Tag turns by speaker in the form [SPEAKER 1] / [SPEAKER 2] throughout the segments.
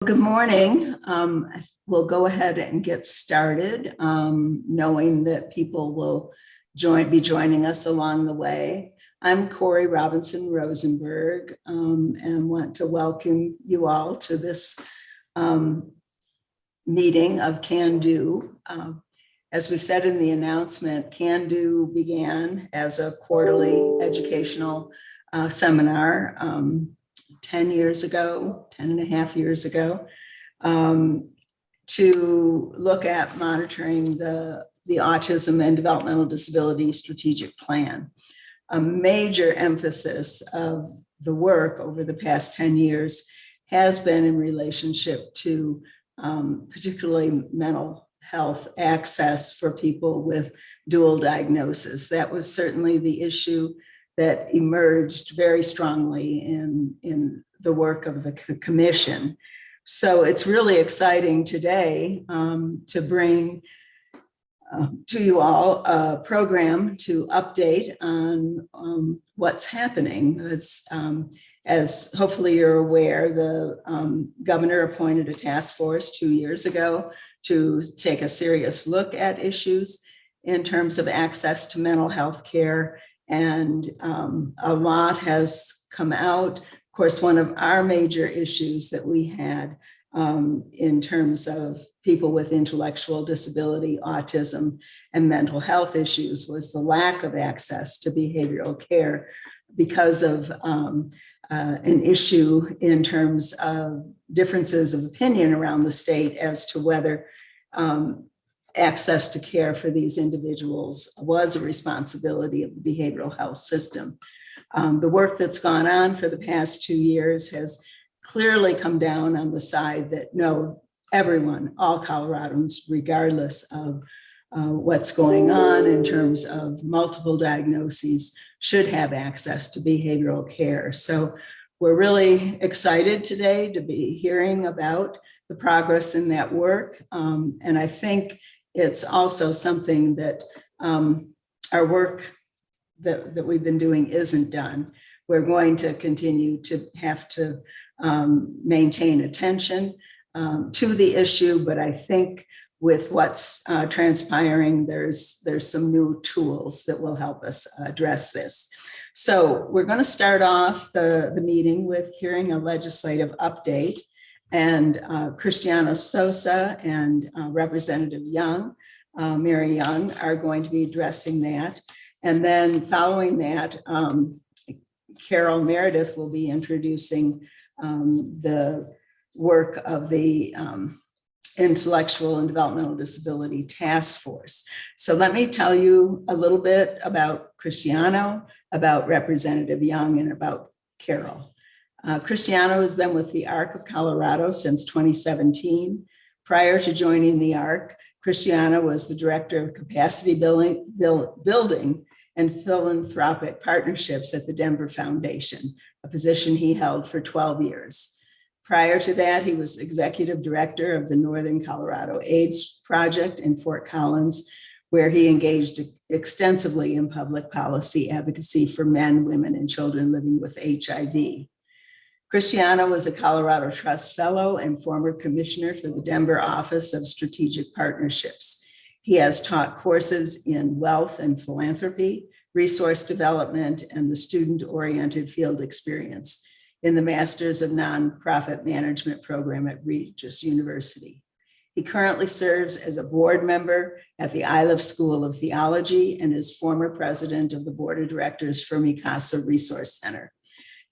[SPEAKER 1] Good morning. We'll go ahead and get started, knowing that people will be joining us along the way. I'm Corey Robinson Rosenberg, and want to welcome you all to this meeting of CANDO. As we said in the announcement, CANDO began as a quarterly educational seminar 10 and a half years ago, to look at monitoring the Autism and Developmental Disability Strategic Plan. A major emphasis of the work over the past 10 years has been in relationship to particularly mental health access for people with dual diagnosis. That was certainly the issue that emerged very strongly in the work of the commission. So it's really exciting today to bring to you all a program to update on what's happening. As hopefully you're aware, the governor appointed a task force 2 years ago to take a serious look at issues in terms of access to mental health care. And a lot has come out. Of course, one of our major issues that we had in terms of people with intellectual disability, autism, and mental health issues was the lack of access to behavioral care because of an issue in terms of differences of opinion around the state as to whether access to care for these individuals was a responsibility of the behavioral health system. The work that's gone on for the past 2 years has clearly come down on the side that no, everyone, all Coloradans, regardless of what's going on in terms of multiple diagnoses, should have access to behavioral care. So we're really excited today to be hearing about the progress in that work. And I think it's also something that our work that we've been doing isn't done. We're going to continue to have to maintain attention to the issue, but I think with what's transpiring, there's some new tools that will help us address this. So we're going to start off the meeting with hearing a legislative update. And Cristiano Sosa and Representative Young, Mary Young, are going to be addressing that. And then following that, Carol Meredith will be introducing the work of the Intellectual and Developmental Disability Task Force. So let me tell you a little bit about Cristiano, about Representative Young, and about Carol. Cristiano has been with the ARC of Colorado since 2017. Prior to joining the ARC, Cristiano was the Director of Capacity Building and Philanthropic Partnerships at the Denver Foundation, a position he held for 12 years. Prior to that, he was Executive Director of the Northern Colorado AIDS Project in Fort Collins, where he engaged extensively in public policy advocacy for men, women, and children living with HIV. Cristiano was a Colorado Trust Fellow and former Commissioner for the Denver Office of Strategic Partnerships. He has taught courses in wealth and philanthropy, resource development, and the student-oriented field experience in the Masters of Nonprofit Management program at Regis University. He currently serves as a board member at the Iliff School of Theology and is former president of the board of directors for Mikasa Resource Center,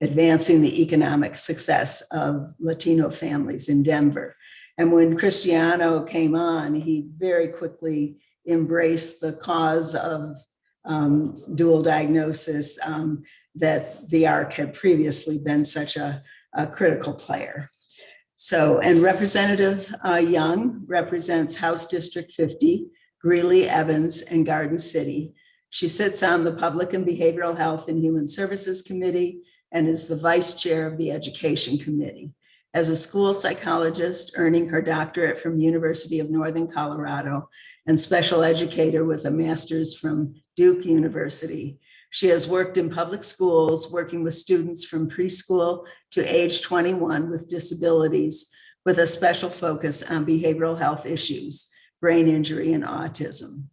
[SPEAKER 1] advancing the economic success of Latino families in Denver. And when Cristiano came on, he very quickly embraced the cause of dual diagnosis that the ARC had previously been such a critical player. So, and Representative Young represents House District 50, Greeley, Evans, and Garden City. She sits on the Public and Behavioral Health and Human Services Committee and is the vice chair of the Education Committee. As a school psychologist, earning her doctorate from University of Northern Colorado and special educator with a master's from Duke University, she has worked in public schools, working with students from preschool to age 21 with disabilities, with a special focus on behavioral health issues, brain injury, and autism.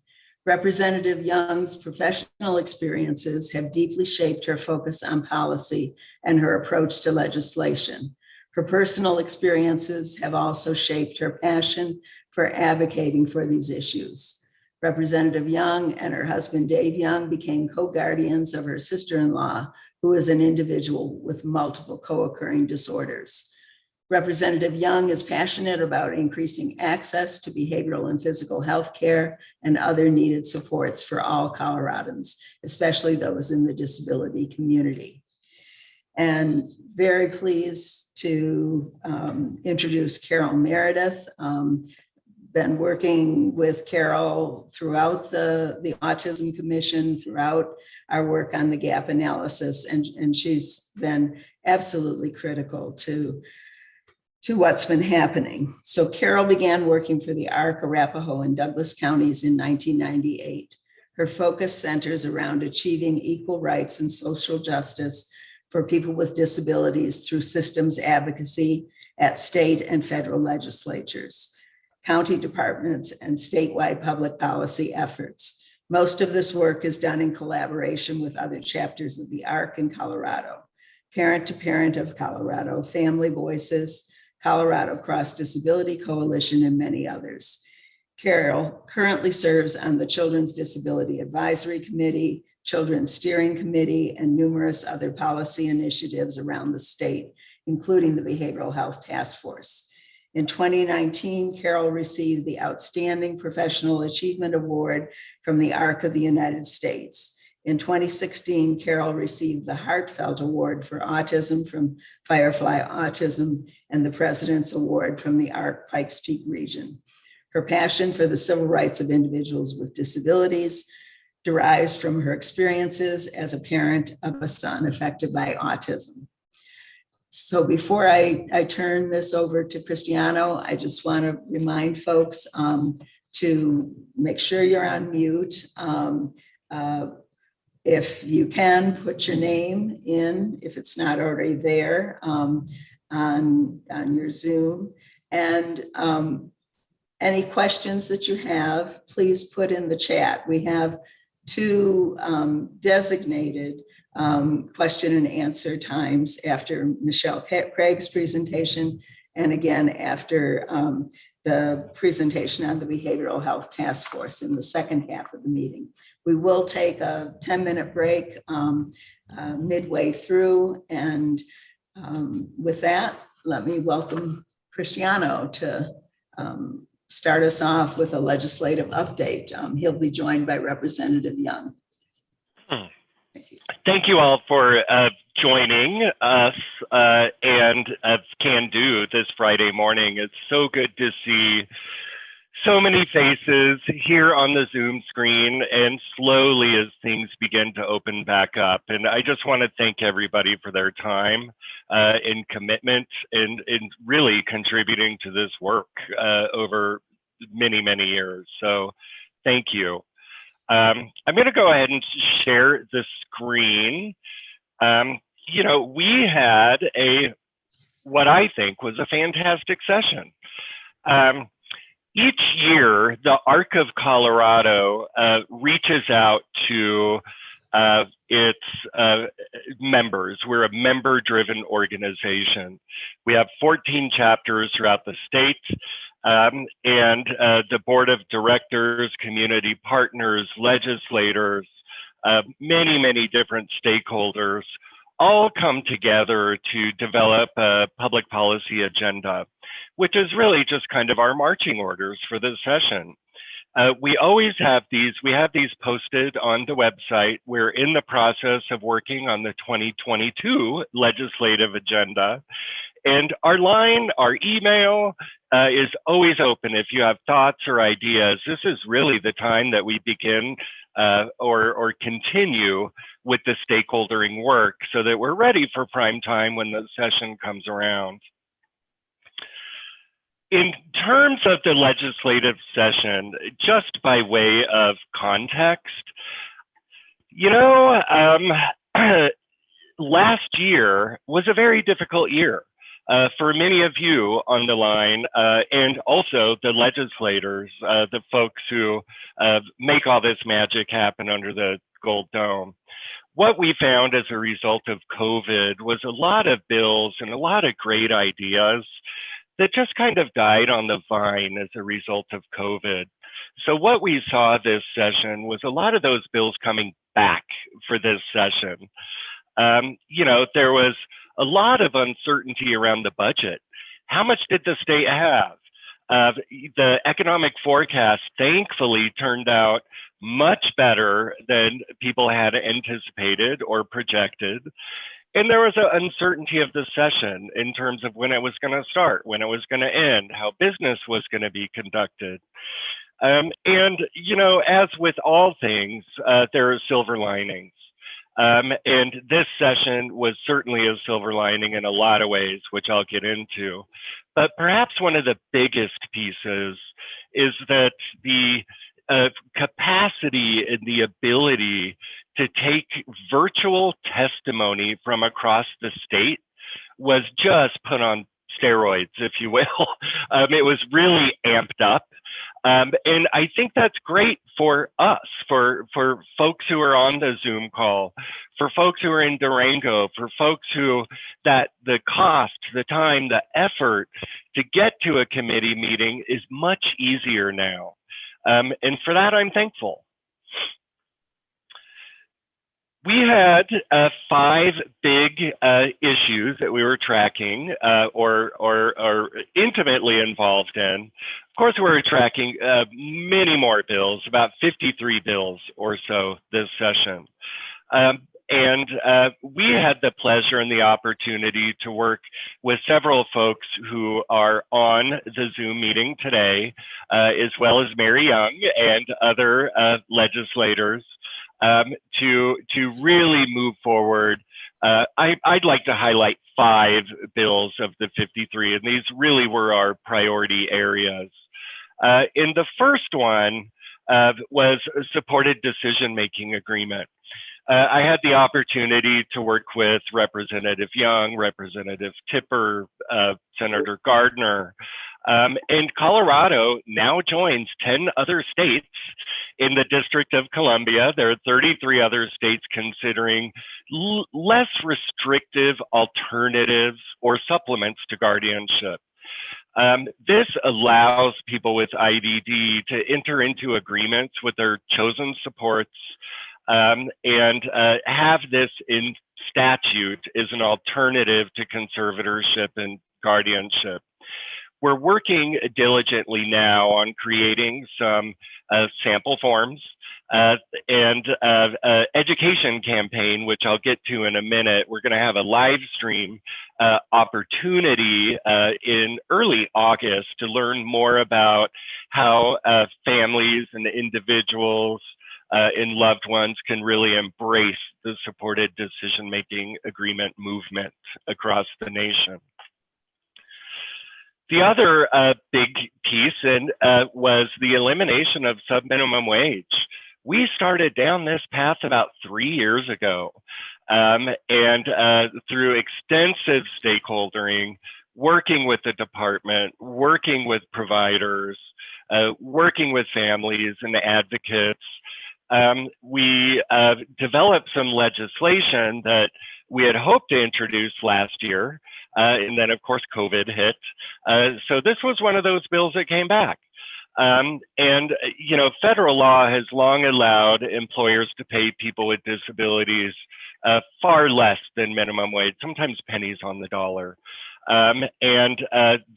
[SPEAKER 1] Representative Young's professional experiences have deeply shaped her focus on policy and her approach to legislation. Her personal experiences have also shaped her passion for advocating for these issues. Representative Young and her husband, Dave Young, became co-guardians of her sister-in-law, who is an individual with multiple co-occurring disorders. Representative Young is passionate about increasing access to behavioral and physical health care and other needed supports for all Coloradans, especially those in the disability community. And very pleased to introduce Carol Meredith. Been working with Carol throughout the Autism Commission, throughout our work on the gap analysis, and she's been absolutely critical to what's been happening. So Carol began working for the ARC, Arapahoe, and Douglas counties in 1998. Her focus centers around achieving equal rights and social justice for people with disabilities through systems advocacy at state and federal legislatures, county departments, and statewide public policy efforts. Most of this work is done in collaboration with other chapters of the ARC in Colorado, Parent to Parent of Colorado, Family Voices, Colorado Cross Disability Coalition, and many others. Carol currently serves on the Children's Disability Advisory Committee, Children's Steering Committee, and numerous other policy initiatives around the state, including the Behavioral Health Task Force. In 2019, Carol received the Outstanding Professional Achievement Award from the ARC of the United States. In 2016, Carol received the Heartfelt Award for Autism from Firefly Autism and the President's Award from the ARC Pikes Peak region. Her passion for the civil rights of individuals with disabilities derives from her experiences as a parent of a son affected by autism. So before I turn this over to Cristiano, I just want to remind folks to make sure you're on mute. If you can, put your name in, if it's not already there, on your Zoom. And any questions that you have, please put in the chat. We have two designated question and answer times after Michelle Craig's presentation, and again after the presentation on the Behavioral Health Task Force in the second half of the meeting. We will take a 10-minute break midway through, and with that, let me welcome Cristiano to start us off with a legislative update. He'll be joined by Representative Young.
[SPEAKER 2] Thank you all for joining us and CANDO this Friday morning. It's so good to see so many faces here on the Zoom screen, and slowly as things begin to open back up. And I just want to thank everybody for their time and commitment and really contributing to this work over many, many years. So thank you. I'm going to go ahead and share the screen. We had what I think was a fantastic session. Each year, the ARC of Colorado reaches out to its members. We're a member-driven organization. We have 14 chapters throughout the state. And the board of directors, community partners, legislators, many, many different stakeholders all come together to develop a public policy agenda, which is really just kind of our marching orders for this session. We always have these posted on the website. We're in the process of working on the 2022 legislative agenda. And our line, our email is always open. If you have thoughts or ideas, this is really the time that we begin or continue with the stakeholdering work so that we're ready for prime time when the session comes around. In terms of the legislative session, just by way of context, last year was a very difficult year. for many of you on the line, and also the legislators, the folks who make all this magic happen under the Gold Dome. What we found as a result of COVID was a lot of bills and a lot of great ideas that just kind of died on the vine as a result of COVID. So what we saw this session was a lot of those bills coming back for this session. There was a lot of uncertainty around the budget. How much did the state have? The economic forecast thankfully turned out much better than people had anticipated or projected. And there was an uncertainty of the session in terms of when it was going to start, when it was going to end, how business was going to be conducted. As with all things, there are silver linings. And this session was certainly a silver lining in a lot of ways, which I'll get into. But perhaps one of the biggest pieces is that the capacity and the ability to take virtual testimony from across the state was just put on steroids, if you will. It was really amped up. And I think that's great for us, for folks who are on the Zoom call, for folks who are in Durango, for folks who that the cost, the time, the effort to get to a committee meeting is much easier now. And for that, I'm thankful. We had 5 big issues that we were tracking or intimately involved in. Of course, we were tracking many more bills, about 53 bills or so this session. And we had the pleasure and the opportunity to work with several folks who are on the Zoom meeting today, as well as Mary Young and other legislators. To really move forward. I'd like to highlight 5 bills of the 53, and these really were our priority areas. In the first one was a supported decision-making agreement. I had the opportunity to work with Representative Young, Representative Tipper, Senator Gardner, and Colorado now joins 10 other states in the District of Columbia. There are 33 other states considering less restrictive alternatives or supplements to guardianship. This allows people with IDD to enter into agreements with their chosen supports and have this in statute as an alternative to conservatorship and guardianship. We're working diligently now on creating some sample forms and education campaign, which I'll get to in a minute. We're going to have a live stream opportunity in early August to learn more about how families and individuals and loved ones can really embrace the supported decision-making agreement movement across the nation. The other big piece was the elimination of sub-minimum wage. We started down this path about 3 years ago, and through extensive stakeholdering, working with the department, working with providers, working with families and advocates, we developed some legislation that we had hoped to introduce last year, and then of course COVID hit. So this was one of those bills that came back. Federal law has long allowed employers to pay people with disabilities far less than minimum wage, sometimes pennies on the dollar.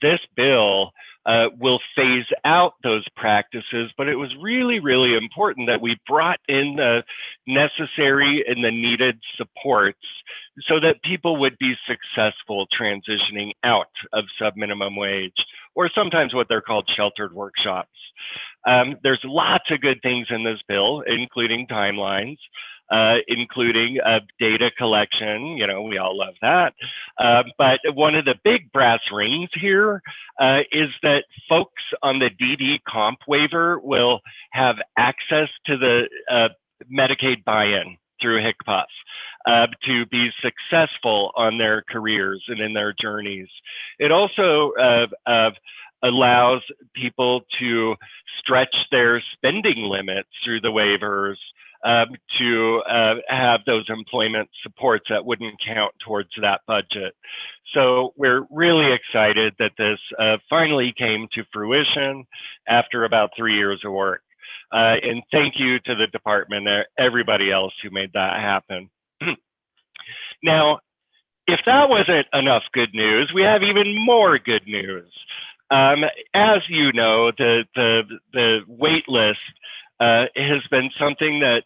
[SPEAKER 2] This bill will phase out those practices, but it was really, really important that we brought in the necessary and the needed supports so that people would be successful transitioning out of sub-minimum wage, or sometimes what they're called sheltered workshops. There's lots of good things in this bill, including timelines, including data collection. We all love that. But one of the big brass rings here is that folks on the DD comp waiver will have access to the Medicaid buy-in through HCPF. to be successful on their careers and in their journeys. It also allows people to stretch their spending limits through the waivers to have those employment supports that wouldn't count towards that budget. So we're really excited that this finally came to fruition after about 3 years of work. And thank you to the department and everybody else who made that happen. Now, if that wasn't enough good news, we have even more good news. As you know, the wait list has been something that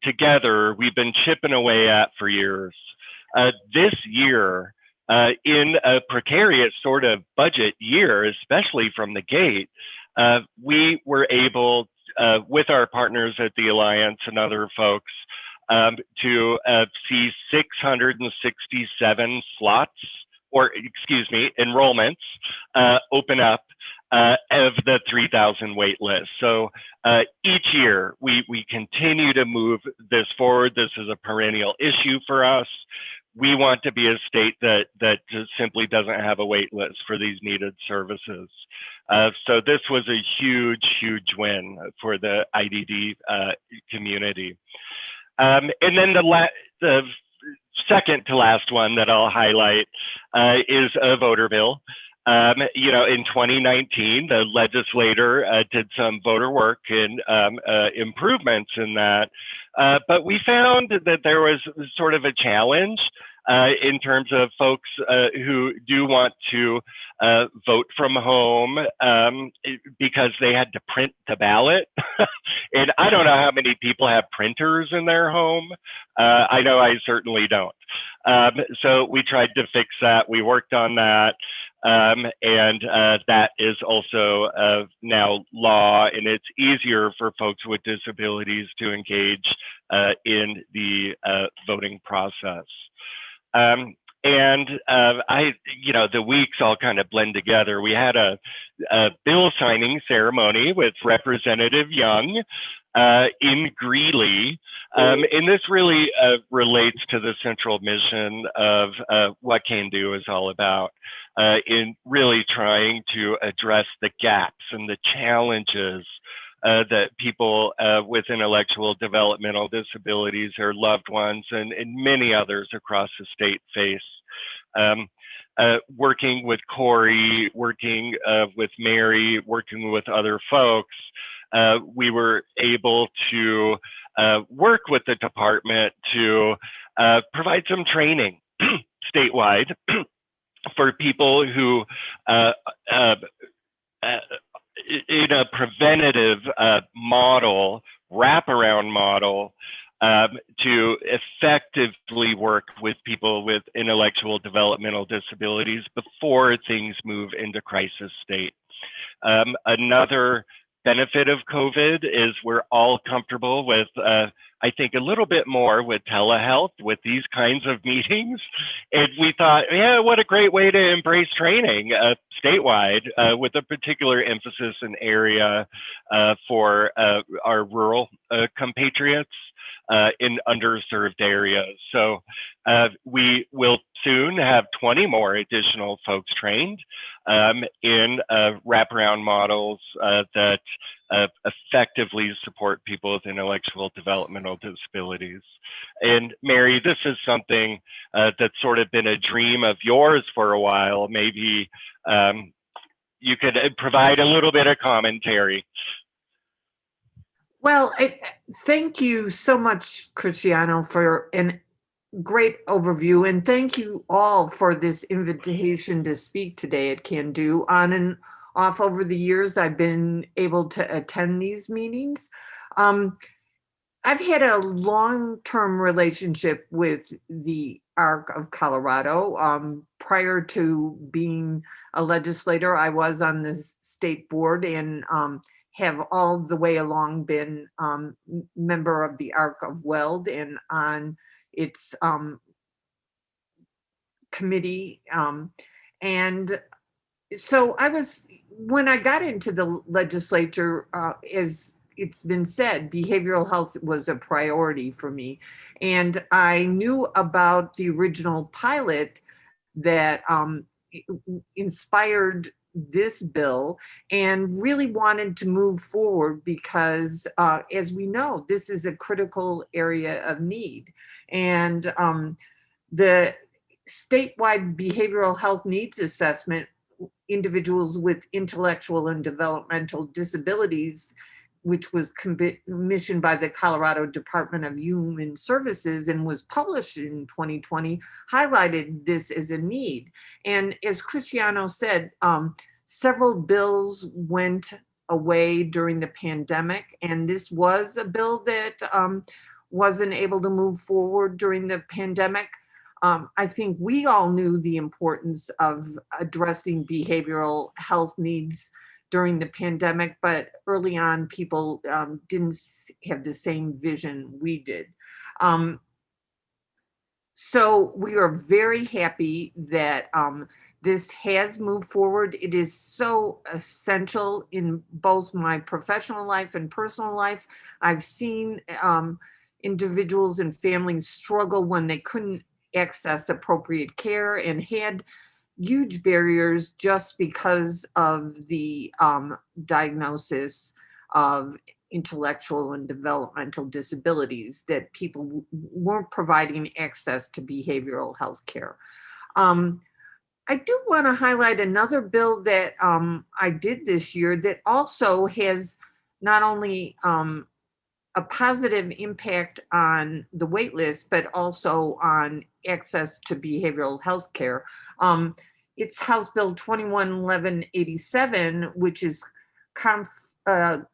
[SPEAKER 2] together we've been chipping away at for years. This year, in a precarious sort of budget year, especially from the gate, we were able, with our partners at the Alliance and other folks, to see 667 slots, or excuse me, enrollments open up of the 3,000 wait list. So each year we continue to move this forward. This is a perennial issue for us. We want to be a state that just simply doesn't have a wait list for these needed services. So this was a huge, huge win for the IDD community. And then the second to last one that I'll highlight is a voter bill. You know, in 2019, the legislator did some voter work and improvements in that, but we found that there was sort of a challenge in terms of folks who do want to vote from home because they had to print the ballot. And I don't know how many people have printers in their home. I know I certainly don't. So we tried to fix that. We worked on that. And that is also now law, and it's easier for folks with disabilities to engage in the voting process. You know, the weeks all kind of blend together. We had a bill signing ceremony with Representative Young in Greeley. And this really relates to the central mission of what CANDO is all about, in really trying to address the gaps and the challenges that people with intellectual developmental disabilities, their loved ones, and many others across the state face. Working with Corey, working with Mary, working with other folks, we were able to work with the department to provide some training statewide for people who in a preventative model, wraparound model, to effectively work with people with intellectual developmental disabilities before things move into crisis state. Another benefit of COVID is we're all comfortable with, I think, a little bit more with telehealth, with these kinds of meetings. And we thought, yeah, what a great way to embrace training statewide, with a particular emphasis and area for our rural compatriots in underserved areas. So we will soon have 20 more additional folks trained in wraparound models that effectively support people with intellectual developmental disabilities. And Mary, this is something that's sort of been a dream of yours for a while. Maybe you could provide a little bit of commentary.
[SPEAKER 3] Well, thank you so much, Cristiano, for a great overview. And thank you all for this invitation to speak today at CANDO. On and off over the years, I've been able to attend these meetings. I've had a long-term relationship with the ARC of Colorado. Prior to being a legislator, I was on the state board and have all the way along been member of the ARC of Weld and on its committee. And so when I got into the legislature, as it's been said, behavioral health was a priority for me. And I knew about the original pilot that inspired this bill and really wanted to move forward because, as we know, this is a critical area of need. And the statewide behavioral health needs assessment, individuals with intellectual and developmental disabilities, which was commissioned by the Colorado Department of Human Services and was published in 2020, highlighted this as a need. And as Cristiano said, several bills went away during the pandemic, and this was a bill that wasn't able to move forward during the pandemic. I think we all knew the importance of addressing behavioral health needs during the pandemic, but early on, people didn't have the same vision we did. So we are very happy that this has moved forward. It is so essential in both my professional life and personal life. I've seen individuals and families struggle when they couldn't access appropriate care and had huge barriers just because of the diagnosis of intellectual and developmental disabilities, that people weren't providing access to behavioral health care. I do want to highlight another bill that I did this year that also has not only a positive impact on the wait list, but also on access to behavioral health care. It's House Bill 211187, which is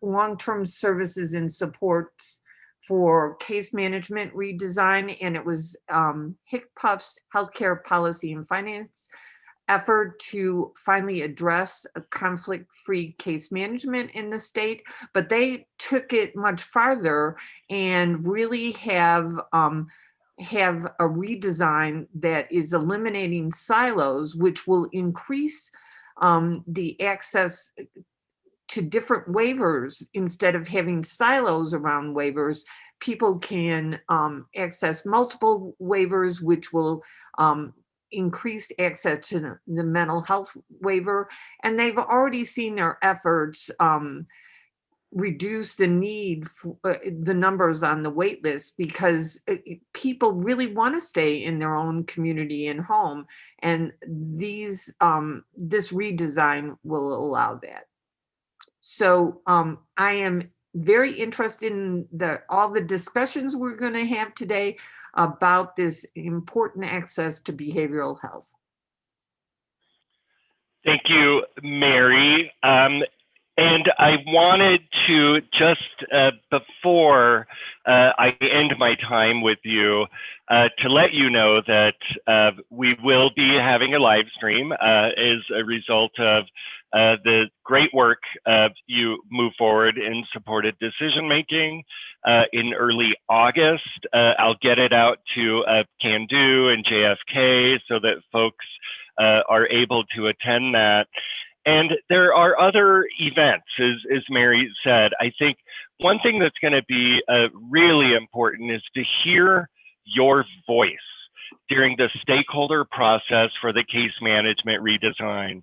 [SPEAKER 3] long-term services and supports for case management redesign, and it was HCPF's Healthcare Policy and Finance effort to finally address a conflict-free case management in the state, but they took it much farther and really have a redesign that is eliminating silos, which will increase the access to different waivers. Instead of having silos around waivers, people can access multiple waivers, which will increase access to the mental health waiver. And they've already seen their efforts reduce the need for the numbers on the wait list, because people really want to stay in their own community and home. And this redesign will allow that. So I am very interested in all the discussions we're going to have today about this important access to behavioral health.
[SPEAKER 2] Thank you, Mary. And I wanted to just before I end my time with you to let you know that we will be having a live stream as a result of the great work you move forward in supported decision making in early August. I'll get it out to CANDO and JFK so that folks are able to attend that. And there are other events, as Mary said. I think one thing that's going to be really important is to hear your voice during the stakeholder process for the case management redesign.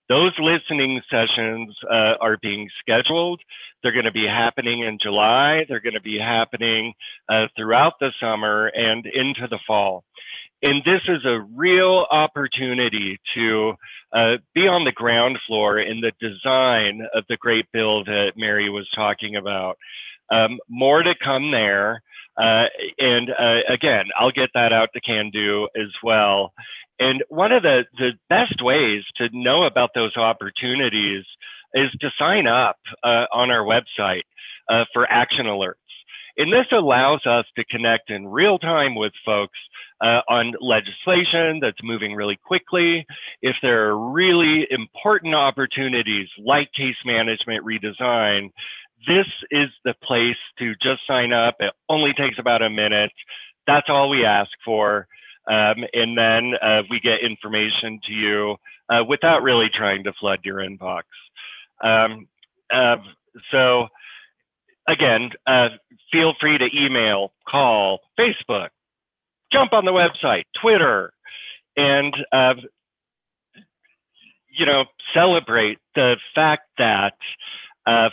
[SPEAKER 2] Those listening sessions are being scheduled. They're going to be happening in July. They're going to be happening throughout the summer and into the fall. And this is a real opportunity to be on the ground floor in the design of the great bill that Mary was talking about. More to come there. And again, I'll get that out to CANDO as well. And one of the best ways to know about those opportunities is to sign up on our website for action alerts. And this allows us to connect in real time with folks on legislation that's moving really quickly. If there are really important opportunities like case management redesign, this is the place to just sign up. It only takes about a minute. That's all we ask for. And then we get information to you without really trying to flood your inbox. So again, feel free to email, call, Facebook, jump on the website, Twitter, and celebrate the fact that of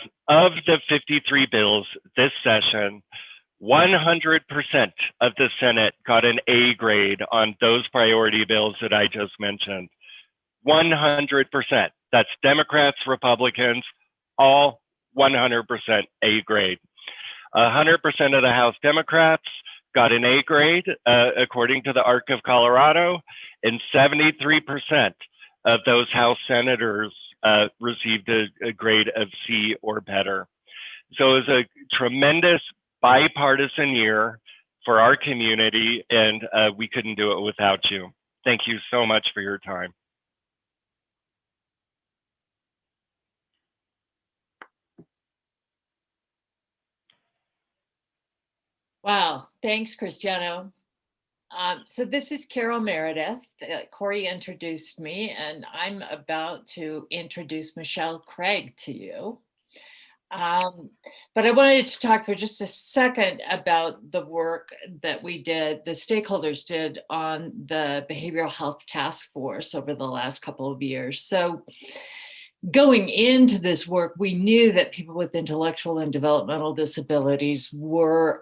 [SPEAKER 2] the 53 bills this session, 100% of the Senate got an A grade on those priority bills that I just mentioned. 100%. That's Democrats, Republicans, all 100% A grade. 100% of the House Democrats got an A grade, according to the ARC of Colorado, and 73% of those House senators received a grade of C or better. So it was a tremendous bipartisan year for our community, and we couldn't do it without you. Thank you so much for your time.
[SPEAKER 4] Wow, thanks, Cristiano. So this is Carol Meredith. Corey introduced me, and I'm about to introduce Michelle Craig to you. But I wanted to talk for just a second about the work that we did, the stakeholders did on the Behavioral Health Task Force over the last couple of years. So going into this work, we knew that people with intellectual and developmental disabilities were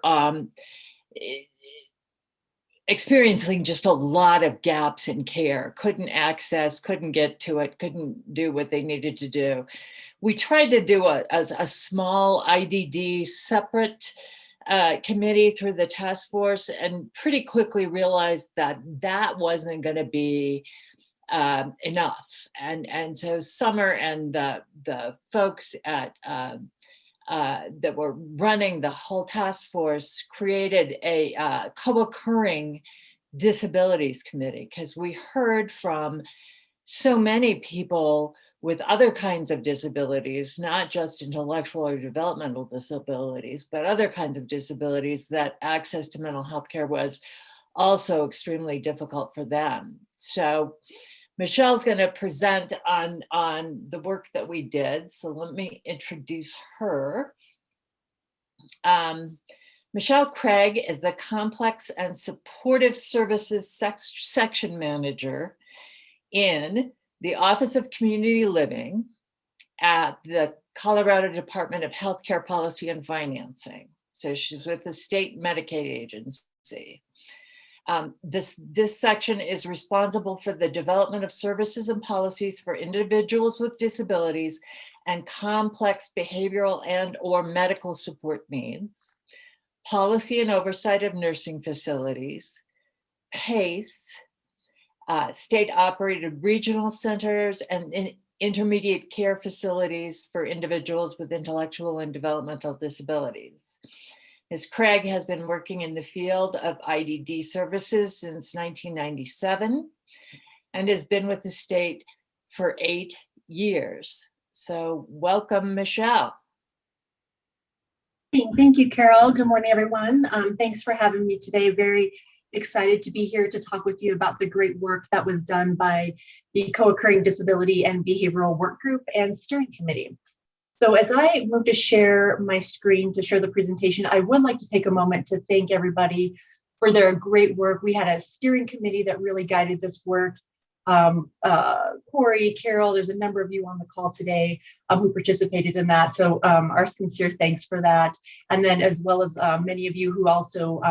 [SPEAKER 4] experiencing just a lot of gaps in care, couldn't access, couldn't get to it, couldn't do what they needed to do. We tried to do a small IDD separate committee through the task force, and pretty quickly realized that that wasn't going to be enough. And so Summer and the folks at that were running the whole task force created a co-occurring disabilities committee, because we heard from so many people with other kinds of disabilities, not just intellectual or developmental disabilities, but other kinds of disabilities, that access to mental health care was also extremely difficult for them. So Michelle's going to present on the work that we did. So let me introduce her. Michelle Craig is the Complex and Supportive Services Section Manager in the Office of Community Living at the Colorado Department of Healthcare Policy and Financing. So she's with the state Medicaid agency. This section is responsible for the development of services and policies for individuals with disabilities and complex behavioral and/or medical support needs, policy and oversight of nursing facilities, PACE, state-operated regional centers, and intermediate care facilities for individuals with intellectual and developmental disabilities. Ms. Craig has been working in the field of IDD services since 1997 and has been with the state for 8 years. So welcome, Michelle.
[SPEAKER 5] Thank you, Carol. Good morning, everyone. Thanks for having me today. Very excited to be here to talk with you about the great work that was done by the Co-occurring Disability and Behavioral Work Group and Steering Committee. So as I move to share my screen to share the presentation, I would like to take a moment to thank everybody for their great work. We had a steering committee that really guided this work. Corey, Carol, there's a number of you on the call today who participated in that. So our sincere thanks for that. And then as well as many of you who also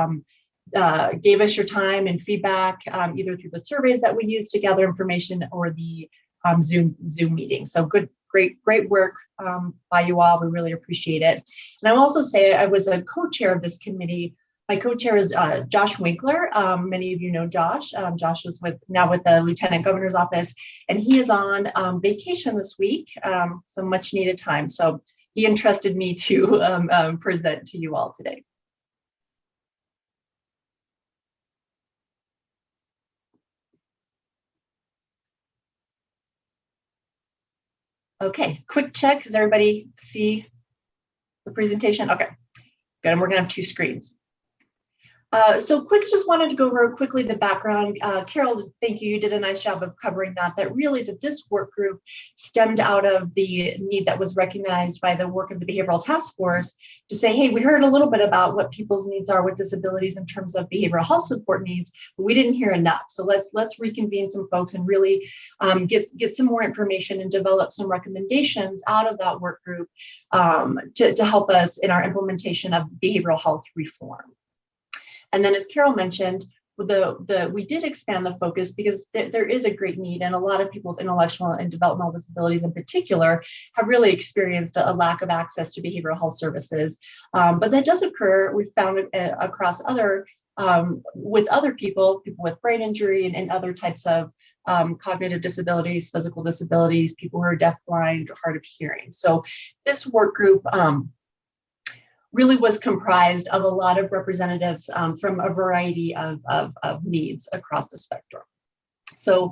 [SPEAKER 5] gave us your time and feedback, either through the surveys that we used to gather information or the Zoom meeting. So great work by you all. We really appreciate it. And I'll also say I was a co-chair of this committee. My co-chair is Josh Winkler. Many of you know Josh. Josh is now with the Lieutenant Governor's Office, and he is on vacation this week, some much needed time. So he entrusted me to present to you all today. Okay, quick check. Does everybody see the presentation? Okay, good. And we're gonna have 2 screens. So quick, just wanted to go over quickly the background. Carol, thank you. You did a nice job of covering that really that this work group stemmed out of the need that was recognized by the work of the Behavioral Task Force to say, hey, we heard a little bit about what people's needs are with disabilities in terms of behavioral health support needs, but we didn't hear enough. So let's reconvene some folks and really get some more information and develop some recommendations out of that work group to help us in our implementation of behavioral health reform. And then, as Carol mentioned, we did expand the focus because there is a great need, and a lot of people with intellectual and developmental disabilities in particular have really experienced a lack of access to behavioral health services. But that does occur. We've found it across with other people with brain injury and other types of cognitive disabilities, physical disabilities, people who are deaf, blind, or hard of hearing. So this work group really was comprised of a lot of representatives from a variety of needs across the spectrum. So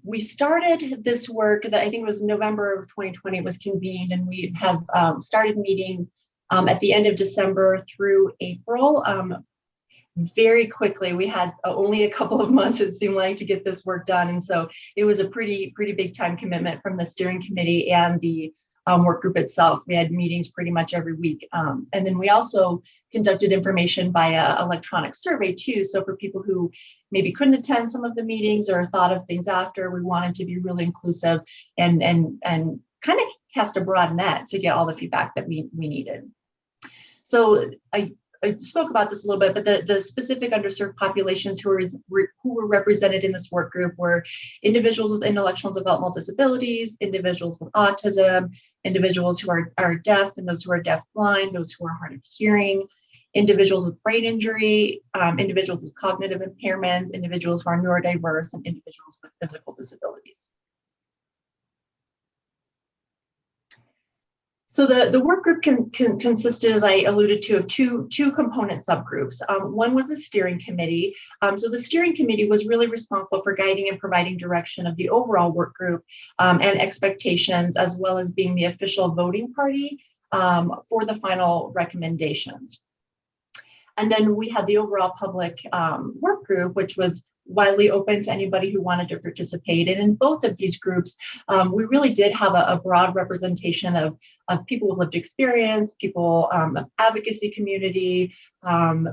[SPEAKER 5] we started this work that I think was November of 2020 was convened, and we have started meeting at the end of December through April. Very quickly, we had only a couple of months, it seemed like, to get this work done. And so it was a pretty big time commitment from the steering committee and the work group itself. We had meetings pretty much every week. And then we also conducted information via electronic survey too. So for people who maybe couldn't attend some of the meetings or thought of things after, we wanted to be really inclusive and kind of cast a broad net to get all the feedback that we needed. So I spoke about this a little bit, but the specific underserved populations who were represented in this work group were individuals with intellectual and developmental disabilities, individuals with autism, individuals who are deaf and those who are deaf blind, those who are hard of hearing, individuals with brain injury, individuals with cognitive impairments, individuals who are neurodiverse, and individuals with physical disabilities. So the work group consisted, as I alluded to, of two component subgroups. One was a steering committee. So the steering committee was really responsible for guiding and providing direction of the overall work group and expectations, as well as being the official voting party for the final recommendations. And then we had the overall public work group, which was widely open to anybody who wanted to participate. And in both of these groups, we really did have a broad representation of people with lived experience, people, advocacy community,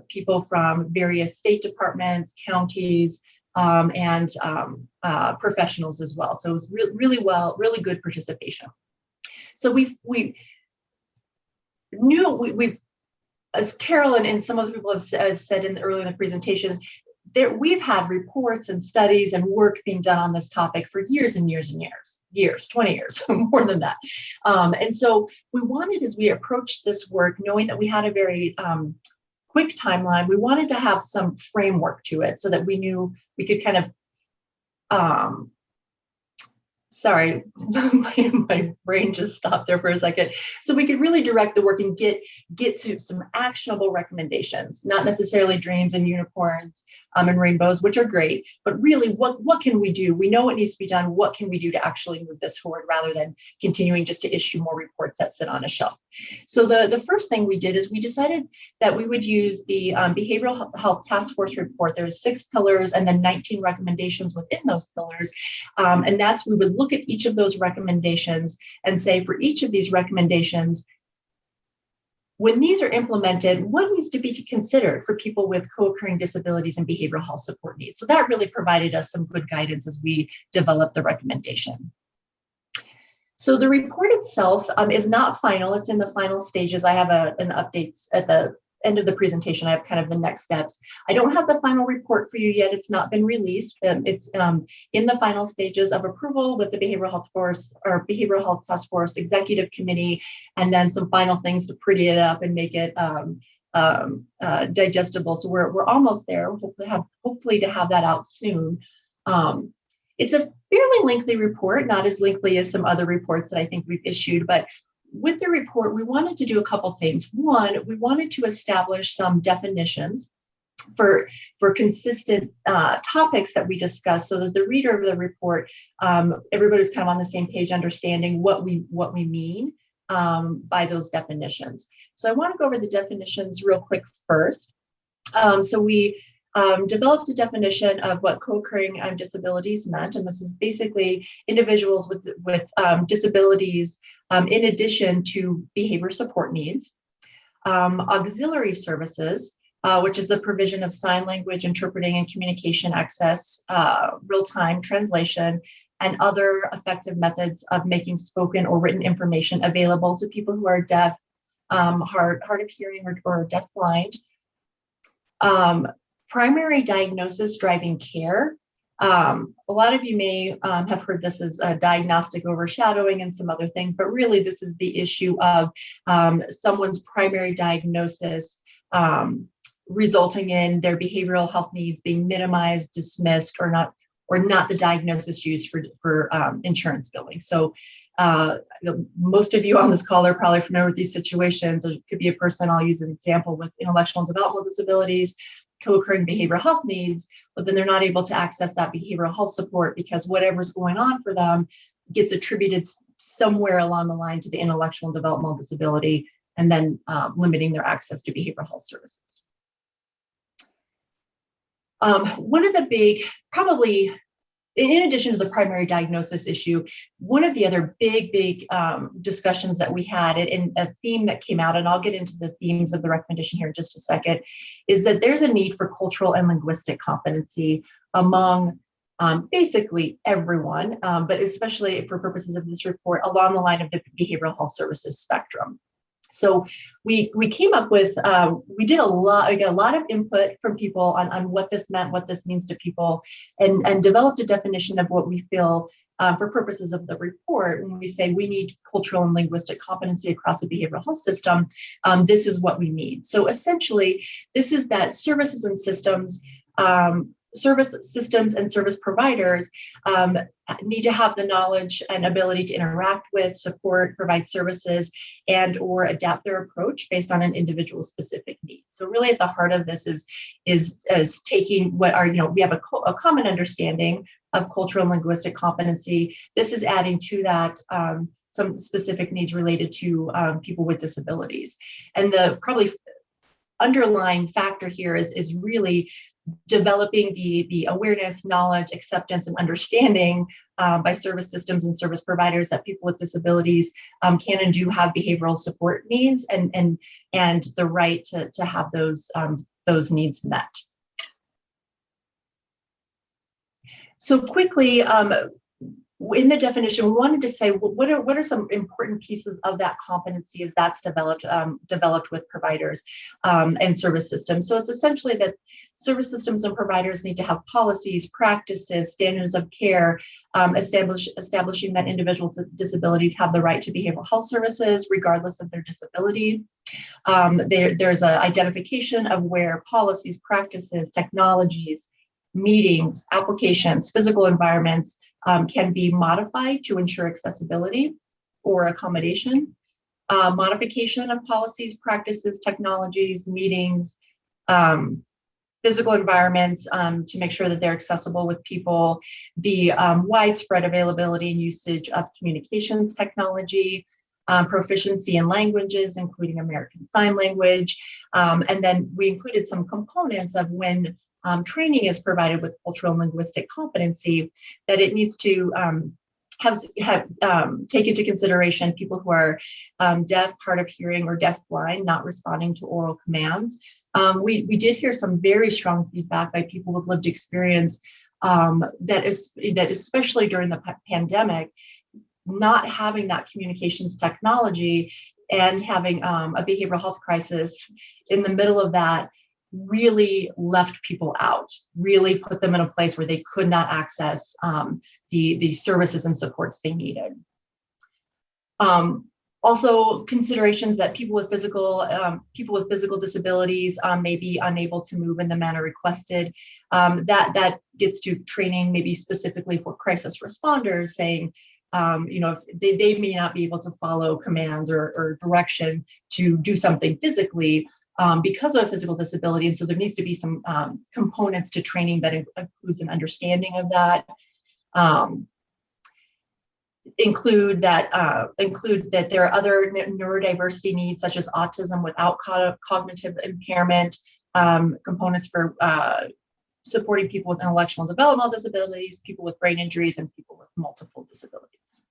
[SPEAKER 5] people from various state departments, counties, and professionals as well. So it was really good participation. So we've as Carol and some other people have said earlier in the presentation, we've had reports and studies and work being done on this topic for years and years and years, 20 years, more than that. And so we wanted, as we approached this work, knowing that we had a very quick timeline, we wanted to have some framework to it so that we knew we could kind of, sorry, my brain just stopped there for a second. So we could really direct the work and get to some actionable recommendations, not necessarily dreams and unicorns and rainbows, which are great, but really what can we do? We know what needs to be done. What can we do to actually move this forward rather than continuing just to issue more reports that sit on a shelf? So the first thing we did is we decided that we would use the Behavioral Health Task Force report. There's 6 pillars and then 19 recommendations within those pillars. And we would look at each of those recommendations and say, for each of these recommendations, when these are implemented, what needs to be considered for people with co-occurring disabilities and behavioral health support needs? So that really provided us some good guidance as we developed the recommendation. So the report itself is not final. It's in the final stages. I have an update at the end of the presentation. I have kind of the next steps. I don't have the final report for you yet. It's not been released. It's in the final stages of approval with the Behavioral Health Task Force Executive Committee, and then some final things to pretty it up and make it digestible. So we're almost there. Hopefully to have that out soon. It's a fairly lengthy report, not as lengthy as some other reports that I think we've issued, but with the report, we wanted to do a couple things. One, we wanted to establish some definitions for consistent topics that we discuss, so that the reader of the report, everybody's kind of on the same page, understanding what we mean by those definitions. So I want to go over the definitions real quick first. So we developed a definition of what co-occurring disabilities meant, and this is basically individuals with disabilities in addition to behavior support needs, auxiliary services, which is the provision of sign language interpreting and communication access, real-time translation, and other effective methods of making spoken or written information available to people who are deaf, hard of hearing, or deafblind. Primary diagnosis driving care. A lot of you may have heard this as diagnostic overshadowing and some other things, but really this is the issue of someone's primary diagnosis resulting in their behavioral health needs being minimized, dismissed, or not the diagnosis used for insurance billing. So most of you on this call are probably familiar with these situations. It could be a person, I'll use an example, with intellectual and developmental disabilities, co-occurring behavioral health needs, but then they're not able to access that behavioral health support because whatever's going on for them gets attributed somewhere along the line to the intellectual and developmental disability, and then limiting their access to behavioral health services. One of the big, probably in addition to the primary diagnosis issue, one of the other big discussions that we had, and a theme that came out, and I'll get into the themes of the recommendation here in just a second, is that there's a need for cultural and linguistic competency among basically everyone, but especially for purposes of this report, along the line of the behavioral health services spectrum. So we came up with, we got a lot of input from people on what this meant, what this means to people, and developed a definition of what we feel for purposes of the report. When we say we need cultural and linguistic competency across the behavioral health system, this is what we need. So essentially, this is that services and systems, service systems and service providers need to have the knowledge and ability to interact with, support, provide services, and or adapt their approach based on an individual's specific needs. So really at the heart of this is taking what are, we have a common understanding of cultural and linguistic competency. This is adding to that some specific needs related to people with disabilities. And the probably underlying factor here is really developing the awareness, knowledge, acceptance, and understanding by service systems and service providers that people with disabilities can and do have behavioral support needs and the right to have those needs met. So quickly, in the definition, we wanted to say what are some important pieces of that competency as that's developed with providers and service systems. So it's essentially that service systems and providers need to have policies, practices, standards of care, establishing that individuals with disabilities have the right to behavioral health services regardless of their disability. There's an identification of where policies, practices, technologies, meetings, applications, physical environments can be modified to ensure accessibility or accommodation, modification of policies, practices, technologies, meetings, physical environments to make sure that they're accessible with people, the widespread availability and usage of communications technology, proficiency in languages, including American Sign Language. And then we included some components of when training is provided with cultural and linguistic competency, that it needs to take into consideration people who are deaf, hard of hearing, or deafblind, not responding to oral commands. We did hear some very strong feedback by people with lived experience that especially during the pandemic, not having that communications technology and having a behavioral health crisis in the middle of that really left people out, really put them in a place where they could not access the services and supports they needed. Also, considerations that people with physical disabilities may be unable to move in the manner requested. That gets to training, maybe specifically for crisis responders, saying, if they may not be able to follow commands or direction to do something physically because of a physical disability. And so there needs to be some components to training that includes an understanding of that. Include that there are other neurodiversity needs, such as autism without cognitive impairment, components for supporting people with intellectual and developmental disabilities, people with brain injuries, and people with multiple disabilities.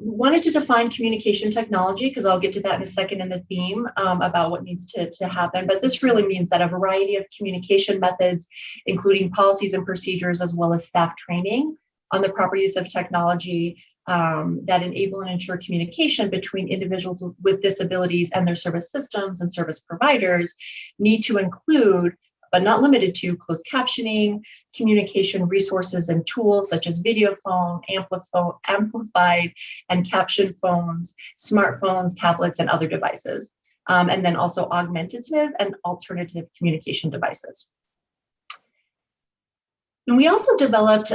[SPEAKER 5] Wanted to define communication technology, because I'll get to that in a second in the theme about what needs to happen. But this really means that a variety of communication methods, including policies and procedures, as well as staff training on the proper use of technology that enable and ensure communication between individuals with disabilities and their service systems and service providers, need to include, but not limited to, closed captioning, communication resources and tools such as video phone, amplified and captioned phones, smartphones, tablets, and other devices. And then also augmentative and alternative communication devices. And we also developed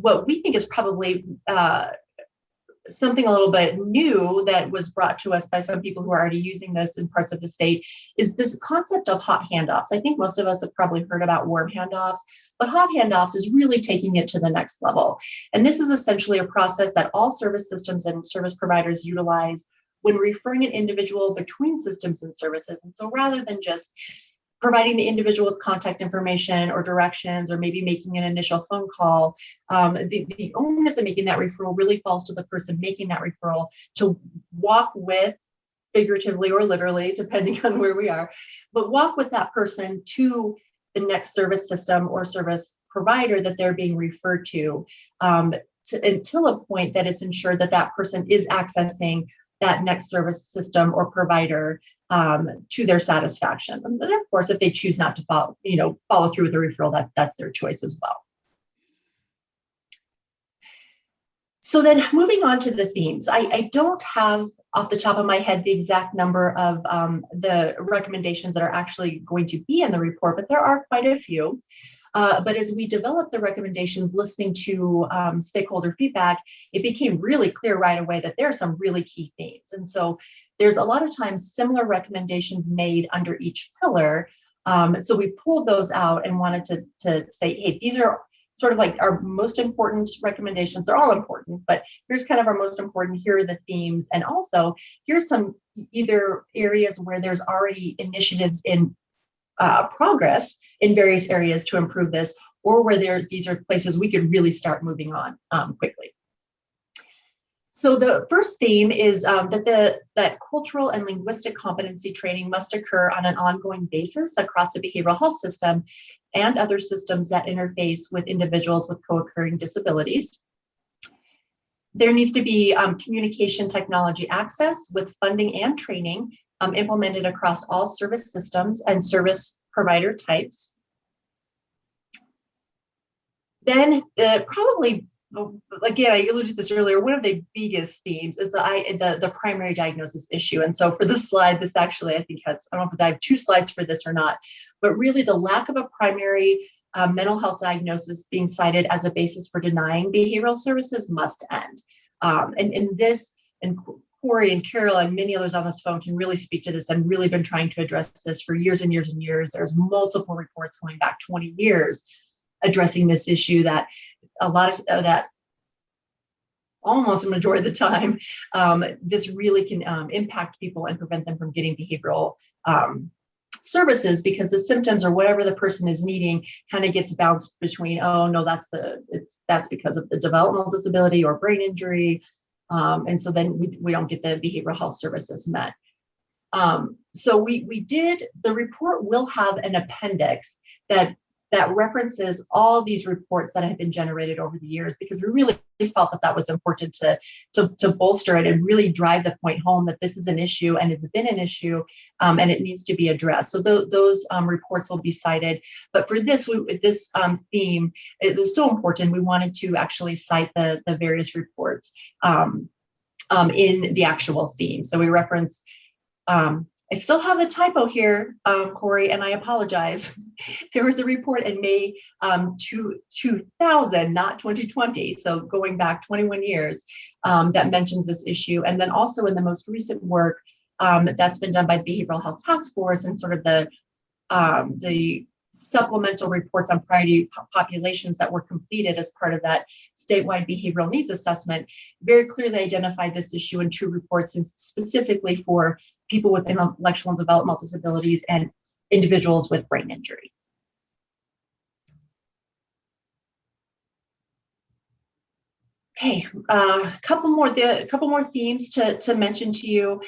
[SPEAKER 5] what we think is probably something a little bit new that was brought to us by some people who are already using this in parts of the state, is this concept of hot handoffs. I think most of us have probably heard about warm handoffs, but hot handoffs is really taking it to the next level. And this is essentially a process that all service systems and service providers utilize when referring an individual between systems and services. And so rather than just providing the individual with contact information or directions, or maybe making an initial phone call, the onus of making that referral really falls to the person making that referral to walk with, figuratively or literally, depending on where we are, but walk with that person to the next service system or service provider that they're being referred to until a point that it's ensured that that person is accessing that next service system or provider to their satisfaction. And then, of course, if they choose not to follow through with the referral, that's their choice as well. So then moving on to the themes, I don't have off the top of my head the exact number of the recommendations that are actually going to be in the report, but there are quite a few. But as we developed the recommendations, listening to stakeholder feedback, it became really clear right away that there are some really key themes. And so there's a lot of times similar recommendations made under each pillar. So we pulled those out and wanted to say, hey, these are sort of like our most important recommendations. They're all important, but here's kind of our most important. Here are the themes. And also here's some either areas where there's already initiatives in progress in various areas to improve this, or where these are places we could really start moving on quickly. So the first theme is that cultural and linguistic competency training must occur on an ongoing basis across the behavioral health system and other systems that interface with individuals with co-occurring disabilities. There needs to be communication technology access with funding and training implemented across all service systems and service provider types. Then probably, again, I alluded to this earlier, one of the biggest themes is the primary diagnosis issue. And so for this slide, this actually, I think has, I don't know if I have 2 slides for this or not, but really the lack of a primary mental health diagnosis being cited as a basis for denying behavioral services must end. And this, and Corey and Carol and many others on this phone can really speak to this and really been trying to address this for years and years and years. There's multiple reports going back 20 years addressing this issue, that a lot of that, almost a majority of the time, this really can impact people and prevent them from getting behavioral services, because the symptoms or whatever the person is needing kind of gets bounced between, oh no, that's because of the developmental disability or brain injury. And so then we don't get the behavioral health services met. So the report will have an appendix that references all these reports that have been generated over the years, because we really felt that was important to bolster it and really drive the point home that this is an issue, and it's been an issue, and it needs to be addressed. So those reports will be cited. But for this theme, it was so important, we wanted to actually cite the various reports in the actual theme. So we reference, I still have the typo here, Corey, and I apologize. There was a report in May 2000, not 2020, so going back 21 years, that mentions this issue. And then also in the most recent work that's been done by the Behavioral Health Task Force and sort of the supplemental reports on priority populations that were completed as part of that statewide behavioral needs assessment very clearly identified this issue in 2 reports, and specifically for people with intellectual and developmental disabilities and individuals with brain injury. Okay, a couple more themes to mention to you.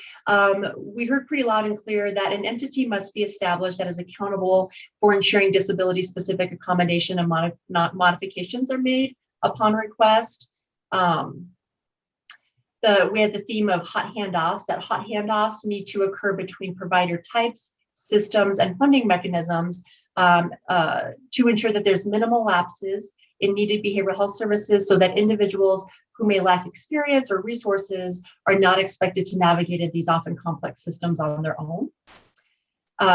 [SPEAKER 5] We heard pretty loud and clear that an entity must be established that is accountable for ensuring disability-specific accommodation and modifications are made upon request. We had the theme of hot handoffs, that hot handoffs need to occur between provider types, systems, and funding mechanisms to ensure that there's minimal lapses in needed behavioral health services, so that individuals who may lack experience or resources are not expected to navigate these often complex systems on their own.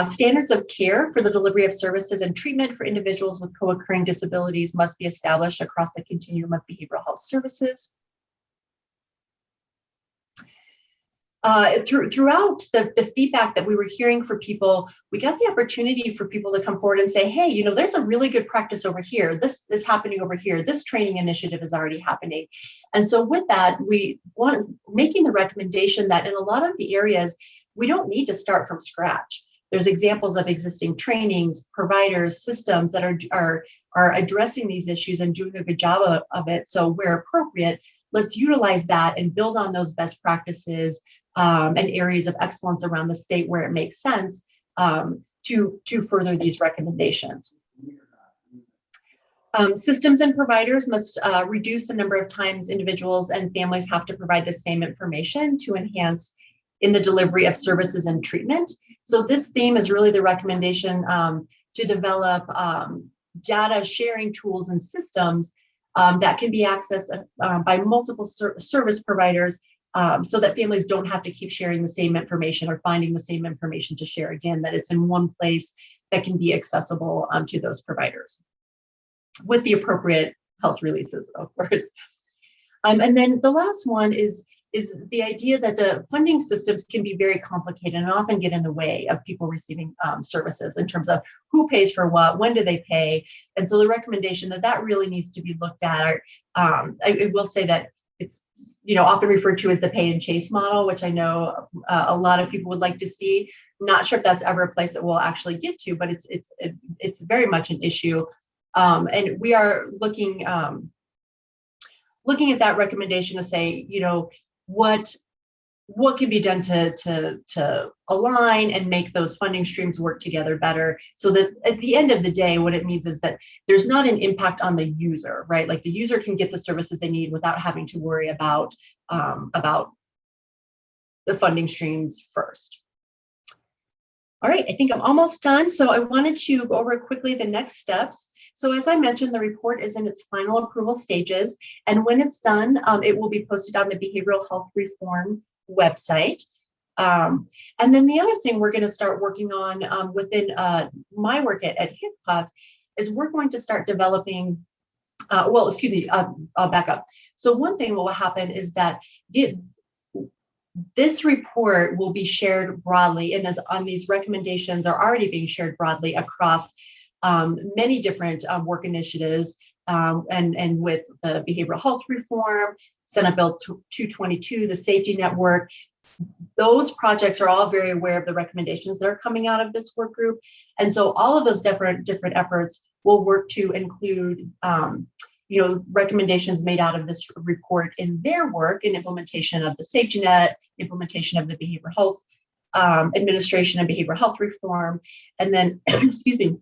[SPEAKER 5] Standards of care for the delivery of services and treatment for individuals with co-occurring disabilities must be established across the continuum of behavioral health services. Throughout the feedback that we were hearing for people, we got the opportunity for people to come forward and say, hey, you know, there's a really good practice over here. This is happening over here. This training initiative is already happening. And so with that, we want making the recommendation that in a lot of the areas, we don't need to start from scratch. There's examples of existing trainings, providers, systems that are addressing these issues and doing a good job of it. So where appropriate, let's utilize that and build on those best practices and areas of excellence around the state where it makes sense to further these recommendations. Systems and providers must reduce the number of times individuals and families have to provide the same information to enhance in the delivery of services and treatment. So this theme is really the recommendation to develop data sharing tools and systems that can be accessed by multiple service providers so that families don't have to keep sharing the same information or finding the same information to share again, that it's in one place that can be accessible to those providers with the appropriate health releases, of course. And then the last one is the idea that the funding systems can be very complicated and often get in the way of people receiving services in terms of who pays for what, when do they pay. And so the recommendation that really needs to be looked at. I will say that it's often referred to as the pay and chase model, which I know a lot of people would like to see. I'm not sure if that's ever a place that we'll actually get to, but it's very much an issue. And we are looking at that recommendation to say, what can be done to align and make those funding streams work together better, so that at the end of the day, what it means is that there's not an impact on the user, right? Like the user can get the services they need without having to worry about the funding streams first. All right, I think I'm almost done. So I wanted to go over quickly the next steps. So as I mentioned, the report is in its final approval stages, and when it's done, it will be posted on the Behavioral Health Reform website. And then the other thing we're going to start working on within my work at HICPUF is we're going to start developing, I'll back up. So one thing that will happen is that this report will be shared broadly, and as on these recommendations are already being shared broadly across many different work initiatives, and with the behavioral health reform, Senate Bill 222, the safety network. Those projects are all very aware of the recommendations that are coming out of this work group. And so all of those different efforts will work to include recommendations made out of this report in their work in implementation of the safety net, implementation of the behavioral health administration and behavioral health reform. And then, excuse me,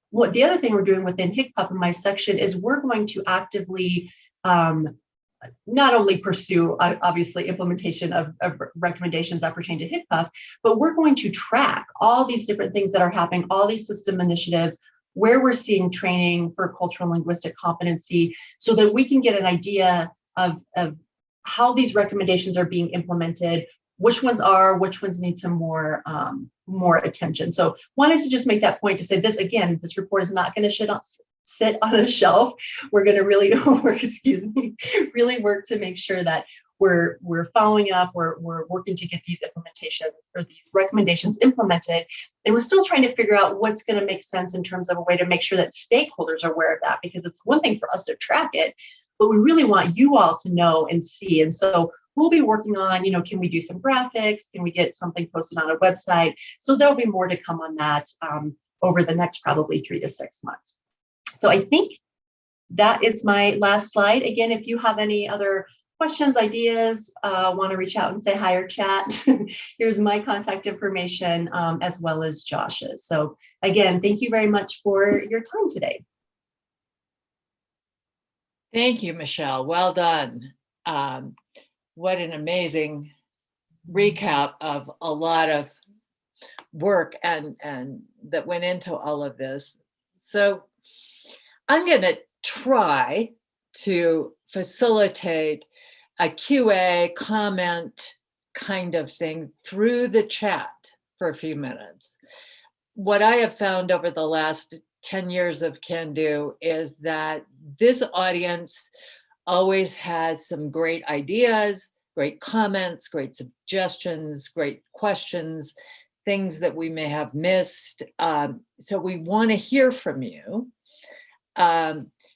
[SPEAKER 5] what the other thing we're doing within HICPUF in my section is we're going to actively not only pursue obviously implementation of recommendations that pertain to HICPUF, but we're going to track all these different things that are happening, all these system initiatives, where we're seeing training for cultural and linguistic competency, so that we can get an idea of how these recommendations are being implemented, which ones need some more attention. So wanted to just make that point to say this report is not going to sit on a shelf. We're going to really work to make sure that we're following up, we're working to get these implementations or these recommendations implemented. And we're still trying to figure out what's going to make sense in terms of a way to make sure that stakeholders are aware of that, because it's one thing for us to track it, but we really want you all to know and see. And so we'll be working on, can we do some graphics? Can we get something posted on a website? So there'll be more to come on that over the next probably 3 to 6 months. So I think that is my last slide. Again, if you have any other questions, ideas, want to reach out and say hi or chat, here's my contact information, as well as Josh's. So again, thank you very much for your time today.
[SPEAKER 4] Thank you, Michelle. Well done. What an amazing recap of a lot of work and that went into all of this. So I'm going to try to facilitate a QA comment kind of thing through the chat for a few minutes. What I have found over the last 10 years of CANDO is that this audience always has some great ideas, great comments, great suggestions, great questions, things that we may have missed. So we want to hear from you.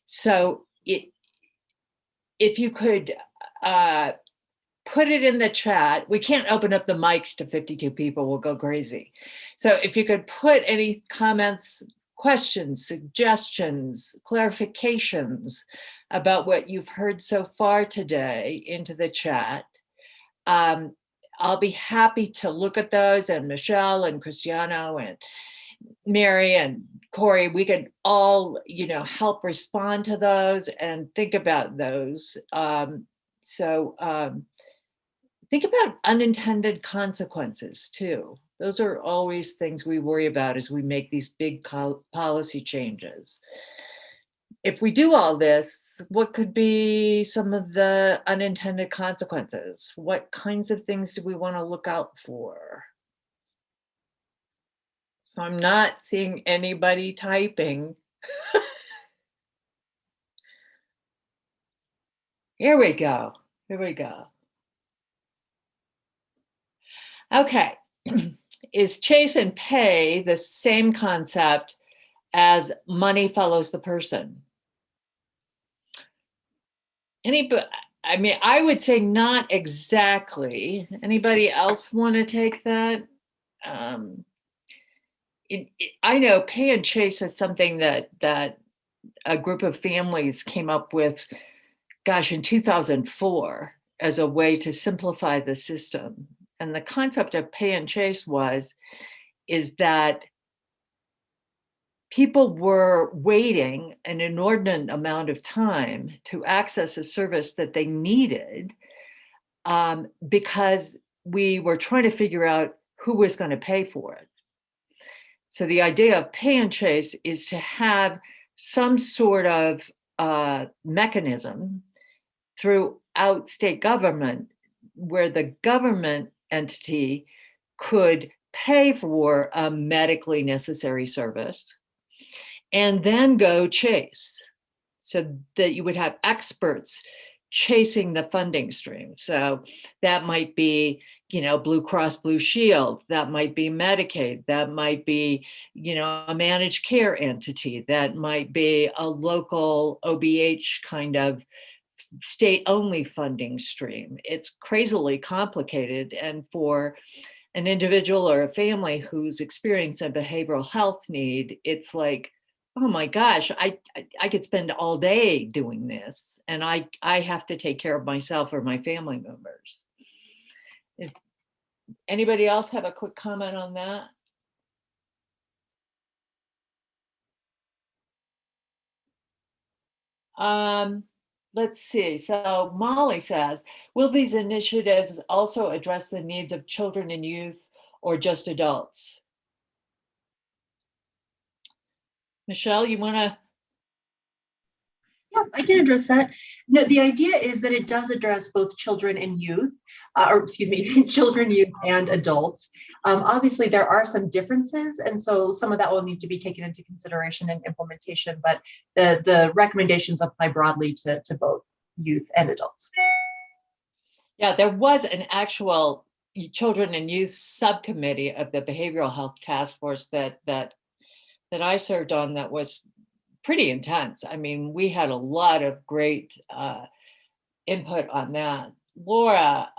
[SPEAKER 4] So if you could put it in the chat. We can't open up the mics to 52 people, we'll go crazy. So if you could put any comments, questions, suggestions, clarifications about what you've heard so far today into the chat, I'll be happy to look at those, and Michelle and Cristiano and Mary and Corey, we could all, help respond to those and think about those. Think about unintended consequences too. Those are always things we worry about as we make these big policy changes. If we do all this, what could be some of the unintended consequences? What kinds of things do we want to look out for? So I'm not seeing anybody typing. Here we go. Here we go. Okay. Is chase and pay the same concept as money follows the person? I would say not exactly. Anybody else want to take that? I know pay and chase is something that a group of families came up with, in 2004 as a way to simplify the system. And the concept of pay and chase is that people were waiting an inordinate amount of time to access a service that they needed because we were trying to figure out who was going to pay for it. So the idea of pay and chase is to have some sort of mechanism throughout state government where the government entity could pay for a medically necessary service and then go chase, so that you would have experts chasing the funding stream. So that might be, Blue Cross Blue Shield, that might be Medicaid, that might be, a managed care entity, that might be a local OBH kind of state-only funding stream. It's crazily complicated, and for an individual or a family who's experiencing a behavioral health need, it's like, oh my gosh, I could spend all day doing this, and I have to take care of myself or my family members. Is anybody else have a quick comment on that? Let's see. So Molly says, will these initiatives also address the needs of children and youth or just adults? Michelle, you want to?
[SPEAKER 5] Yeah, I can address that. No, the idea is that it does address both children and youth, children, youth, and adults. Obviously, there are some differences, and so some of that will need to be taken into consideration in implementation, but the recommendations apply broadly to both youth and adults.
[SPEAKER 4] Yeah, there was an actual children and youth subcommittee of the Behavioral Health Task Force that I served on that was pretty intense. I mean, we had a lot of great input on that. Laura,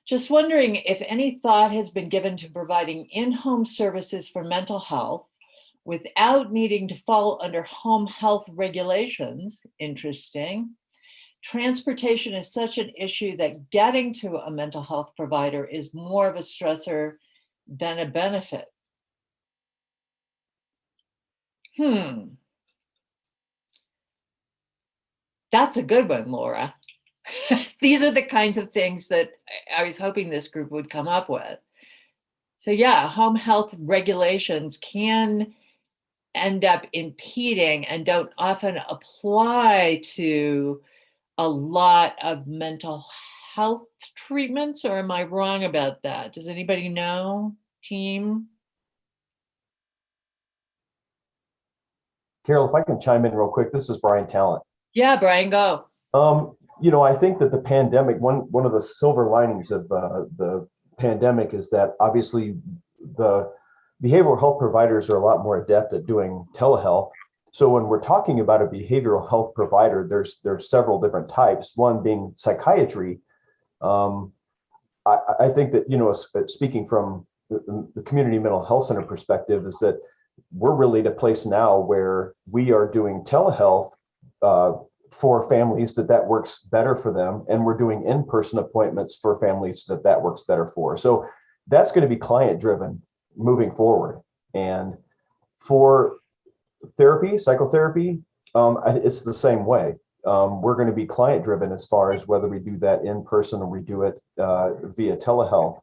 [SPEAKER 4] just wondering if any thought has been given to providing in-home services for mental health without needing to fall under home health regulations. Interesting. Transportation is such an issue that getting to a mental health provider is more of a stressor than a benefit. That's a good one, Laura. These are the kinds of things that I was hoping this group would come up with. So yeah, home health regulations can end up impeding and don't often apply to a lot of mental health treatments, or am I wrong about that? Does anybody know, team?
[SPEAKER 6] Carol, if I can chime in real quick, this is Brian Talent.
[SPEAKER 4] Yeah, Brian, go.
[SPEAKER 6] I think that the pandemic, one of the silver linings of the pandemic is that obviously the behavioral health providers are a lot more adept at doing telehealth. So when we're talking about a behavioral health provider, there's several different types. One being psychiatry. I think that, speaking from the community mental health center perspective, is that we're really at a place now where we are doing telehealth for families that works better for them. And we're doing in-person appointments for families that works better for. So that's going to be client driven moving forward. And for therapy, psychotherapy, it's the same way. We're going to be client driven as far as whether we do that in person or we do it via telehealth.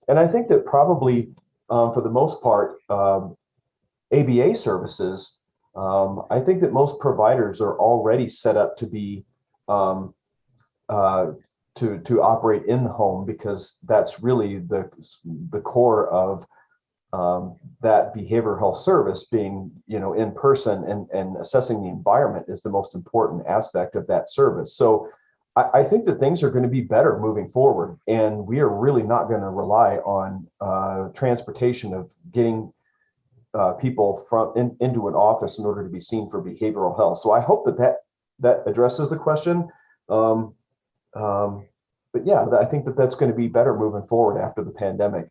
[SPEAKER 6] And I think that probably for the most part, ABA services, I think that most providers are already set up to be to operate in the home, because that's really the core of that behavioral health service. Being in person and assessing the environment is the most important aspect of that service. So I think that things are going to be better moving forward, and we are really not going to rely on transportation of getting people into an office in order to be seen for behavioral health. So I hope that addresses the question. But yeah, I think that's going to be better moving forward after the pandemic.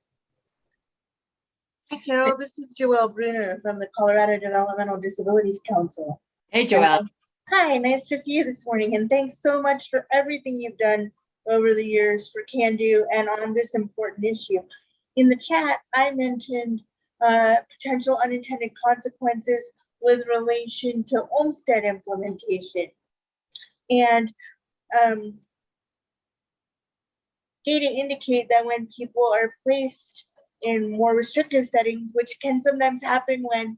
[SPEAKER 7] Hi, Carol. This is Joelle Bruner from the Colorado Developmental Disabilities Council.
[SPEAKER 4] Hey, Joelle.
[SPEAKER 7] Hi, nice to see you this morning, and thanks so much for everything you've done over the years for CANDO and on this important issue. In the chat, I mentioned potential unintended consequences with relation to Olmstead implementation. And data indicate that when people are placed in more restrictive settings, which can sometimes happen when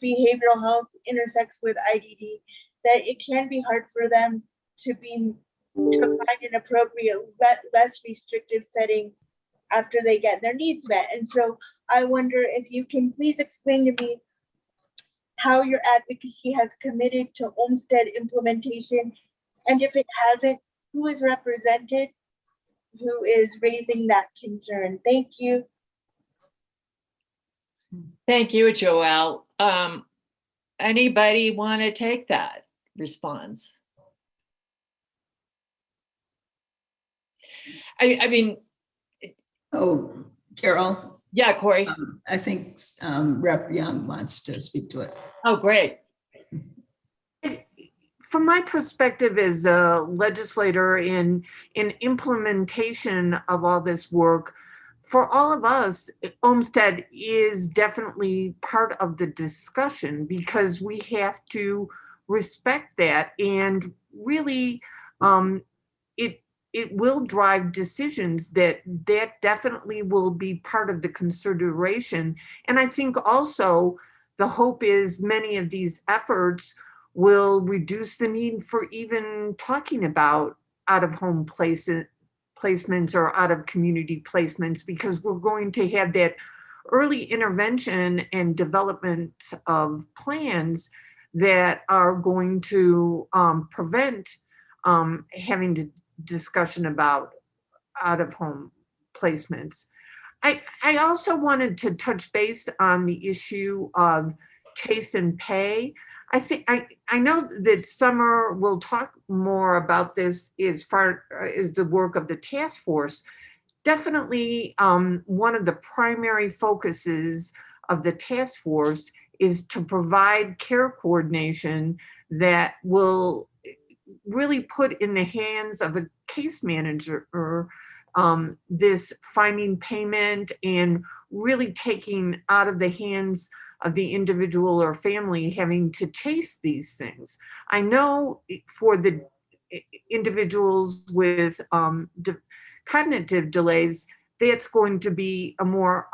[SPEAKER 7] behavioral health intersects with IDD, that it can be hard for them to find an appropriate, less restrictive setting after they get their needs met. And so I wonder if you can please explain to me how your advocacy has committed to Olmstead implementation, and if it hasn't, who is represented, who is raising that concern. Thank you.
[SPEAKER 4] Thank you, Joelle. Anybody want to take that response? I mean.
[SPEAKER 1] Oh, Carol.
[SPEAKER 4] Yeah, Corey.
[SPEAKER 1] I think Rep. Young wants to speak to it.
[SPEAKER 4] Oh, great.
[SPEAKER 3] From my perspective as a legislator in implementation of all this work, for all of us, Olmstead is definitely part of the discussion, because we have to respect that, and really it will drive decisions that definitely will be part of the consideration. And I think also the hope is many of these efforts will reduce the need for even talking about out-of-home placements or out-of-community placements, because we're going to have that early intervention and development of plans that are going to prevent having to discussion about out-of-home placements. I also wanted to touch base on the issue of chase and pay. I know that Summer will talk more about this as far as the work of the task force. Definitely, one of the primary focuses of the task force is to provide care coordination that will really put in the hands of a case manager this finding payment and really taking out of the hands of the individual or family having to chase these things. I know for the individuals with cognitive delays, that's going to be a more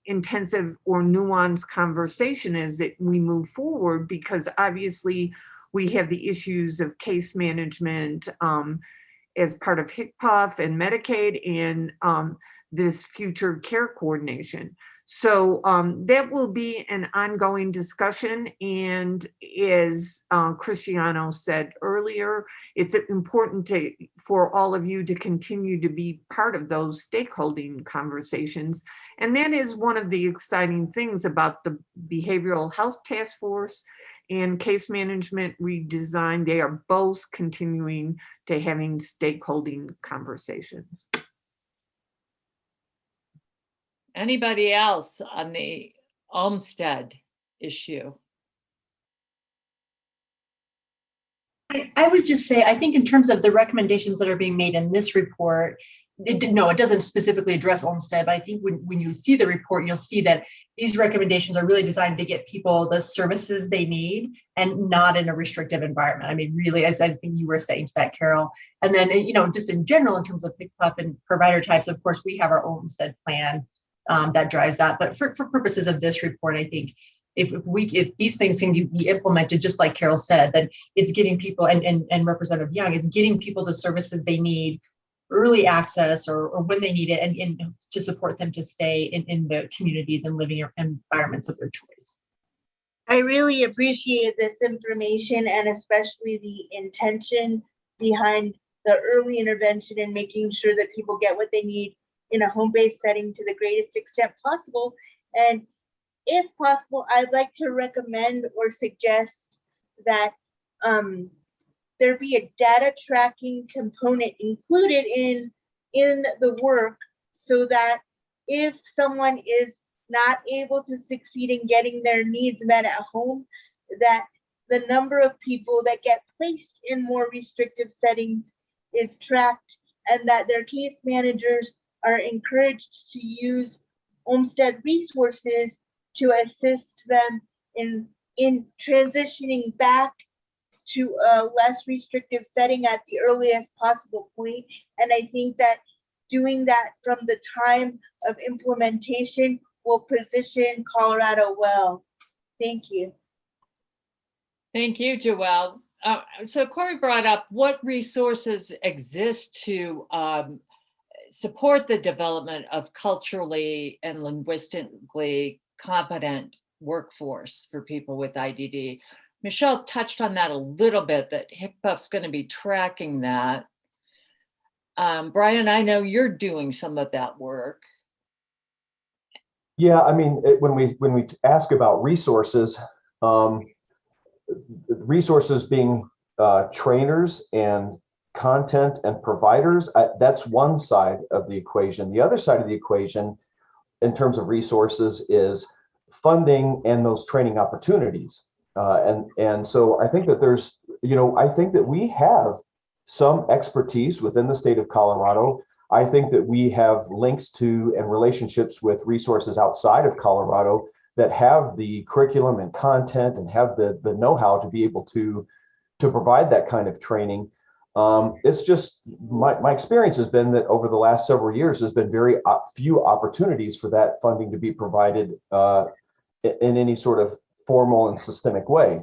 [SPEAKER 3] intensive or nuanced conversation as that we move forward, because obviously we have the issues of case management as part of HCPF and Medicaid and this future care coordination. So that will be an ongoing discussion. And as Cristiano said earlier, it's important for all of you to continue to be part of those stakeholding conversations. And that is one of the exciting things about the Behavioral Health Task Force and Case Management Redesign. They are both continuing to having stakeholding conversations.
[SPEAKER 4] Anybody else on the Olmsted issue?
[SPEAKER 5] I would just say, I think in terms of the recommendations that are being made in this report, it doesn't specifically address Olmsted, but I think when you see the report, you'll see that these recommendations are really designed to get people the services they need and not in a restrictive environment. I mean, really, as I think you were saying to that, Carol. And then, just in general, in terms of HCPF and provider types, of course, we have our Olmsted plan that drives that. But for purposes of this report, I think if these things can be implemented, just like Carol said, then it's getting people and Representative Young, it's getting people the services they need, early access or when they need it, and to support them to stay in the communities and living environments of their choice.
[SPEAKER 7] I really appreciate this information and especially the intention behind the early intervention and making sure that people get what they need in a home-based setting to the greatest extent possible. And if possible, I'd like to recommend or suggest that there be a data tracking component included in the work, so that if someone is not able to succeed in getting their needs met at home, that the number of people that get placed in more restrictive settings is tracked, and that their case managers are encouraged to use Olmsted resources to assist them in transitioning back to a less restrictive setting at the earliest possible point. And I think that doing that from the time of implementation will position Colorado well. Thank you.
[SPEAKER 4] Thank you, Joelle. So Corey brought up what resources exist to support the development of culturally and linguistically competent workforce for people with IDD. Michelle touched on that a little bit, that HCPF's going to be tracking that. Brian, I know you're doing some of that work.
[SPEAKER 6] Yeah, I mean, when we ask about resources, resources being trainers and content and providers, that's one side of the equation. The other side of the equation, in terms of resources, is funding and those training opportunities. And so I think that there's, I think that we have some expertise within the state of Colorado. I think that we have links to and relationships with resources outside of Colorado that have the curriculum and content and have the know-how to be able to provide that kind of training. It's just my experience has been that over the last several years, there's been very few opportunities for that funding to be provided in any sort of formal and systemic way.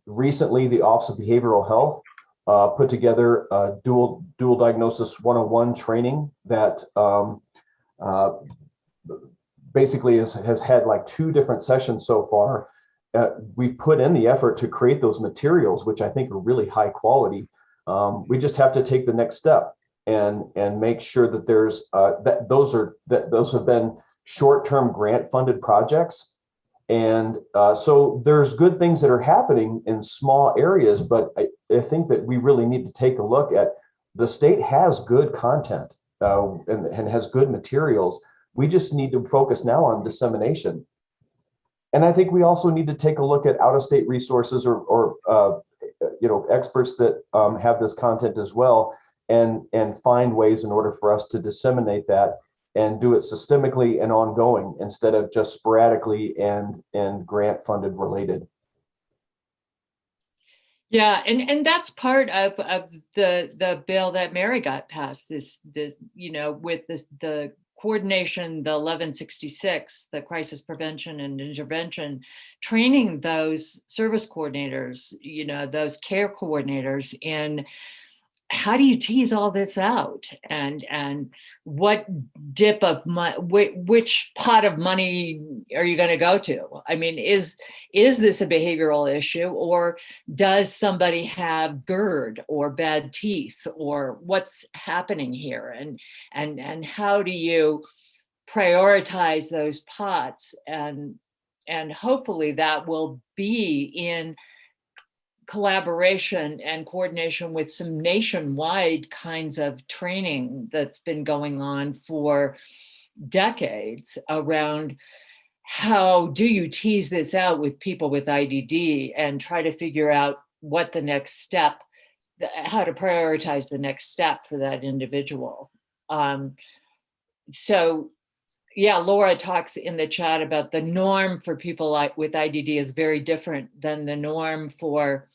[SPEAKER 6] Recently, the Office of Behavioral Health put together a dual diagnosis 101 training that basically has had like 2 different sessions so far. We put in the effort to create those materials, which I think are really high quality. We just have to take the next step and make sure that there's that those have been short-term grant funded projects. And so there's good things that are happening in small areas, but I think that we really need to take a look at the state has good content and has good materials. We just need to focus now on dissemination. And I think we also need to take a look at out-of-state resources or experts that have this content as well, and find ways in order for us to disseminate that and do it systemically and ongoing instead of just sporadically and grant funded related.
[SPEAKER 4] Yeah, and that's part of the bill that Mary got passed, this with the coordination, the 1166, the crisis prevention and intervention, training those service coordinators, those care coordinators in how do you tease all this out, and what dip of money, which pot of money are you going to go to? I mean, is this a behavioral issue, or does somebody have GERD or bad teeth, or what's happening here? And how do you prioritize those pots? And hopefully that will be in collaboration and coordination with some nationwide kinds of training that's been going on for decades around how do you tease this out with people with IDD and try to figure out what the next step, how to prioritize the next step for that individual. So yeah, Laura talks in the chat about the norm for people with IDD is very different than the norm for,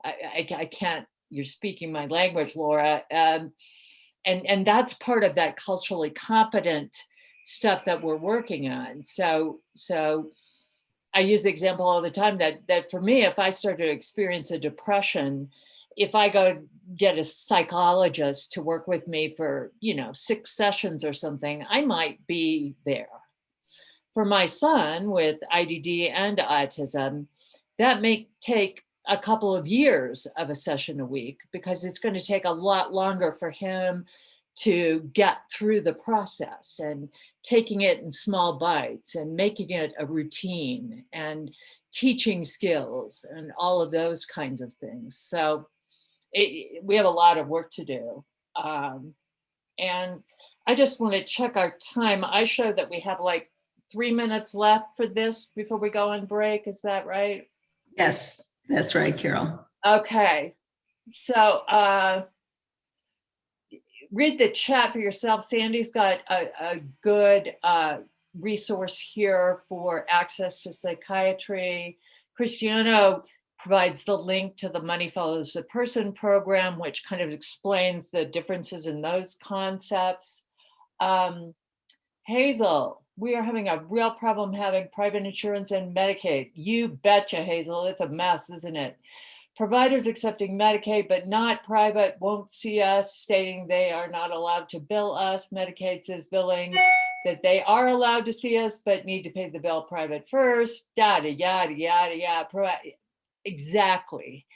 [SPEAKER 4] I can't, you're speaking my language, Laura. And that's part of that culturally competent stuff that we're working on. So I use the example all the time that for me, if I start to experience a depression, if I go get a psychologist to work with me for, 6 sessions or something, I might be there. For my son with IDD and autism, that may take a couple of years of a session a week, because it's going to take a lot longer for him to get through the process and taking it in small bites and making it a routine and teaching skills and all of those kinds of things. So we have a lot of work to do. And I just want to check our time. I show that we have like 3 minutes left for this before we go on break. Is that right?
[SPEAKER 1] Yes, that's right, Carol.
[SPEAKER 4] Okay. So read the chat for yourself. Sandy's got a good resource here for access to psychiatry. Cristiano provides the link to the Money Follows the Person program, which kind of explains the differences in those concepts. Hazel, we are having a real problem having private insurance and Medicaid. You betcha, Hazel, it's a mess, isn't it? Providers accepting Medicaid but not private won't see us, stating they are not allowed to bill us. Medicaid says billing that they are allowed to see us but need to pay the bill private first, yada, yada, yada, yada. Exactly.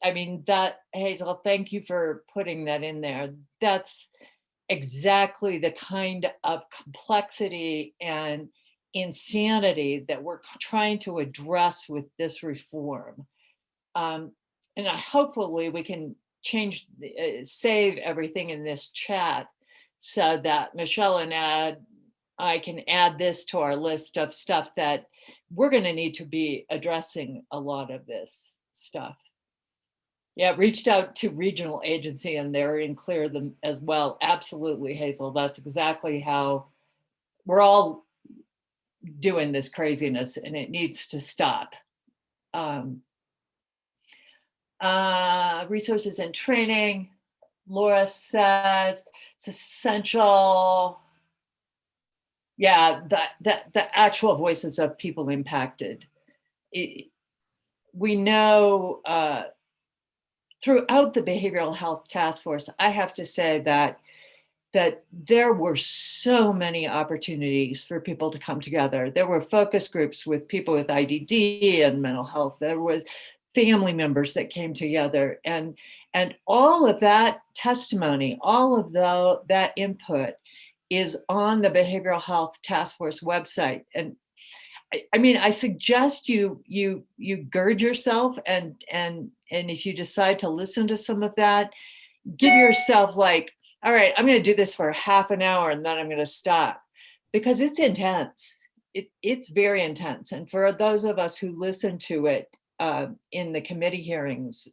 [SPEAKER 4] I mean, that, Hazel, thank you for putting that in there. That's exactly the kind of complexity and insanity that we're trying to address with this reform. And hopefully we can save everything in this chat so that Michelle and I can add this to our list of stuff that we're going to need to be addressing a lot of this stuff. Yeah, reached out to regional agency and they're in clear them as well. Absolutely, Hazel. That's exactly how we're all doing this craziness, and it needs to stop. Resources and training. Laura says it's essential. Yeah, the actual voices of people impacted. We know throughout the Behavioral Health Task Force, I have to say that there were so many opportunities for people to come together. There were focus groups with people with IDD and mental health. There was family members that came together, and all of that testimony, all of that input is on the Behavioral Health Task Force website. And I mean, I suggest you gird yourself, and if you decide to listen to some of that, give yourself like, all right, I'm going to do this for half an hour and then I'm going to stop, because it's intense. It's very intense. And for those of us who listen to it in the committee hearings,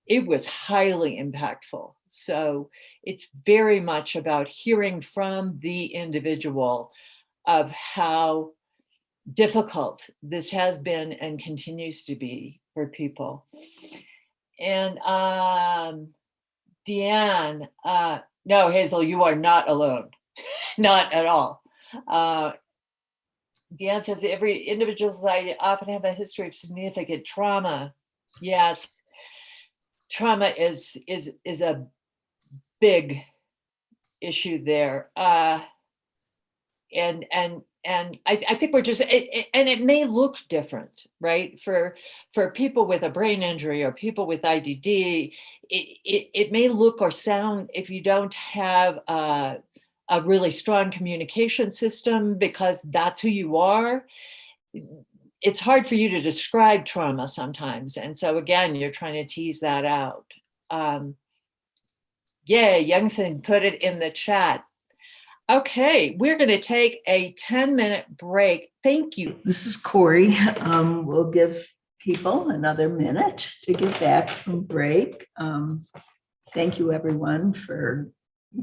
[SPEAKER 4] it was highly impactful. So it's very much about hearing from the individual of how difficult this has been and continues to be for people. And Deanne, no, Hazel, you are not alone, not at all. Deanne says every individual society often have a history of significant trauma. Yes, trauma is a big issue there. And I think we're just, and it may look different, right? For people with a brain injury or people with IDD, it may look or sound, if you don't have a really strong communication system because that's who you are, it's hard for you to describe trauma sometimes. And so again, you're trying to tease that out. Yeah, Youngson put it in the chat. Okay, we're going to take a 10-minute break. Thank you.
[SPEAKER 1] This is Corey. We'll give people another minute to get back from break. Thank you, everyone, for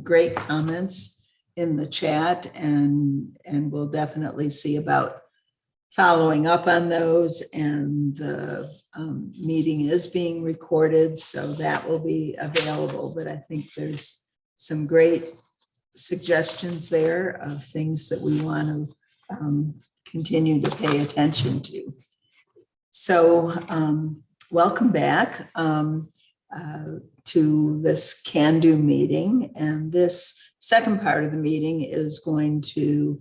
[SPEAKER 1] great comments in the chat, and we'll definitely see about following up on those. And the meeting is being recorded, so that will be available. But I think there's some great suggestions there of things that we want to continue to pay attention to. So welcome back to this CANDO meeting. And this second part of the meeting is going to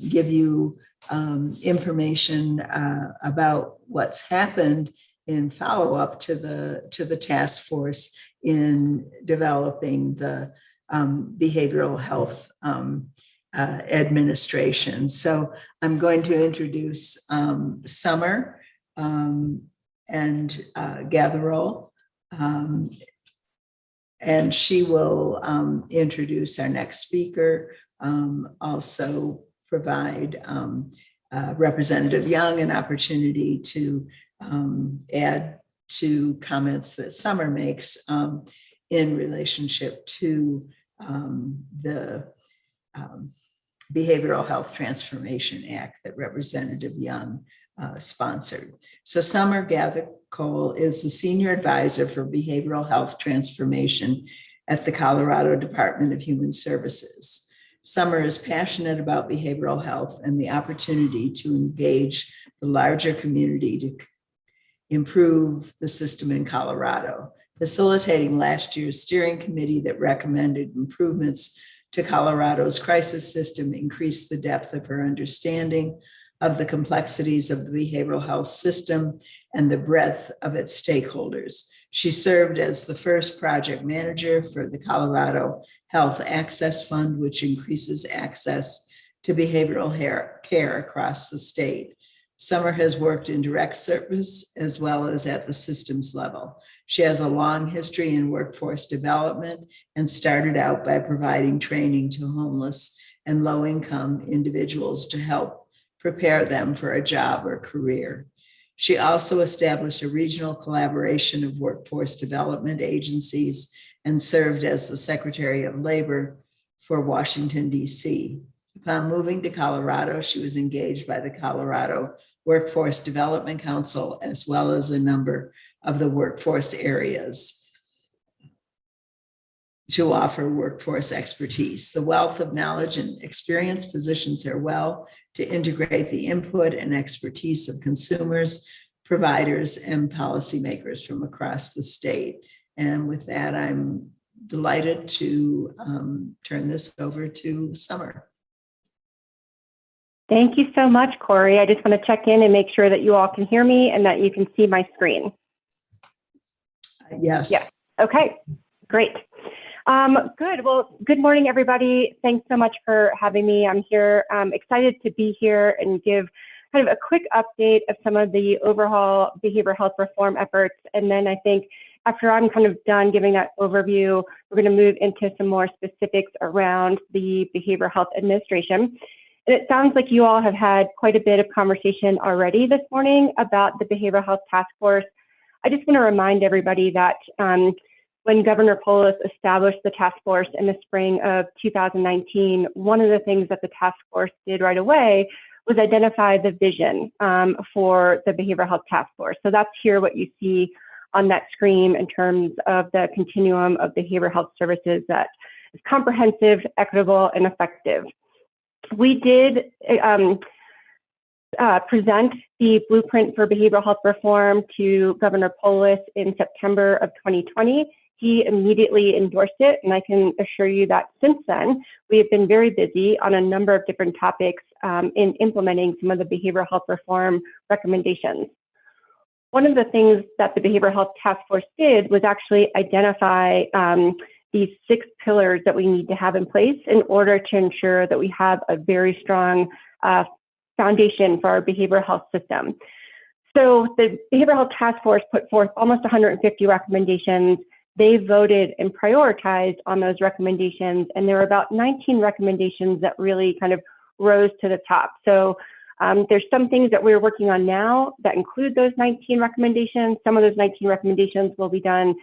[SPEAKER 1] give you information about what's happened in follow-up to the task force in developing the behavioral health administration. So I'm going to introduce Summer and Gatherall, and she will introduce our next speaker, also provide Representative Young an opportunity to add to comments that Summer makes in relationship to the Behavioral Health Transformation Act that Representative Young sponsored. So Summer Gather-Cole is the Senior Advisor for Behavioral Health Transformation at the Colorado Department of Human Services. Summer is passionate about behavioral health and the opportunity to engage the larger community to improve the system in Colorado, facilitating last year's steering committee that recommended improvements to Colorado's crisis system, increased the depth of her understanding of the complexities of the behavioral health system and the breadth of its stakeholders. She served as the first project manager for the Colorado Health Access Fund, which increases access to behavioral care across the state. Summer has worked in direct service as well as at the systems level. She has a long history in workforce development and started out by providing training to homeless and low-income individuals to help prepare them for a job or career. She also established a regional collaboration of workforce development agencies and served as the Secretary of Labor for Washington, D.C. Upon moving to Colorado, she was engaged by the Colorado Workforce Development Council, as well as a number of the workforce areas to offer workforce expertise. The wealth of knowledge and experience positions her well to integrate the input and expertise of consumers, providers, and policymakers from across the state. And with that, I'm delighted to turn this over to Summer.
[SPEAKER 8] Thank you so much, Corey. I just want to check in and make sure that you all can hear me and that you can see my screen.
[SPEAKER 1] Yes.
[SPEAKER 8] Yes. Okay, great. Good. Well, good morning, everybody. Thanks so much for having me. I'm here. I'm excited to be here and give kind of a quick update of some of the overall behavioral health reform efforts. And then I think after I'm kind of done giving that overview, we're going to move into some more specifics around the Behavioral Health Administration. And it sounds like you all have had quite a bit of conversation already this morning about the Behavioral Health Task Force. I just want to remind everybody that when Governor Polis established the task force in the spring of 2019, one of the things that the task force did right away was identify the vision for the Behavioral Health Task Force. So that's here what you see on that screen in terms of the continuum of behavioral health services that is comprehensive, equitable, and effective. We did present the blueprint for behavioral health reform to Governor Polis in September of 2020. He immediately endorsed it, and I can assure you that since then, we have been very busy on a number of different topics in implementing some of the behavioral health reform recommendations. One of the things that the Behavioral Health Task Force did was actually identify these 6 pillars that we need to have in place in order to ensure that we have a very strong foundation for our behavioral health system. So the Behavioral Health Task Force put forth almost 150 recommendations. They voted and prioritized on those recommendations, and there were about 19 recommendations that really kind of rose to the top. So there's some things that we're working on now that include those 19 recommendations. Some of those 19 recommendations will be done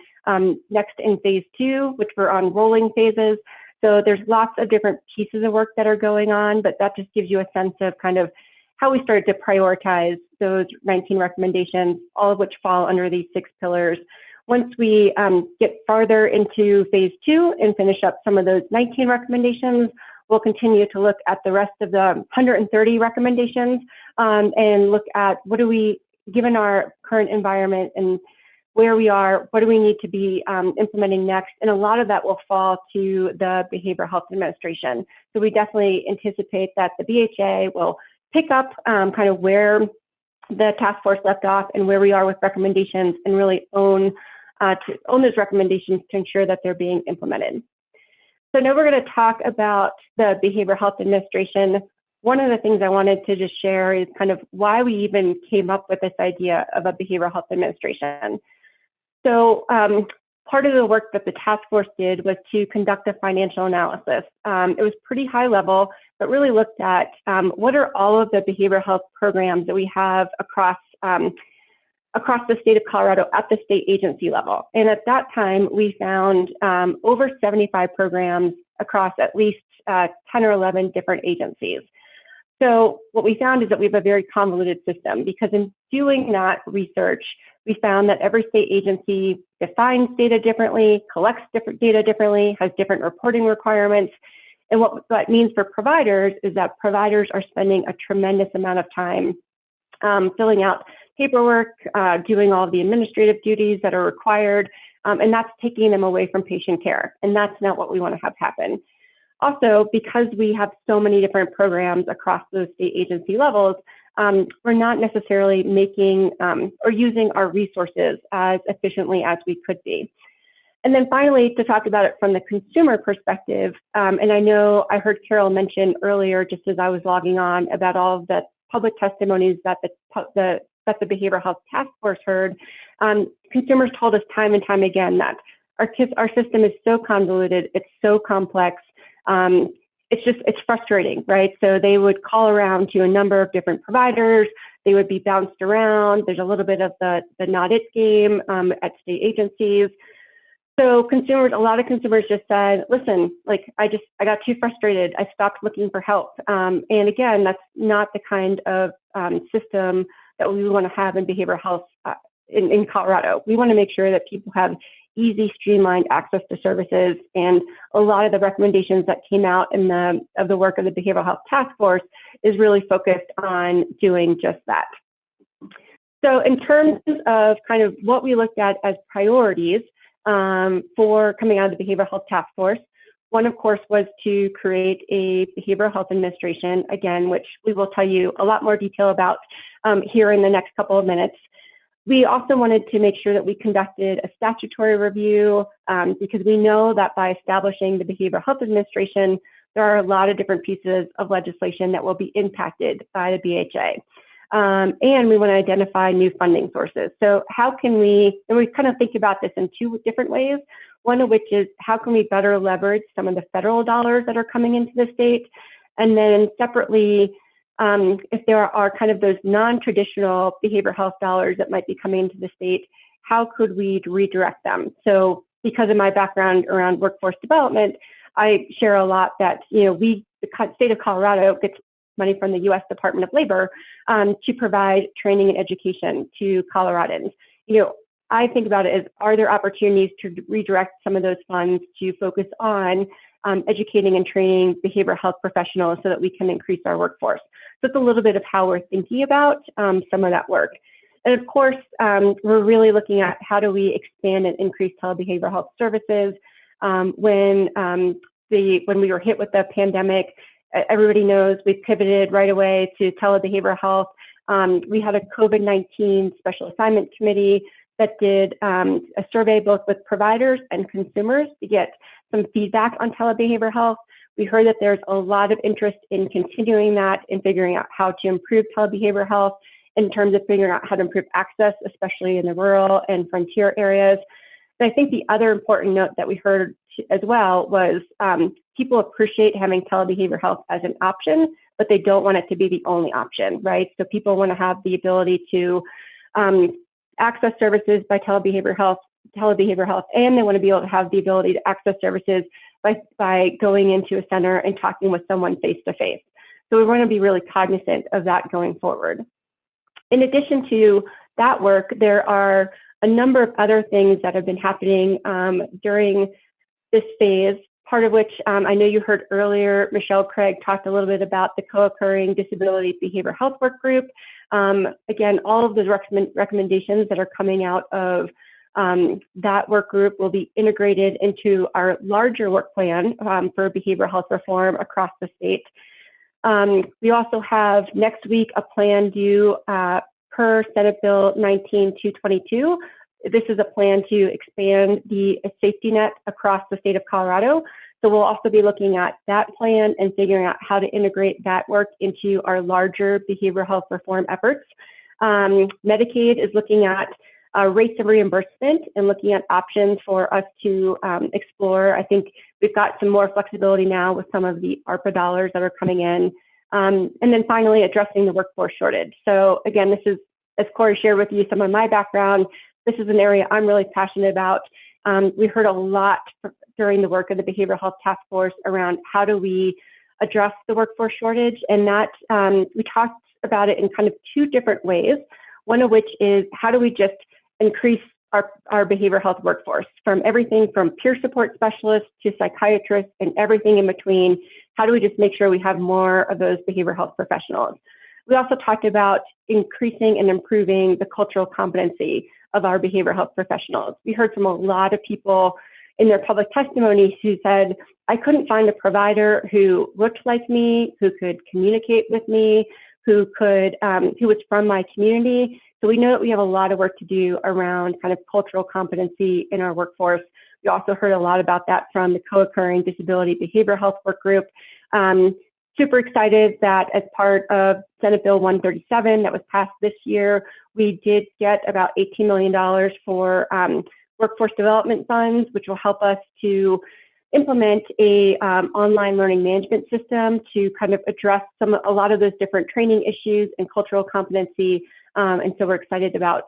[SPEAKER 8] next in phase 2, which we're on rolling phases. So there's lots of different pieces of work that are going on, but that just gives you a sense of kind of how we started to prioritize those 19 recommendations, all of which fall under these 6 pillars. Once we get farther into phase 2 and finish up some of those 19 recommendations, we'll continue to look at the rest of the 130 recommendations and look at what do we, given our current environment and where we are, what do we need to be implementing next? And a lot of that will fall to the Behavioral Health Administration. So we definitely anticipate that the BHA will pick up kind of where the task force left off and where we are with recommendations and really own those recommendations to ensure that they're being implemented. So now we're going to talk about the Behavioral Health Administration. One of the things I wanted to just share is kind of why we even came up with this idea of a Behavioral Health Administration. So part of the work that the task force did was to conduct a financial analysis. It was pretty high level, but really looked at what are all of the behavioral health programs that we have across the state of Colorado at the state agency level. And at that time, we found over 75 programs across at least 10 or 11 different agencies. So what we found is that we have a very convoluted system because in doing that research, we found that every state agency defines data differently, collects different data differently, has different reporting requirements. And what that means for providers is that providers are spending a tremendous amount of time filling out paperwork, doing all of the administrative duties that are required, and that's taking them away from patient care. And that's not what we want to have happen. Also, because we have so many different programs across those state agency levels, we're not necessarily making or using our resources as efficiently as we could be. And then finally, to talk about it from the consumer perspective, and I know I heard Carol mention earlier, just as I was logging on, about all of the public testimonies that the Behavioral Health Task Force heard. Consumers told us time and time again that our system is so convoluted, it's so complex. It's frustrating, right? So they would call around to a number of different providers. They would be bounced around. There's a little bit of the not it game at state agencies. So a lot of consumers just said, listen, like I got too frustrated. I stopped looking for help. And again, that's not the kind of system that we want to have in behavioral health in Colorado. We want to make sure that people have easy, streamlined access to services. And a lot of the recommendations that came out in the work of the Behavioral Health Task Force is really focused on doing just that. So in terms of kind of what we looked at as priorities for coming out of the Behavioral Health Task Force, One, of course, was to create a behavioral health administration, again, which we will tell you a lot more detail about here in the next couple of minutes. We also wanted to make sure that we conducted a statutory review because we know that by establishing the Behavioral Health Administration, there are a lot of different pieces of legislation that will be impacted by the BHA. And we want to identify new funding sources. So how can we, and we kind of think about this in two different ways, one of which is how can we better leverage some of the federal dollars that are coming into the state? And then separately, if there are kind of those non-traditional behavioral health dollars that might be coming into the state, how could we redirect them? So because of my background around workforce development, I share a lot that, the state of Colorado gets money from the U.S. Department of Labor to provide training and education to Coloradans. I think about it as, are there opportunities to redirect some of those funds to focus on educating and training behavioral health professionals so that we can increase our workforce? So it's a little bit of how we're thinking about some of that work. And of course, we're really looking at how do we expand and increase telebehavioral health services. When we were hit with the pandemic, everybody knows we pivoted right away to telebehavioral health. We had a COVID-19 special assignment committee that did a survey both with providers and consumers to get some feedback on telebehavioral health. We heard that there's a lot of interest in continuing that and figuring out how to improve telebehavioral health in terms of figuring out how to improve access, especially in the rural and frontier areas. And I think the other important note that we heard as well was people appreciate having telebehavioral health as an option, but they don't want it to be the only option, right? So people want to have the ability to access services by telebehavioral health, and they want to be able to have the ability to access services by going into a center and talking with someone face to face. So we want to be really cognizant of that going forward. In addition to that work, there are a number of other things that have been happening during this phase, part of which I know you heard earlier, Michelle Craig talked a little bit about the co-occurring Disabilities Behavioral Health Work Group. Again, all of those recommendations that are coming out of that work group will be integrated into our larger work plan for behavioral health reform across the state. We also have next week a plan due per Senate Bill 19222. This is a plan to expand the safety net across the state of Colorado. So we'll also be looking at that plan and figuring out how to integrate that work into our larger behavioral health reform efforts. Medicaid is looking at rates of reimbursement and looking at options for us to explore. I think we've got some more flexibility now with some of the ARPA dollars that are coming in. And then finally, addressing the workforce shortage. So again, this is, as Corey shared with you some of my background, this is an area I'm really passionate about. We heard a lot during the work of the Behavioral Health Task Force around how do we address the workforce shortage, and that we talked about it in kind of two different ways. One of which is how do we just increase our behavioral health workforce, from everything from peer support specialists to psychiatrists and everything in between. How do we just make sure we have more of those behavioral health professionals? We also talked about increasing and improving the cultural competency of our behavioral health professionals. We heard from a lot of people in their public testimonies who said, I couldn't find a provider who looked like me, who could communicate with me, who was from my community. So we know that we have a lot of work to do around kind of cultural competency in our workforce. We also heard a lot about that from the co-occurring Disability Behavioral Health Work Group. Super excited that as part of Senate Bill 137 that was passed this year, we did get about $18 million for workforce development funds, which will help us to implement a online learning management system to kind of address a lot of those different training issues and cultural competency. And so we're excited about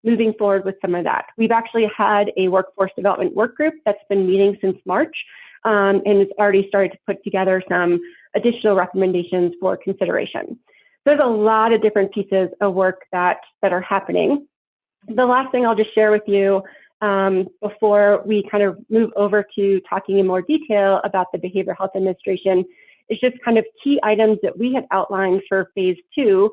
[SPEAKER 8] moving forward with some of that. We've actually had a workforce development work group that's been meeting since March and has already started to put together some additional recommendations for consideration. There's a lot of different pieces of work that are happening. The last thing I'll just share with you before we kind of move over to talking in more detail about the Behavioral Health Administration is just kind of key items that we had outlined for phase 2.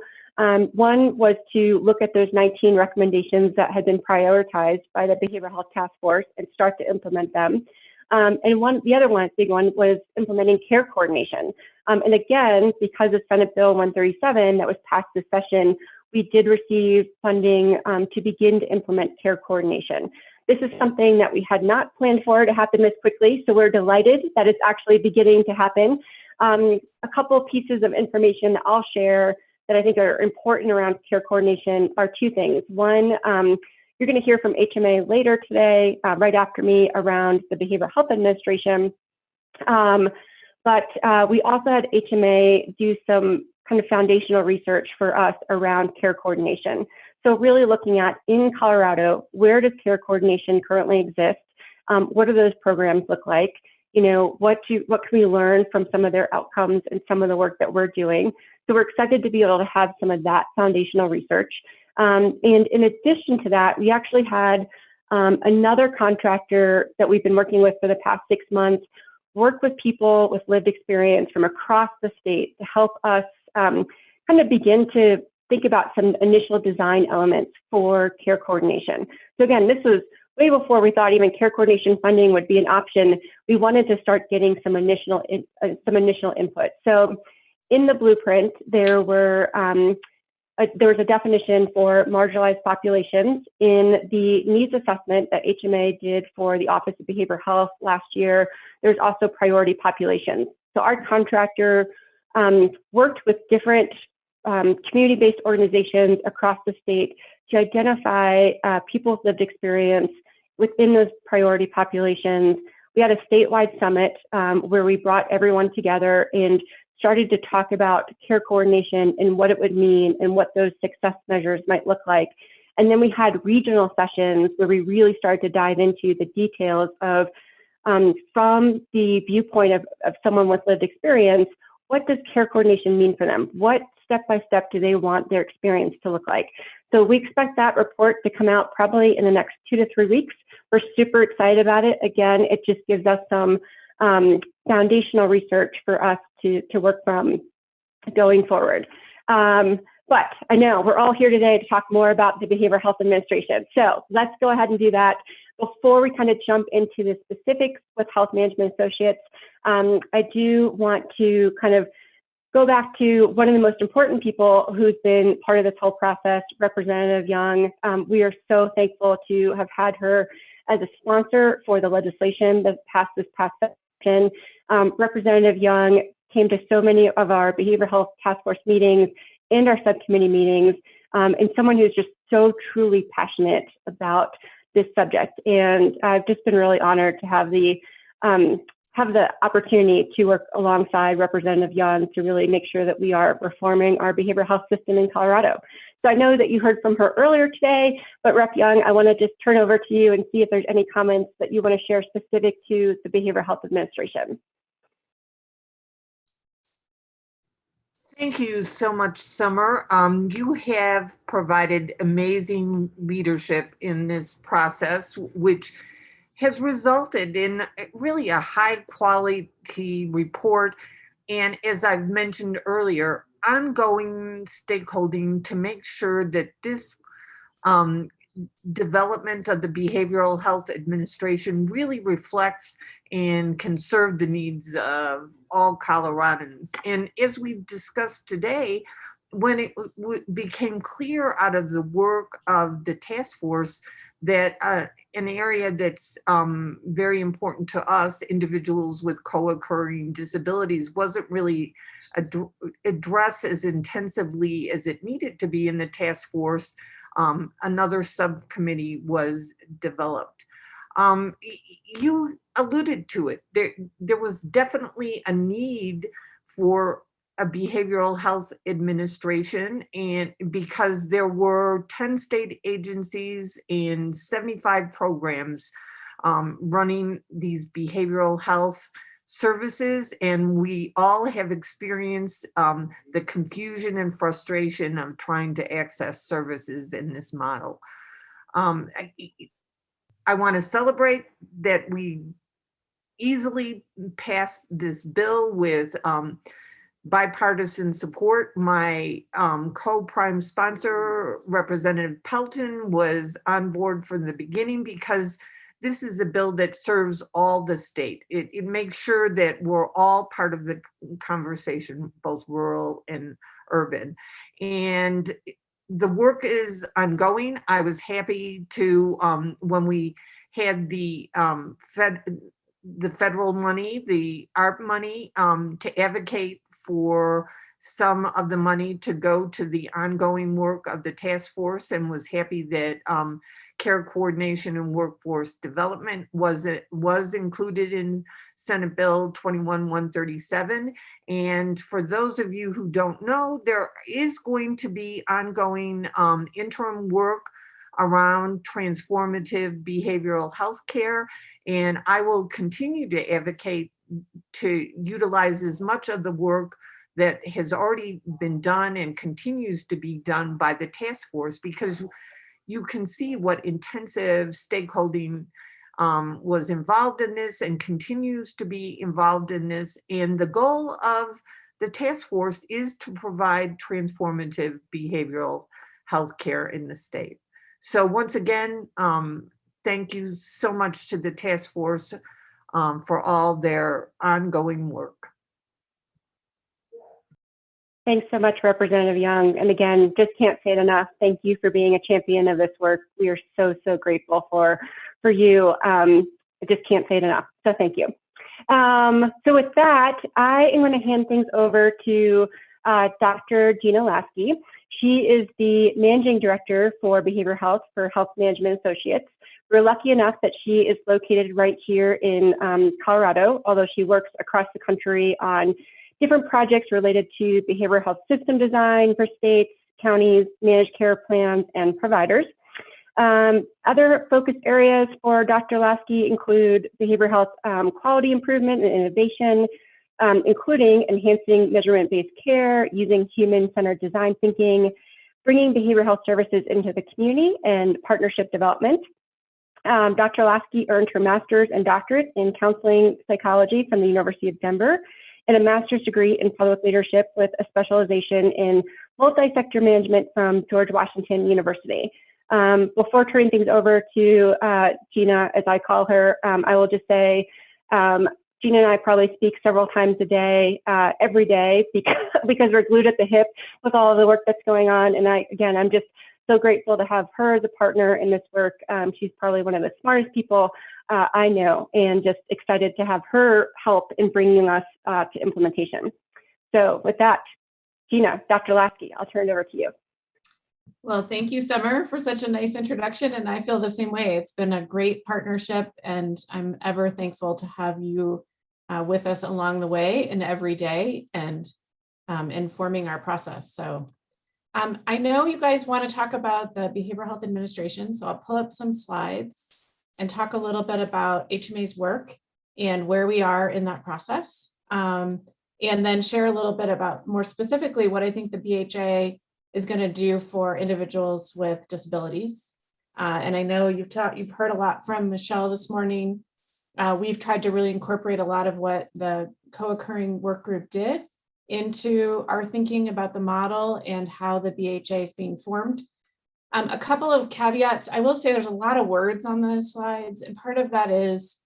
[SPEAKER 8] One was to look at those 19 recommendations that had been prioritized by the Behavioral Health Task Force and start to implement them. And the other one, big one, was implementing care coordination. And again, because of Senate Bill 137 that was passed this session, we did receive funding to begin to implement care coordination. This is something that we had not planned for to happen this quickly, so we're delighted that it's actually beginning to happen. A couple of pieces of information that I'll share that I think are important around care coordination are two things. One, you're going to hear from HMA later today, right after me, around the Behavioral Health Administration. But we also had HMA do some kind of foundational research for us around care coordination. So really looking at, in Colorado, where does care coordination currently exist? What do those programs look like? You know, what can we learn from some of their outcomes and some of the work that we're doing? So we're excited to be able to have some of that foundational research. And in addition to that, we actually had another contractor that we've been working with for the past 6 months work with people with lived experience from across the state to help us kind of begin to think about some initial design elements for care coordination. So again, this was way before we thought even care coordination funding would be an option. We wanted to start getting some initial input. So in the blueprint, there was a definition for marginalized populations. In the needs assessment that HMA did for the Office of Behavioral Health last year, there's also priority populations. So our contractor worked with different community-based organizations across the state to identify people with lived experience within those priority populations. We had a statewide summit where we brought everyone together and started to talk about care coordination and what it would mean and what those success measures might look like. And then we had regional sessions where we really started to dive into the details of, from the viewpoint of someone with lived experience, what does care coordination mean for them? What step-by-step do they want their experience to look like? So we expect that report to come out probably in the next 2 to 3 weeks. We're super excited about it. Again, it just gives us some foundational research for us to work from going forward. But I know we're all here today to talk more about the Behavioral Health Administration. So let's go ahead and do that. Before we kind of jump into the specifics with Health Management Associates, I do want to kind of go back to one of the most important people who's been part of this whole process, Representative Young. We are so thankful to have had her as a sponsor for the legislation that passed this past session. Representative Young came to so many of our behavioral health task force meetings and our subcommittee meetings, and someone who's just so truly passionate about this subject. And I've just been really honored to have the opportunity to work alongside Representative Young to really make sure that we are reforming our behavioral health system in Colorado. So I know that you heard from her earlier today, but Rep. Young, I want to just turn over to you and see if there's any comments that you want to share specific to the Behavioral Health Administration.
[SPEAKER 3] Thank you so much, Summer. You have provided amazing leadership in this process, which has resulted in really a high quality report. And as I've mentioned earlier, ongoing stakeholding to make sure that this development of the Behavioral Health Administration really reflects and can serve the needs of all Coloradans. And as we've discussed today, when it became clear out of the work of the task force that an area that's very important to us, individuals with co-occurring disabilities, wasn't really addressed as intensively as it needed to be in the task force, another subcommittee was developed. You alluded to it. There was definitely a need for a behavioral health administration, and because there were 10 state agencies and 75 programs running these behavioral health services, and we all have experienced the confusion and frustration of trying to access services in this model. I want to celebrate that we easily passed this bill with bipartisan support. My co-prime sponsor, Representative Pelton, was on board from the beginning because this is a bill that serves all the state. It makes sure that we're all part of the conversation, both rural and urban. And the work is ongoing. I was happy to, when we had the federal money, the ARP money, to advocate for some of the money to go to the ongoing work of the task force, and was happy that care coordination and workforce development was included in Senate Bill 21-137. And for those of you who don't know, there is going to be ongoing interim work around transformative behavioral health care. And I will continue to advocate to utilize as much of the work that has already been done and continues to be done by the task force, because you can see what intensive stakeholding was involved in this and continues to be involved in this. And the goal of the task force is to provide transformative behavioral health care in the state. So once again, thank you so much to the task force for all their ongoing work.
[SPEAKER 8] Thanks so much, Representative Young. And again, just can't say it enough. Thank you for being a champion of this work. We are so, so grateful for you. I just can't say it enough. So thank you. So with that, I am going to hand things over to Dr. Gina Lasky. She is the Managing Director for Behavioral Health for Health Management Associates. We're lucky enough that she is located right here in Colorado, although she works across the country on different projects related to behavioral health system design for states, counties, managed care plans, and providers. Other focus areas for Dr. Lasky include behavioral health quality improvement and innovation, including enhancing measurement-based care, using human-centered design thinking, bringing behavioral health services into the community, and partnership development. Dr. Lasky earned her master's and doctorate in counseling psychology from the University of Denver, and a master's degree in public leadership with a specialization in multi-sector management from George Washington University. Before turning things over to Gina, as I call her, I will just say, Gina and I probably speak several times a day, every day, because we're glued at the hip with all of the work that's going on. And I'm just so grateful to have her as a partner in this work. She's probably one of the smartest people I know, and just excited to have her help in bringing us to implementation. So with that, Gina, Dr. Lasky, I'll turn it over to you.
[SPEAKER 9] Well, thank you, Summer, for such a nice introduction. And I feel the same way. It's been a great partnership, and I'm ever thankful to have you with us along the way and every day, and informing our process. So I know you guys want to talk about the Behavioral Health Administration, so I'll pull up some slides and talk a little bit about HMA's work and where we are in that process. And then share a little bit about more specifically what I think the BHA is going to do for individuals with disabilities. And I know you've heard a lot from Michelle this morning. We've tried to really incorporate a lot of what the co-occurring work group did into our thinking about the model and how the BHA is being formed. A couple of caveats. I will say there's a lot of words on the slides, and part of that is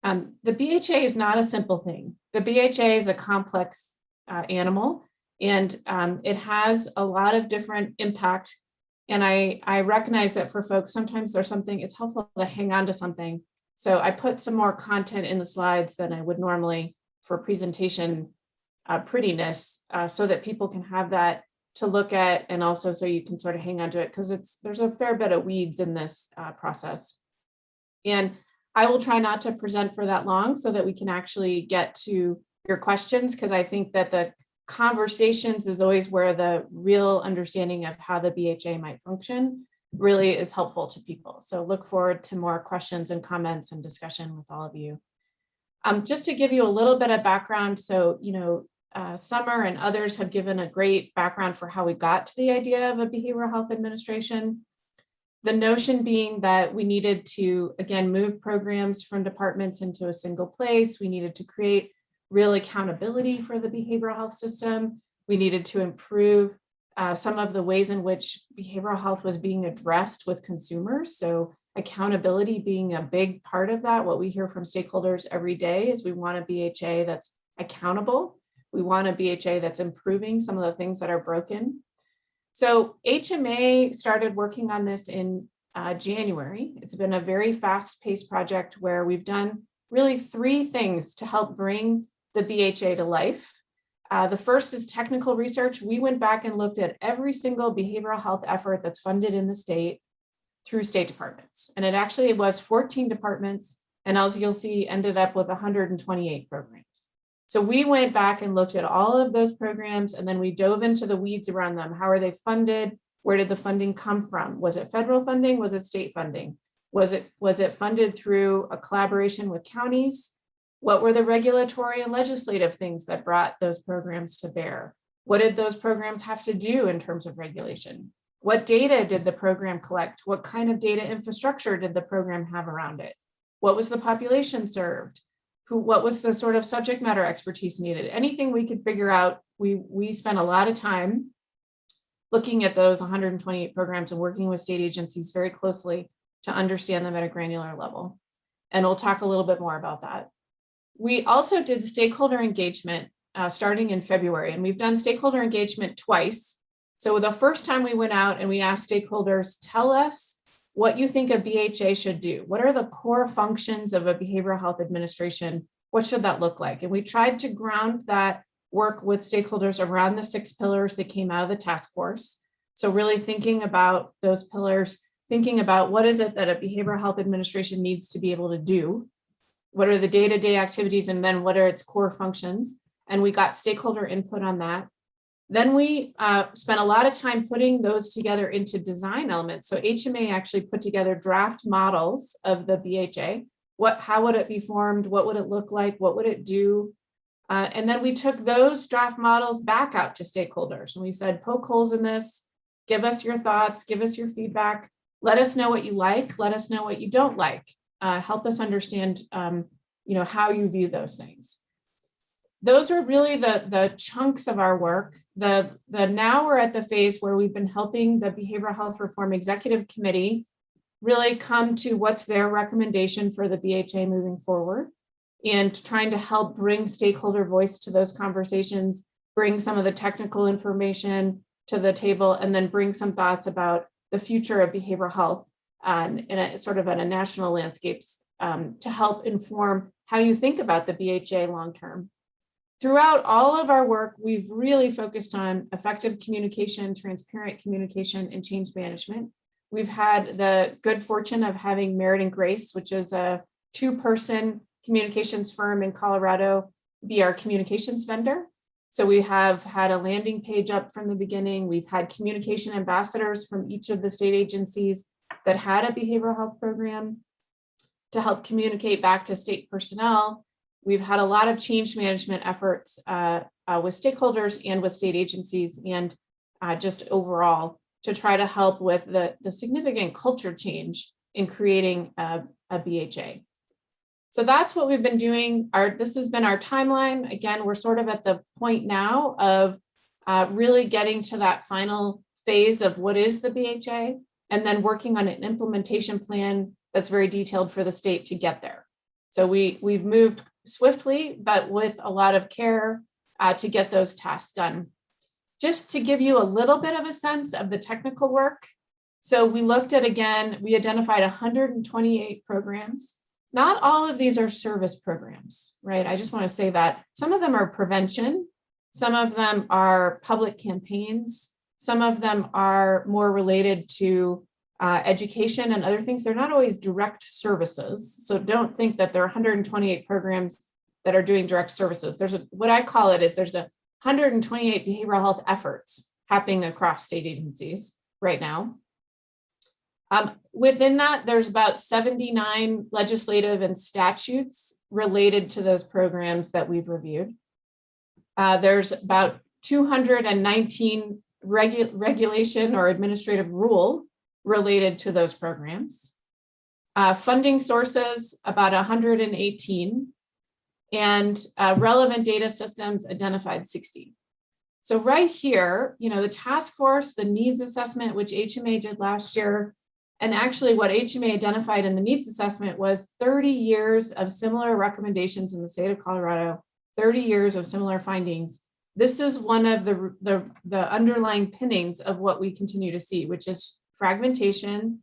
[SPEAKER 9] the BHA is not a simple thing. The BHA is a complex animal, and it has a lot of different impact. And I recognize that for folks, sometimes there's something, it's helpful to hang on to something. So I put some more content in the slides than I would normally for presentation prettiness, so that people can have that to look at, and also so you can sort of hang on to it, because there's a fair bit of weeds in this process. And I will try not to present for that long so that we can actually get to your questions, because I think that the conversations is always where the real understanding of how the BHA might function really is helpful to people. So look forward to more questions and comments and discussion with all of you. Just to give you a little bit of background, so Summer and others have given a great background for how we got to the idea of a behavioral health administration. The notion being that we needed to, again, move programs from departments into a single place. We needed to create real accountability for the behavioral health system. We needed to improve some of the ways in which behavioral health was being addressed with consumers. So accountability being a big part of that. What we hear from stakeholders every day is we want a BHA that's accountable. We want a BHA that's improving some of the things that are broken. So HMA started working on this in January. It's been a very fast-paced project where we've done really 3 things to help bring the BHA to life. The first is technical research. We went back and looked at every single behavioral health effort that's funded in the state through state departments. And it was 14 departments, and as you'll see, ended up with 128 programs. So we went back and looked at all of those programs, and then we dove into the weeds around them. How are they funded? Where did the funding come from? Was it federal funding? Was it state funding? Was it funded through a collaboration with counties? What were the regulatory and legislative things that brought those programs to bear? What did those programs have to do in terms of regulation? What data did the program collect? What kind of data infrastructure did the program have around it? What was the population served? What was the sort of subject matter expertise needed? Anything we could figure out, we spent a lot of time looking at those 128 programs and working with state agencies very closely to understand them at a granular level. And we'll talk a little bit more about that. We also did stakeholder engagement starting in February, and we've done stakeholder engagement twice. So the first time we went out and we asked stakeholders, tell us what you think a BHA should do. What are the core functions of a behavioral health administration? What should that look like? And we tried to ground that work with stakeholders around the 6 pillars that came out of the task force. So really thinking about those pillars, thinking about what is it that a behavioral health administration needs to be able to do? What are the day-to-day activities, and then what are its core functions? And we got stakeholder input on that. Then we spent a lot of time putting those together into design elements. So HMA actually put together draft models of the BHA. How would it be formed? What would it look like? What would it do? And then we took those draft models back out to stakeholders. And we said, poke holes in this, give us your thoughts, give us your feedback. Let us know what you like. Let us know what you don't like. Help us understand how you view those things. Those are really the chunks of our work. Now we're at the phase where we've been helping the Behavioral Health Reform Executive Committee really come to what's their recommendation for the BHA moving forward, and trying to help bring stakeholder voice to those conversations, bring some of the technical information to the table, and then bring some thoughts about the future of behavioral health in a sort of on a national landscapes to help inform how you think about the BHA long-term. Throughout all of our work, we've really focused on effective communication, transparent communication, and change management. We've had the good fortune of having Merit and Grace, which is a 2-person communications firm in Colorado, be our communications vendor. So we have had a landing page up from the beginning. We've had communication ambassadors from each of the state agencies that had a behavioral health program to help communicate back to state personnel. We've had a lot of change management efforts with stakeholders and with state agencies, and just overall to try to help with the significant culture change in creating a BHA. So that's what we've been doing. This has been our timeline. Again, we're sort of at the point now of really getting to that final phase of what is the BHA, and then working on an implementation plan that's very detailed for the state to get there. So we've moved swiftly, but with a lot of care to get those tasks done. Just to give you a little bit of a sense of the technical work. So we looked at, again, we identified 128 programs. Not all of these are service programs, right? I just want to say that some of them are prevention. Some of them are public campaigns. Some of them are more related to education and other things. They're not always direct services. So don't think that there are 128 programs that are doing direct services. What I call it is there's the 128 behavioral health efforts happening across state agencies right now. Within that, there's about 79 legislative and statutes related to those programs that we've reviewed. There's about 219 regulation or administrative rule related to those programs. Funding sources, about 118, and relevant data systems identified 60. So right here, the task force, the needs assessment, which HMA did last year, And actually what HMA identified in the needs assessment was 30 years of similar recommendations in the state of Colorado, 30 years of similar findings. This is one of the underlying pinnings of what we continue to see, which is fragmentation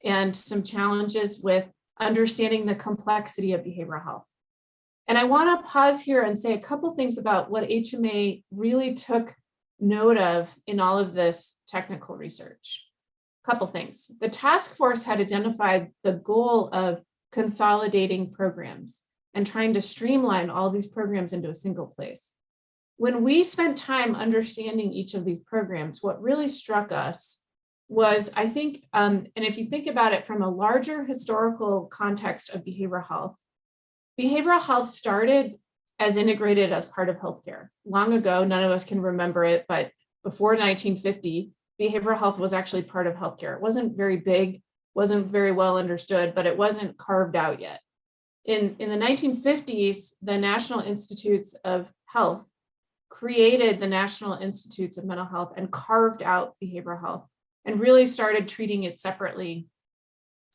[SPEAKER 9] and some challenges with understanding the complexity of behavioral health. And I want to pause here and say a couple things about what HMA really took note of in all of this technical research. A couple things. The task force had identified the goal of consolidating programs and trying to streamline all these programs into a single place. When we spent time understanding each of these programs, what really struck us was, I think, and if you think about it from a larger historical context of behavioral health started as integrated as part of healthcare. Long ago, none of us can remember it, but before 1950, behavioral health was actually part of healthcare. It wasn't very big, wasn't very well understood, but it wasn't carved out yet. In the 1950s, the National Institutes of Health created the National Institutes of Mental Health and carved out behavioral health and really started treating it separately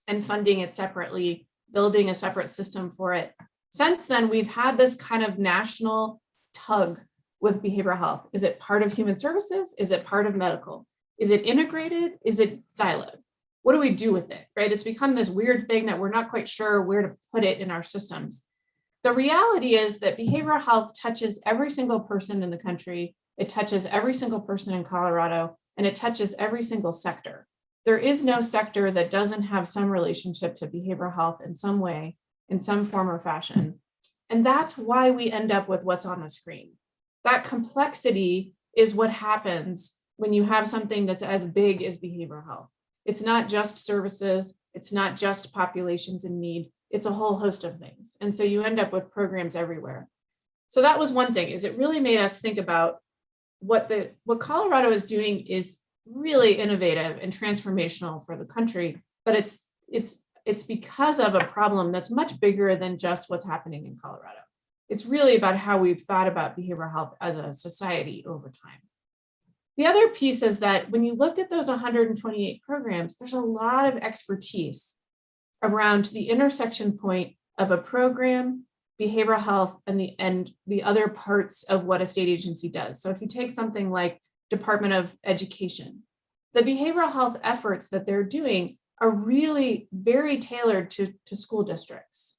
[SPEAKER 9] and funding it separately, building a separate system for it. Since then, we've had this kind of national tug with behavioral health. Is it part of human services? Is it part of medical? Is it integrated? Is it siloed? What do we do with it, right? It's become this weird thing that we're not quite sure where to put it in our systems. The reality is that behavioral health touches every single person in the country. It touches every single person in Colorado, and it touches every single sector. There is no sector that doesn't have some relationship to behavioral health in some way, in some form or fashion. And that's why we end up with what's on the screen. That complexity is what happens when you have something that's as big as behavioral health. It's not just services, it's not just populations in need, it's a whole host of things. And so you end up with programs everywhere. So that was one thing, is it really made us think about what Colorado is doing is really innovative and transformational for the country, but it's because of a problem that's much bigger than just what's happening in Colorado. It's really about how we've thought about behavioral health as a society over time. The other piece is that when you look at those 128 programs, there's a lot of expertise around the intersection point of a program, behavioral health, and the other parts of what a state agency does. So if you take something like Department of Education, the behavioral health efforts that they're doing are really very tailored to school districts.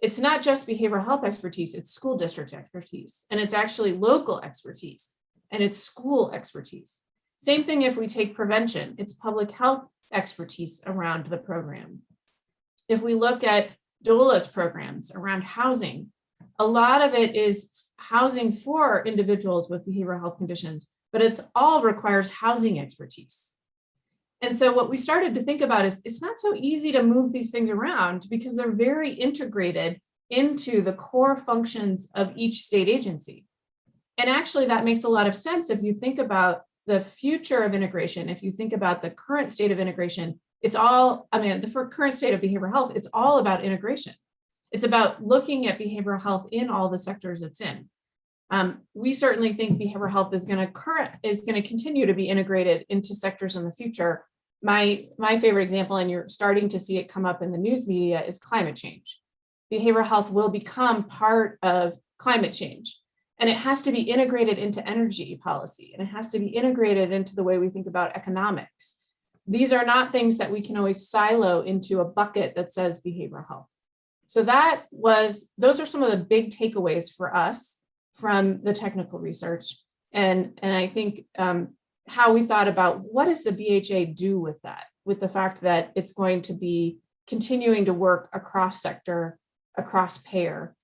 [SPEAKER 9] It's not just behavioral health expertise, it's school district expertise, and it's actually local expertise, and it's school expertise. Same thing if we take prevention, it's public health expertise around the program. If we look at DOLA's programs around housing, a lot of it is housing for individuals with behavioral health conditions, but it all requires housing expertise. And so what we started to think about is it's not so easy to move these things around because they're very integrated into the core functions of each state agency. And actually that makes a lot of sense if you think about the future of integration, if you think about the current state of integration, the current state of behavioral health, it's all about integration. It's about looking at behavioral health in all the sectors it's in. We certainly think behavioral health is going to continue to be integrated into sectors in the future. My favorite example, and you're starting to see it come up in the news media, is climate change. Behavioral health will become part of climate change, and it has to be integrated into energy policy, and it has to be integrated into the way we think about economics. These are not things that we can always silo into a bucket that says behavioral health. So those are some of the big takeaways for us from the technical research. And I think how we thought about what does the BHA do with that, with the fact that it's going to be continuing to work across sector, across payer.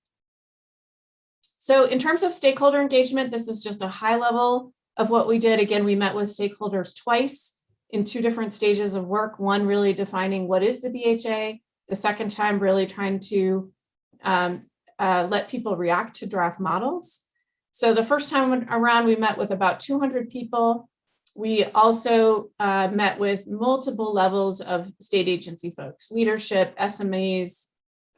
[SPEAKER 9] So in terms of stakeholder engagement, this is just a high level of what we did. Again, we met with stakeholders twice in two different stages of work, one really defining what is the BHA, the second time really trying to let people react to draft models. So the first time around, we met with about 200 people. We also met with multiple levels of state agency folks, leadership, SMEs,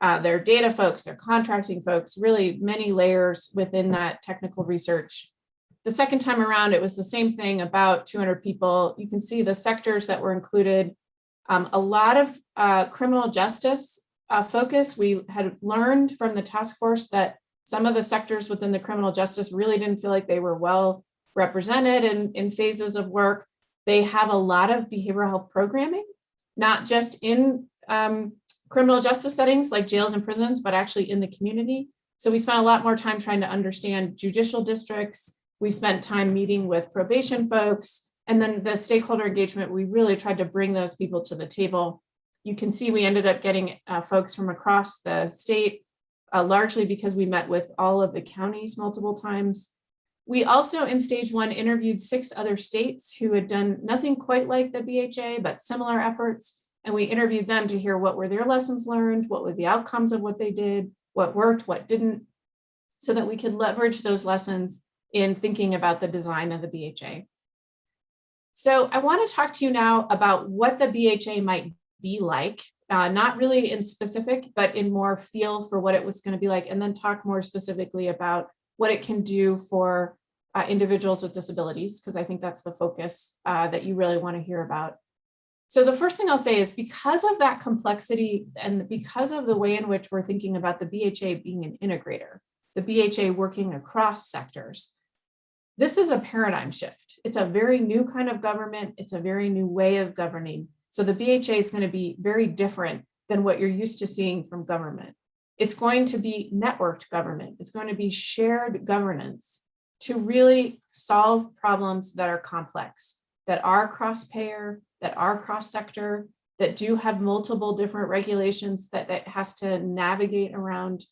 [SPEAKER 9] their data folks, their contracting folks, really many layers within that technical research. The second time around, it was the same thing, about 200 people. You can see the sectors that were included A lot of criminal justice focus. We had learned from the task force that some of the sectors within the criminal justice really didn't feel like they were well represented in phases of work. They have a lot of behavioral health programming, not just in criminal justice settings like jails and prisons, but actually in the community. So we spent a lot more time trying to understand judicial districts. We spent time meeting with probation folks, and then the stakeholder engagement, we really tried to bring those people to the table. You can see we ended up getting folks from across the state, largely because we met with all of the counties multiple times. We also in stage 1 interviewed 6 other states who had done nothing quite like the BHA, but similar efforts. And we interviewed them to hear what were their lessons learned, what were the outcomes of what they did, what worked, what didn't, so that we could leverage those lessons in thinking about the design of the BHA. So I want to talk to you now about what the BHA might be like, not really in specific, but in more feel for what it was going to be like, and then talk more specifically about what it can do for individuals with disabilities, because I think that's the focus that you really want to hear about. So the first thing I'll say is because of that complexity and because of the way in which we're thinking about the BHA being an integrator, the BHA working across sectors, this is a paradigm shift. It's a very new kind of government. It's a very new way of governing. So the BHA is going to be very different than what you're used to seeing from government. It's going to be networked government. It's going to be shared governance to really solve problems that are complex, that are cross-payer, that are cross-sector, that do have multiple different regulations that it has to navigate around.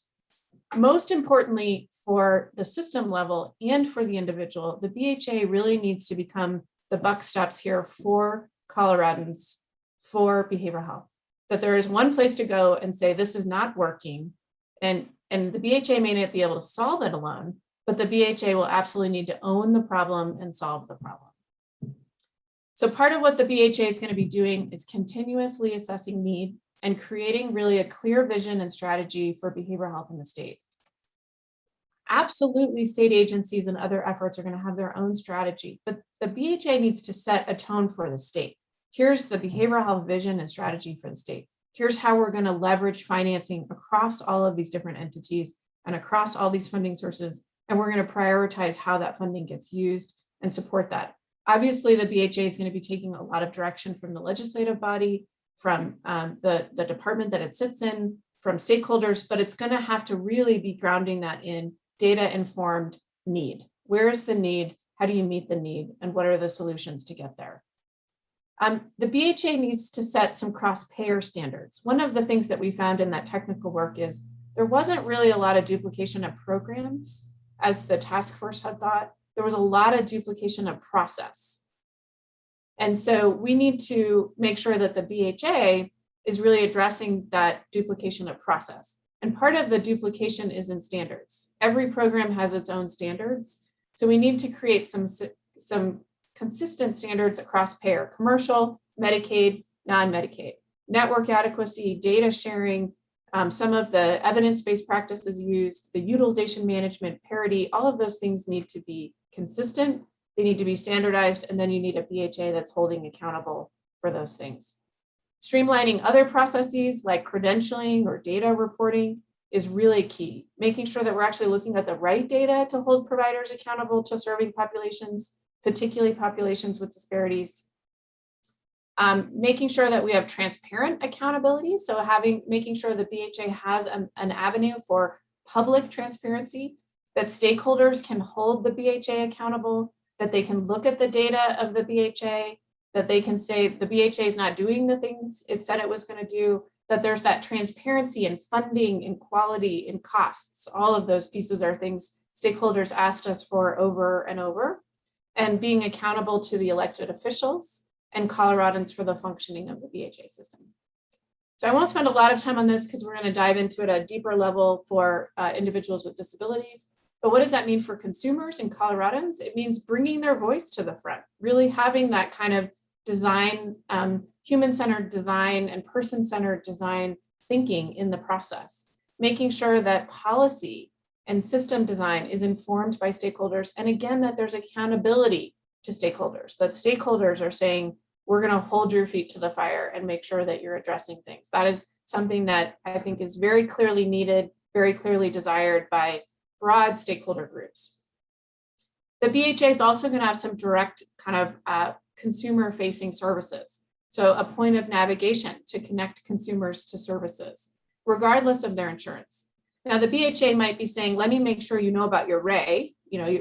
[SPEAKER 9] Most importantly, for the system level and for the individual, the BHA really needs to become the buck stops here for Coloradans for behavioral health. That there is one place to go and say, this is not working. And the BHA may not be able to solve it alone, but the BHA will absolutely need to own the problem and solve the problem. So part of what the BHA is going to be doing is continuously assessing need and creating really a clear vision and strategy for behavioral health in the state. Absolutely, state agencies and other efforts are going to have their own strategy, but the BHA needs to set a tone for the state. Here's the behavioral health vision and strategy for the state. Here's how we're going to leverage financing across all of these different entities and across all these funding sources. And we're going to prioritize how that funding gets used and support that. Obviously, the BHA is going to be taking a lot of direction from the legislative body, from the department that it sits in, from stakeholders, but it's going to have to really be grounding that in data-informed need. Where is the need? How do you meet the need? And what are the solutions to get there? The BHA needs to set some cross-payer standards. One of the things that we found in that technical work is there wasn't really a lot of duplication of programs as the task force had thought. There was a lot of duplication of process. And so we need to make sure that the BHA is really addressing that duplication of process. And part of the duplication is in standards. Every program has its own standards. So we need to create some consistent standards across payer, commercial, Medicaid, non-Medicaid, network adequacy, data sharing, some of the evidence-based practices used, the utilization management, parity, all of those things need to be consistent. They need to be standardized, and then you need a BHA that's holding accountable for those things. Streamlining other processes like credentialing or data reporting is really key. Making sure that we're actually looking at the right data to hold providers accountable to serving populations, particularly populations with disparities. Making sure that we have transparent accountability. So making sure the BHA has an avenue for public transparency, that stakeholders can hold the BHA accountable, that they can look at the data of the BHA, that they can say the BHA is not doing the things it said it was going to do, that there's that transparency in funding, in quality, in costs. All of those pieces are things stakeholders asked us for over and over, and being accountable to the elected officials and Coloradans for the functioning of the BHA system. So I won't spend a lot of time on this because we're going to dive into it at a deeper level for individuals with disabilities. But what does that mean for consumers and Coloradans? It means bringing their voice to the front, really having that kind of design, human-centered design and person-centered design thinking in the process, making sure that policy and system design is informed by stakeholders. And again, that there's accountability to stakeholders, that stakeholders are saying, we're going to hold your feet to the fire and make sure that you're addressing things. That is something that I think is very clearly needed, very clearly desired by broad stakeholder groups. The BHA is also going to have some direct kind of consumer-facing services. So a point of navigation to connect consumers to services, regardless of their insurance. Now, the BHA might be saying, let me make sure you know about your RAY,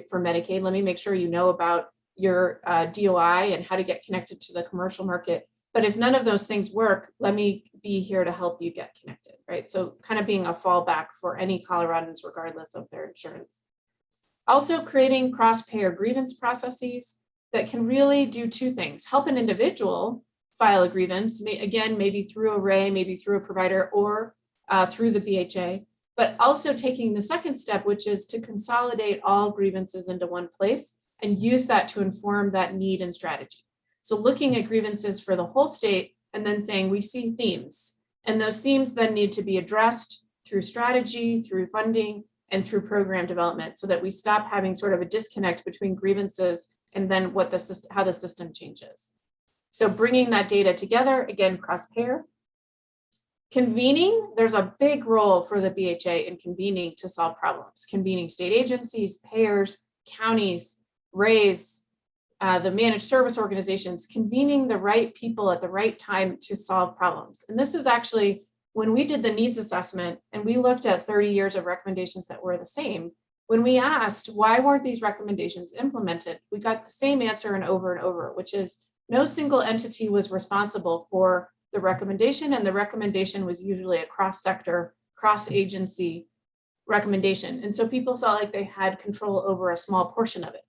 [SPEAKER 9] for Medicaid. Let me make sure you know about your DOI and how to get connected to the commercial market. But if none of those things work, let me be here to help you get connected, right? So kind of being a fallback for any Coloradans, regardless of their insurance. Also creating cross-payer grievance processes that can really do two things: help an individual file a grievance, again, maybe through a RAY, maybe through a provider, or through the BHA, but also taking the second step, which is to consolidate all grievances into one place and use that to inform that need and strategy. So looking at grievances for the whole state and then saying we see themes, and those themes then need to be addressed through strategy, through funding, and through program development, so that we stop having sort of a disconnect between grievances and then how the system changes. So bringing that data together, again, cross-payer. Convening, there's a big role for the BHA in convening to solve problems, convening state agencies, payers, counties, RAYs, the managed service organizations, convening the right people at the right time to solve problems. And this is actually, when we did the needs assessment and we looked at 30 years of recommendations that were the same, when we asked why weren't these recommendations implemented, we got the same answer and over, which is no single entity was responsible for the recommendation, and the recommendation was usually a cross-sector, cross-agency recommendation. And so people felt like they had control over a small portion of it.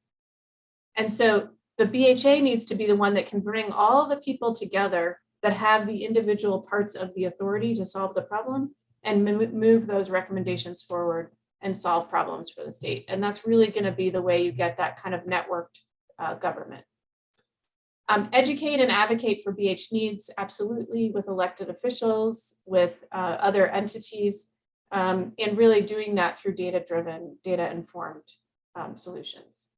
[SPEAKER 9] And so the BHA needs to be the one that can bring all the people together that have the individual parts of the authority to solve the problem and move those recommendations forward and solve problems for the state. And that's really going to be the way you get that kind of networked government. Educate and advocate for BH needs, absolutely, with elected officials, with other entities, and really doing that through data-driven, data-informed solutions.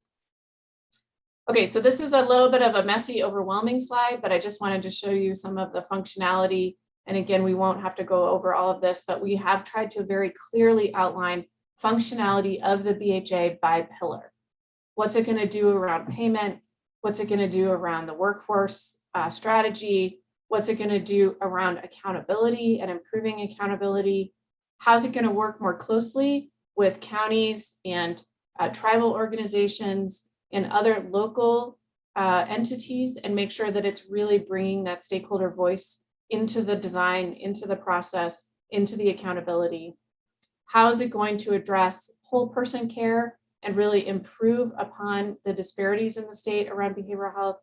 [SPEAKER 9] Okay, so this is a little bit of a messy, overwhelming slide, but I just wanted to show you some of the functionality. And again, we won't have to go over all of this, but we have tried to very clearly outline functionality of the BHA by pillar. What's it going to do around payment? What's it going to do around the workforce strategy? What's it going to do around accountability and improving accountability? How's it going to work more closely with counties and tribal organizations and other local entities, and make sure that it's really bringing that stakeholder voice into the design, into the process, into the accountability? How is it going to address whole person care and really improve upon the disparities in the state around behavioral health?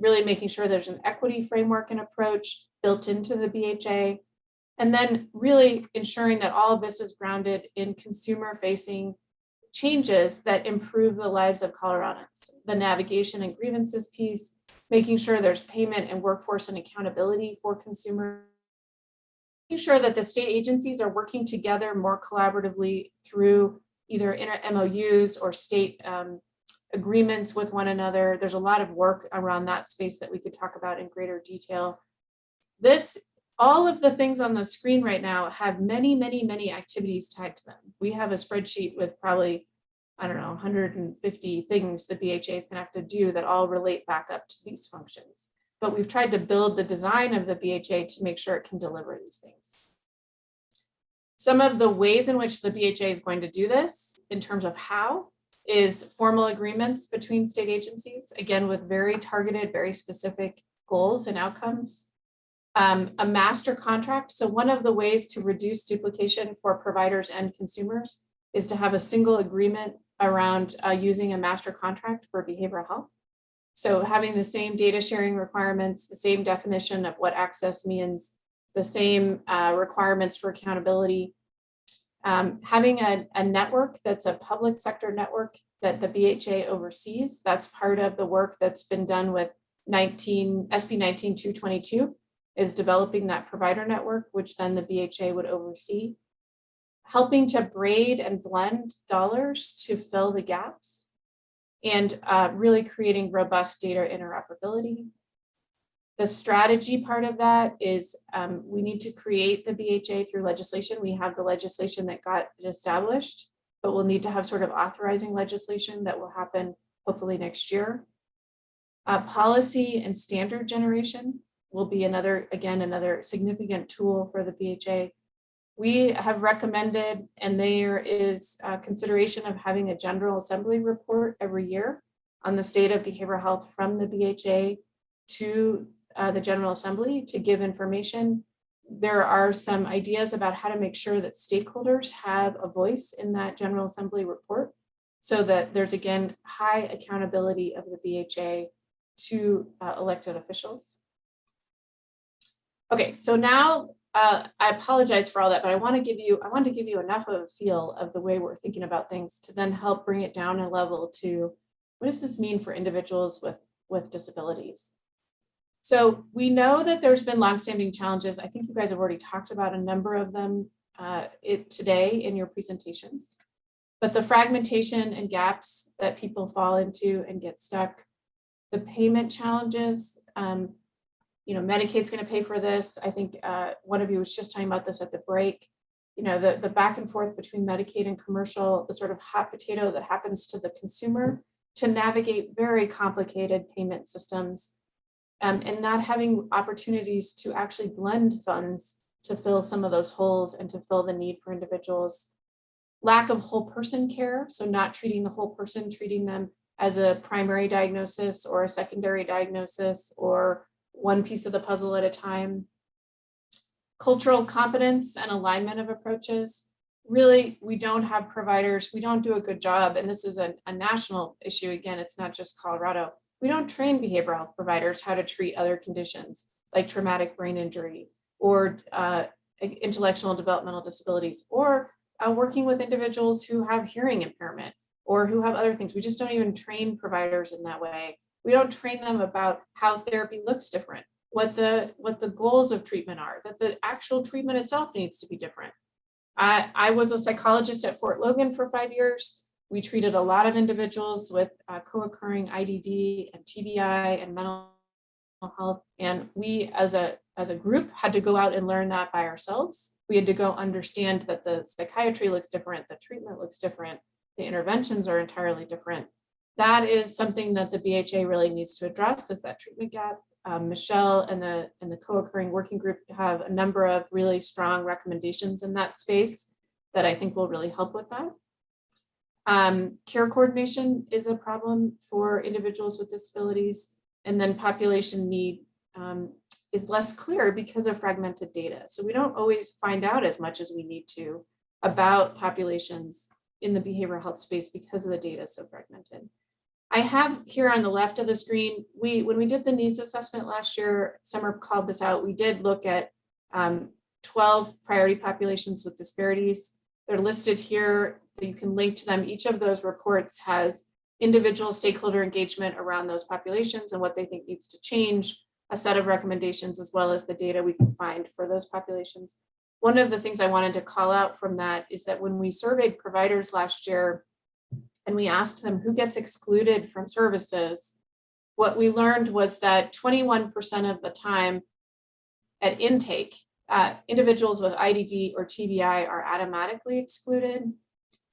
[SPEAKER 9] Really making sure there's an equity framework and approach built into the BHA, and then really ensuring that all of this is grounded in consumer-facing changes that improve the lives of Coloradans. The navigation and grievances piece, making sure there's payment and workforce and accountability for consumers, making sure that the state agencies are working together more collaboratively through either MOUs or state agreements with one another. There's a lot of work around that space that we could talk about in greater detail. All of the things on the screen right now have many, many, many activities tied to them. We have a spreadsheet with probably, I don't know, 150 things the BHA is going to have to do that all relate back up to these functions. But we've tried to build the design of the BHA to make sure it can deliver these things. Some of the ways in which the BHA is going to do this in terms of how is formal agreements between state agencies, again, with very targeted, very specific goals and outcomes. A master contract. So one of the ways to reduce duplication for providers and consumers is to have a single agreement around using a master contract for behavioral health. So having the same data sharing requirements, the same definition of what access means, the same requirements for accountability, having a network that's a public sector network that the BHA oversees. That's part of the work that's been done with SB 19222. Is developing that provider network, which then the BHA would oversee, helping to braid and blend dollars to fill the gaps, and really creating robust data interoperability. The strategy part of that is we need to create the BHA through legislation. We have the legislation that got it established, but we'll need to have sort of authorizing legislation that will happen hopefully next year. Policy and standard generation will be another significant tool for the BHA. We have recommended, and there is consideration of having a General Assembly report every year on the state of behavioral health from the BHA to the General Assembly to give information. There are some ideas about how to make sure that stakeholders have a voice in that General Assembly report so that there's, again, high accountability of the BHA to elected officials. Okay, so now I apologize for all that, but I want to give you enough of a feel of the way we're thinking about things to then help bring it down a level to what does this mean for individuals with disabilities? So we know that there's been longstanding challenges. I think you guys have already talked about a number of them today in your presentations, but the fragmentation and gaps that people fall into and get stuck, the payment challenges, Medicaid's going to pay for this. I think one of you was just talking about this at the break. The back and forth between Medicaid and commercial, the sort of hot potato that happens to the consumer to navigate very complicated payment systems and not having opportunities to actually blend funds to fill some of those holes and to fill the need for individuals. Lack of whole person care, so not treating the whole person, treating them as a primary diagnosis or a secondary diagnosis or one piece of the puzzle at a time. Cultural competence and alignment of approaches. Really, we don't have providers, we don't do a good job, and this is a national issue. Again, it's not just Colorado. We don't train behavioral health providers how to treat other conditions like traumatic brain injury or intellectual and developmental disabilities, or working with individuals who have hearing impairment or who have other things. We just don't even train providers in that way. We don't train them about how therapy looks different, what the goals of treatment are, that the actual treatment itself needs to be different. I was a psychologist at Fort Logan for 5 years. We treated a lot of individuals with co-occurring IDD and TBI and mental health. And we as a group had to go out and learn that by ourselves. We had to go understand that the psychiatry looks different, the treatment looks different, the interventions are entirely different. That is something that the BHA really needs to address, is that treatment gap. Michelle and the co-occurring working group have a number of really strong recommendations in that space that I think will really help with that. Care coordination is a problem for individuals with disabilities, and then population need is less clear because of fragmented data. So we don't always find out as much as we need to about populations in the behavioral health space because of the data so fragmented. I have here on the left of the screen, when we did the needs assessment last year, Summer called this out, we did look at 12 priority populations with disparities. They're listed here, so you can link to them. Each of those reports has individual stakeholder engagement around those populations and what they think needs to change, a set of recommendations, as well as the data we can find for those populations. One of the things I wanted to call out from that is that when we surveyed providers last year and we asked them who gets excluded from services, what we learned was that 21% of the time at intake, individuals with IDD or TBI are automatically excluded,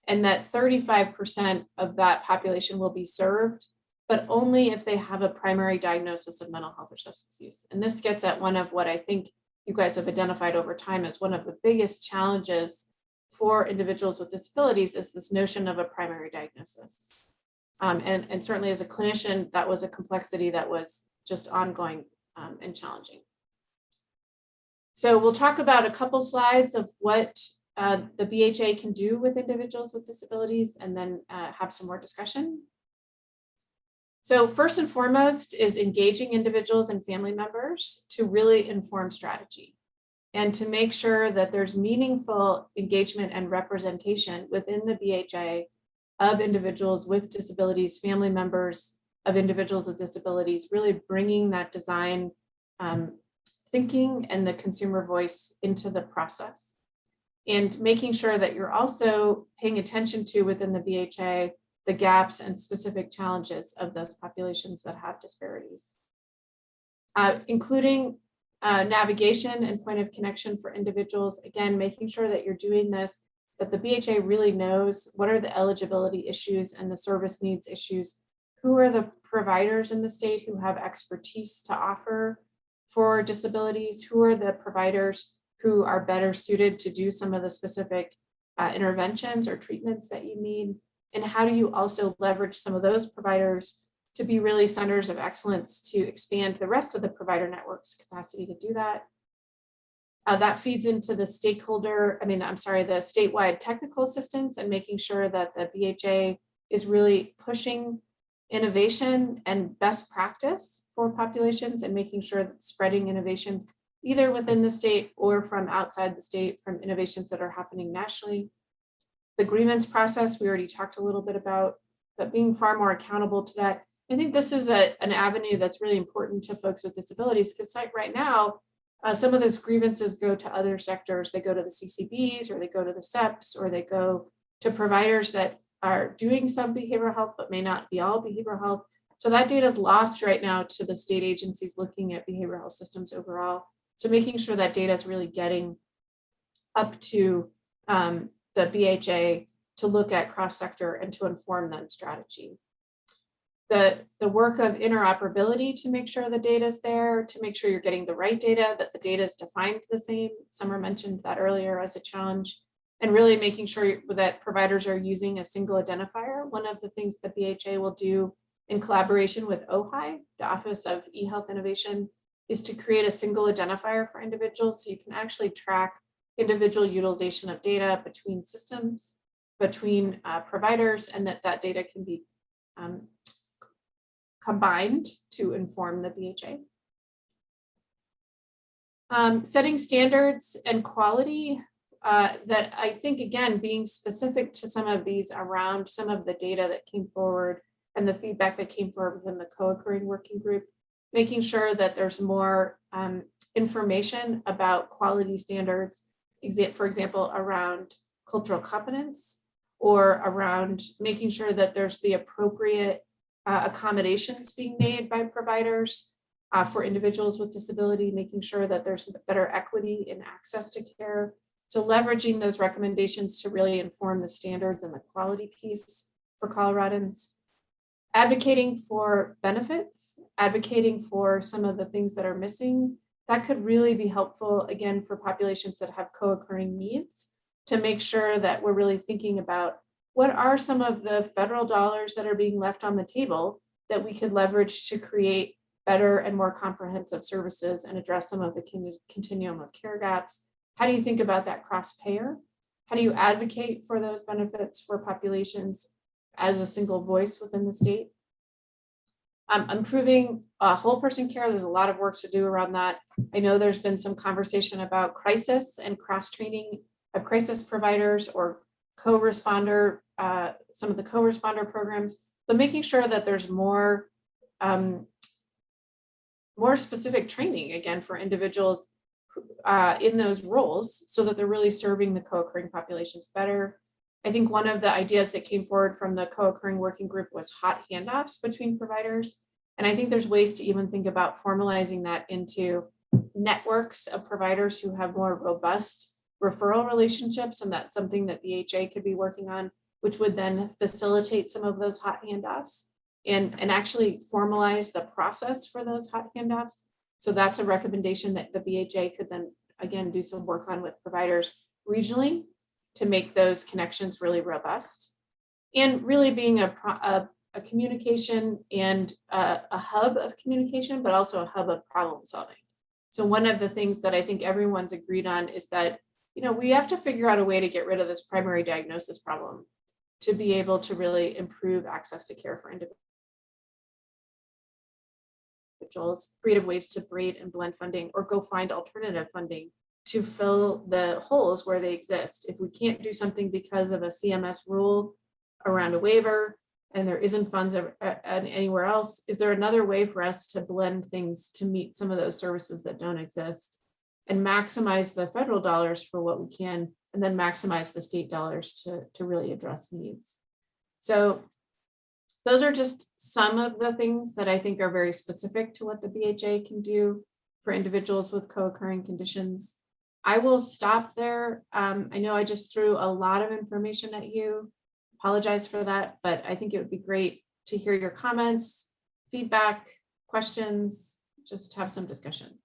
[SPEAKER 9] and that 35% of that population will be served, but only if they have a primary diagnosis of mental health or substance use. And this gets at one of what I think you guys have identified over time as one of the biggest challenges for individuals with disabilities, is this notion of a primary diagnosis. And certainly as a clinician, that was a complexity that was just ongoing and challenging. So we'll talk about a couple slides of what the BHA can do with individuals with disabilities, and then have some more discussion. So first and foremost is engaging individuals and family members to really inform strategy and to make sure that there's meaningful engagement and representation within the BHA of individuals with disabilities, family members of individuals with disabilities, really bringing that design thinking and the consumer voice into the process, and making sure that you're also paying attention to within the BHA the gaps and specific challenges of those populations that have disparities. including navigation and point of connection for individuals. Again, making sure that you're doing this, that the BHA really knows what are the eligibility issues and the service needs issues. Who are the providers in the state who have expertise to offer for disabilities? Who are the providers who are better suited to do some of the specific interventions or treatments that you need? And how do you also leverage some of those providers to be really centers of excellence to expand the rest of the provider network's capacity to do that? That feeds into the the statewide technical assistance and making sure that the BHA is really pushing innovation and best practice for populations and making sure that spreading innovation either within the state or from outside the state from innovations that are happening nationally. The grievance process, we already talked a little bit about, but being far more accountable to that. I think this is an avenue that's really important to folks with disabilities because right now, some of those grievances go to other sectors. They go to the CCBs or they go to the SEPs or they go to providers that are doing some behavioral health, but may not be all behavioral health. So that data is lost right now to the state agencies looking at behavioral health systems overall. So making sure that data is really getting up to the BHA to look at cross-sector and to inform them strategy. The work of interoperability to make sure the data is there, to make sure you're getting the right data, that the data is defined the same. Summer mentioned that earlier as a challenge, and really making sure that providers are using a single identifier. One of the things that BHA will do in collaboration with OHI, the Office of eHealth Innovation, is to create a single identifier for individuals so you can actually track individual utilization of data between systems, between providers, and that data can be combined to inform the BHA. Setting standards and quality that I think, again, being specific to some of these around some of the data that came forward and the feedback that came forward within the co-occurring working group, making sure that there's more information about quality standards, for example, around cultural competence or around making sure that there's the appropriate accommodations being made by providers for individuals with disability, making sure that there's better equity in access to care. So leveraging those recommendations to really inform the standards and the quality piece for Coloradans. Advocating for benefits, advocating for some of the things that are missing, that could really be helpful, again, for populations that have co-occurring needs, to make sure that we're really thinking about what are some of the federal dollars that are being left on the table that we could leverage to create better and more comprehensive services and address some of the continuum of care gaps. How do you think about that cross-payer? How do you advocate for those benefits for populations as a single voice within the state? Improving whole person care, there's a lot of work to do around that. I know there's been some conversation about crisis and cross-training of crisis providers or co-responder, some of the co-responder programs, but making sure that there's more specific training, again, for individuals in those roles so that they're really serving the co-occurring populations better. I think one of the ideas that came forward from the co-occurring working group was hot handoffs between providers. And I think there's ways to even think about formalizing that into networks of providers who have more robust referral relationships. And that's something that BHA could be working on, which would then facilitate some of those hot handoffs and actually formalize the process for those hot handoffs. So that's a recommendation that the BHA could then, again, do some work on with providers regionally to make those connections really robust, and really being a communication and a hub of communication, but also a hub of problem solving. So one of the things that I think everyone's agreed on is that, you know, we have to figure out a way to get rid of this primary diagnosis problem to be able to really improve access to care for individuals, creative ways to braid and blend funding or go find alternative funding to fill the holes where they exist. If we can't do something because of a CMS rule around a waiver and there isn't funds anywhere else, is there another way for us to blend things to meet some of those services that don't exist and maximize the federal dollars for what we can, and then maximize the state dollars to really address needs? So those are just some of the things that I think are very specific to what the BHA can do for individuals with co-occurring conditions. I will stop there. I know I just threw a lot of information at you. Apologize for that, but I think it would be great to hear your comments, feedback, questions, just have some discussion.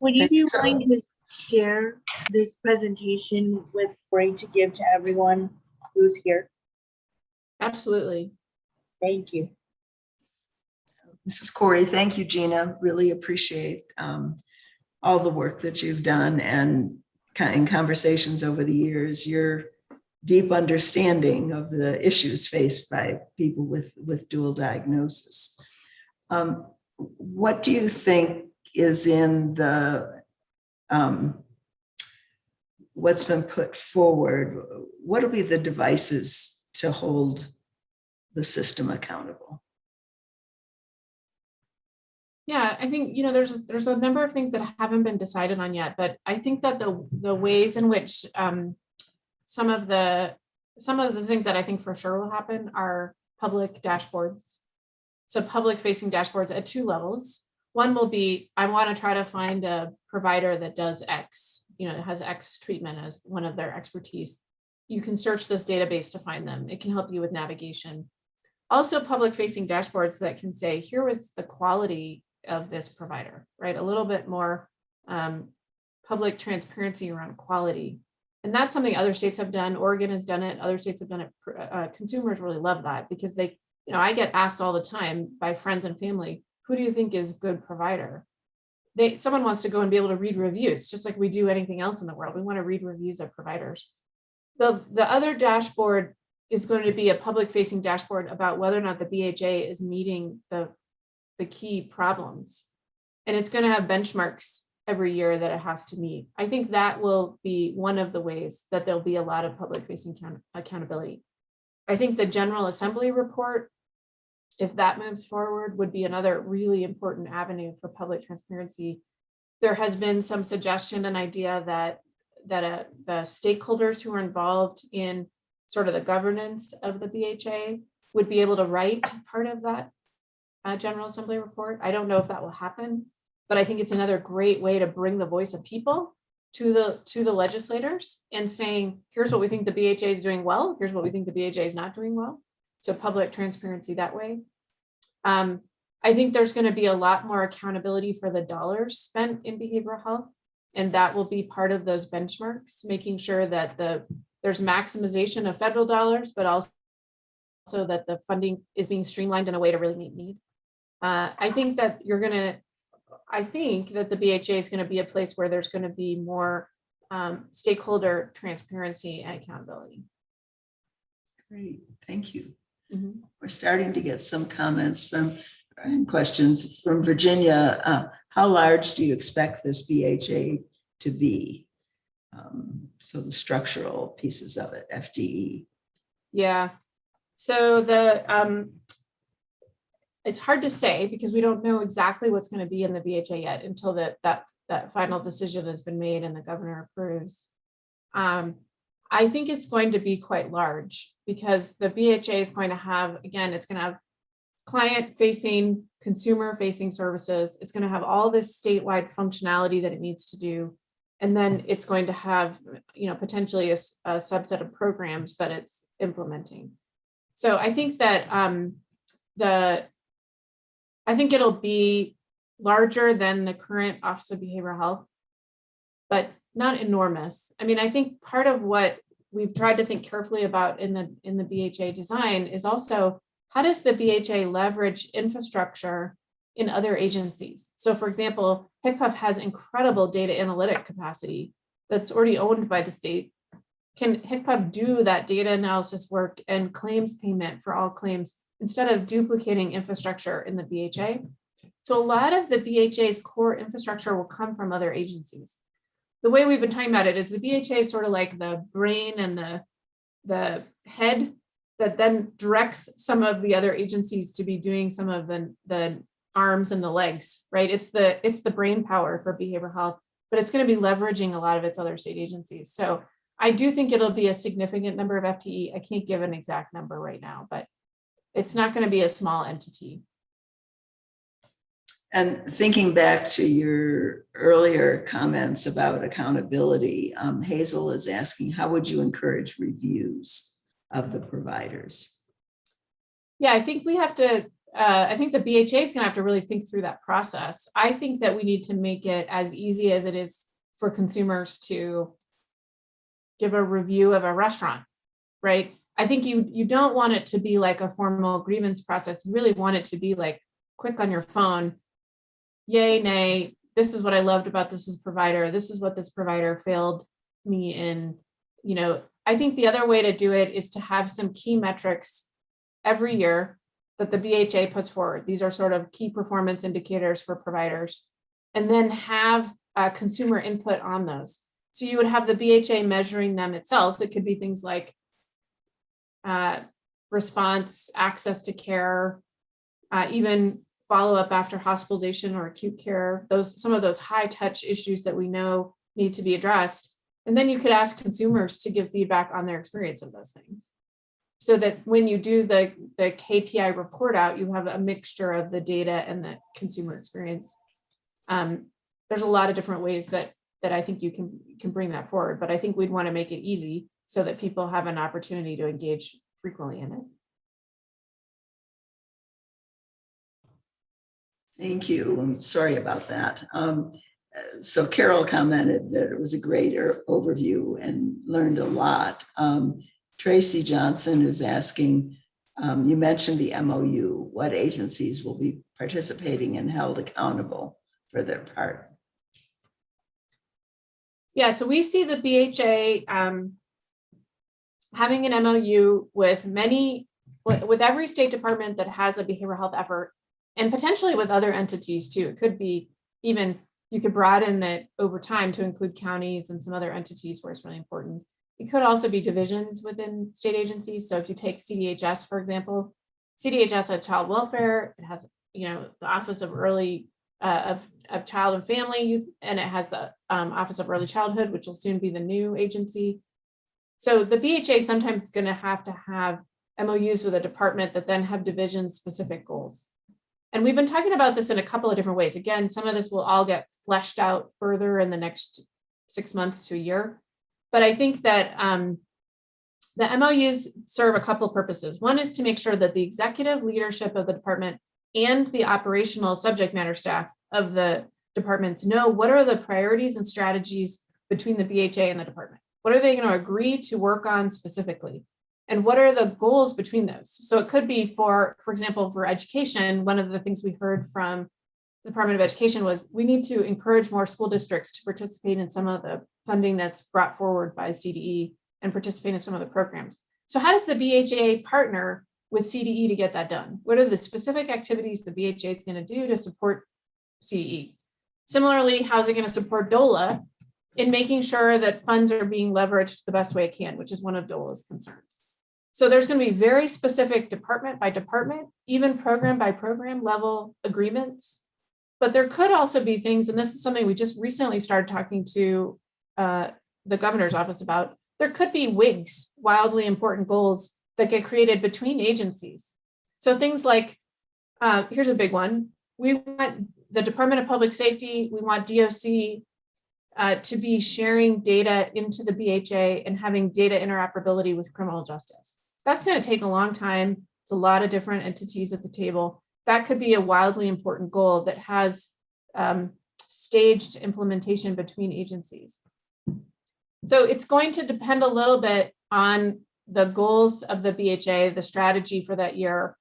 [SPEAKER 7] Would you be
[SPEAKER 1] Thanks.
[SPEAKER 7] willing to share this presentation with Bray to give to everyone who's here?
[SPEAKER 9] Absolutely.
[SPEAKER 7] Thank you.
[SPEAKER 1] This is Corey. Thank you, Gina. Really appreciate all the work that you've done, and in conversations over the years, your deep understanding of the issues faced by people with dual diagnosis. What do you think is in the what's been put forward? What will be the devices to hold the system accountable?
[SPEAKER 9] Yeah, I think, there's a number of things that haven't been decided on yet, but I think that the ways in which some of the things that I think for sure will happen are public dashboards. So public facing dashboards at two levels. One will be, I want to try to find a provider that does X, has X treatment as one of their expertise. You can search this database to find them. It can help you with navigation. Also public facing dashboards that can say, here was the quality of this provider, right? A little bit more public transparency around quality. And that's something other states have done. Oregon has done it. Other states have done it. Consumers really love that because they, I get asked all the time by friends and family, who do you think is good provider? Someone wants to go and be able to read reviews, just like we do anything else in the world. We want to read reviews of providers. The other dashboard is going to be a public facing dashboard about whether or not the BHA is meeting the key problems. And it's going to have benchmarks every year that it has to meet. I think that will be one of the ways that there'll be a lot of public facing accountability. I think the General Assembly report, if that moves forward, would be another really important avenue for public transparency. There has been some suggestion and idea that the stakeholders who are involved in sort of the governance of the BHA would be able to write part of that General Assembly report. I don't know if that will happen, but I think it's another great way to bring the voice of people to the legislators and saying, here's what we think the BHA is doing well. Here's what we think the BHA is not doing well. So public transparency that way. I think there's going to be a lot more accountability for the dollars spent in behavioral health. And that will be part of those benchmarks, making sure that there's maximization of federal dollars, but also that the funding is being streamlined in a way to really meet need. I think that the BHA is going to be a place where there's going to be more stakeholder transparency and accountability.
[SPEAKER 1] Great, thank you.
[SPEAKER 9] Mm-hmm.
[SPEAKER 1] We're starting to get some comments and questions from Virginia. How large do you expect this BHA to be? So the structural pieces of it, FTE.
[SPEAKER 9] Yeah, so it's hard to say because we don't know exactly what's going to be in the BHA yet until that final decision has been made and the governor approves. I think it's going to be quite large because the BHA is going to have, again, it's going to have client-facing, consumer-facing services. It's going to have all this statewide functionality that it needs to do. And then it's going to have, potentially a subset of programs that it's implementing. So I think that I think it'll be larger than the current Office of Behavioral Health, but not enormous. I mean, I think part of what we've tried to think carefully about in the BHA design is also, how does the BHA leverage infrastructure in other agencies? So for example, HCPF has incredible data analytic capacity that's already owned by the state. Can HCPF do that data analysis work and claims payment for all claims instead of duplicating infrastructure in the BHA? So a lot of the BHA's core infrastructure will come from other agencies. The way we've been talking about it is the BHA is sort of like the brain and the head that then directs some of the other agencies to be doing some of the arms and the legs, right? It's the brain power for behavioral health, but it's going to be leveraging a lot of its other state agencies. So I do think it'll be a significant number of FTE. I can't give an exact number right now, but it's not going to be a small entity.
[SPEAKER 1] And thinking back to your earlier comments about accountability, Hazel is asking, how would you encourage reviews of the providers?
[SPEAKER 9] Yeah, I think we have to, I think the BHA is going to have to really think through that process. I think that we need to make it as easy as it is for consumers to give a review of a restaurant, right? I think you don't want it to be like a formal grievance process. You really want it to be like quick on your phone. Yay, nay, this is what I loved about this provider. This is what this provider failed me in. You know, I think the other way to do it is to have some key metrics every year that the BHA puts forward. These are sort of key performance indicators for providers, and then have consumer input on those. So you would have the BHA measuring them itself. It could be things like response, access to care, even follow-up after hospitalization or acute care, some of those high touch issues that we know need to be addressed. And then you could ask consumers to give feedback on their experience of those things. So that when you do the KPI report out, you have a mixture of the data and the consumer experience. There's a lot of different ways that I think you can bring that forward, but I think we'd want to make it easy so that people have an opportunity to engage frequently in it.
[SPEAKER 1] Thank you. I'm sorry about that. So Carol commented that it was a great overview and learned a lot. Tracy Johnson is asking, you mentioned the MOU. What agencies will be participating and held accountable for their part?
[SPEAKER 9] Yeah, so we see the BHA having an MOU with every state department that has a behavioral health effort, and potentially with other entities too. It could be even, you could broaden it over time to include counties and some other entities where it's really important. It could also be divisions within state agencies. So if you take CDHS, for example, CDHS has child welfare, it has, you know, the Office of Early of Child and Family Youth, and it has the Office of Early Childhood, which will soon be the new agency. So the BHA is sometimes going to have MOUs with a department that then have division specific goals. And we've been talking about this in a couple of different ways. Again, some of this will all get fleshed out further in the next 6 months to a year. But I think that the MOUs serve a couple of purposes. One is to make sure that the executive leadership of the department and the operational subject matter staff of the departments know what are the priorities and strategies between the BHA and the department. What are they going to agree to work on specifically? And what are the goals between those? So it could be for example, for education, one of the things we heard from the Department of Education was we need to encourage more school districts to participate in some of the funding that's brought forward by CDE and participate in some of the programs. So how does the BHA partner with CDE to get that done? What are the specific activities the BHA is going to do to support CDE? Similarly, how is it going to support DOLA in making sure that funds are being leveraged the best way it can, which is one of DOLA's concerns. So there's going to be very specific department by department, even program by program level agreements. But there could also be things, and this is something we just recently started talking to the governor's office about, there could be WIGs, wildly important goals, that get created between agencies. So things like, here's a big one. We want the Department of Public Safety, we want DOC to be sharing data into the BHA and having data interoperability with criminal justice. That's going to take a long time. It's a lot of different entities at the table. That could be a wildly important goal that has staged implementation between agencies. So it's going to depend a little bit on the goals of the BHA, the strategy for that year,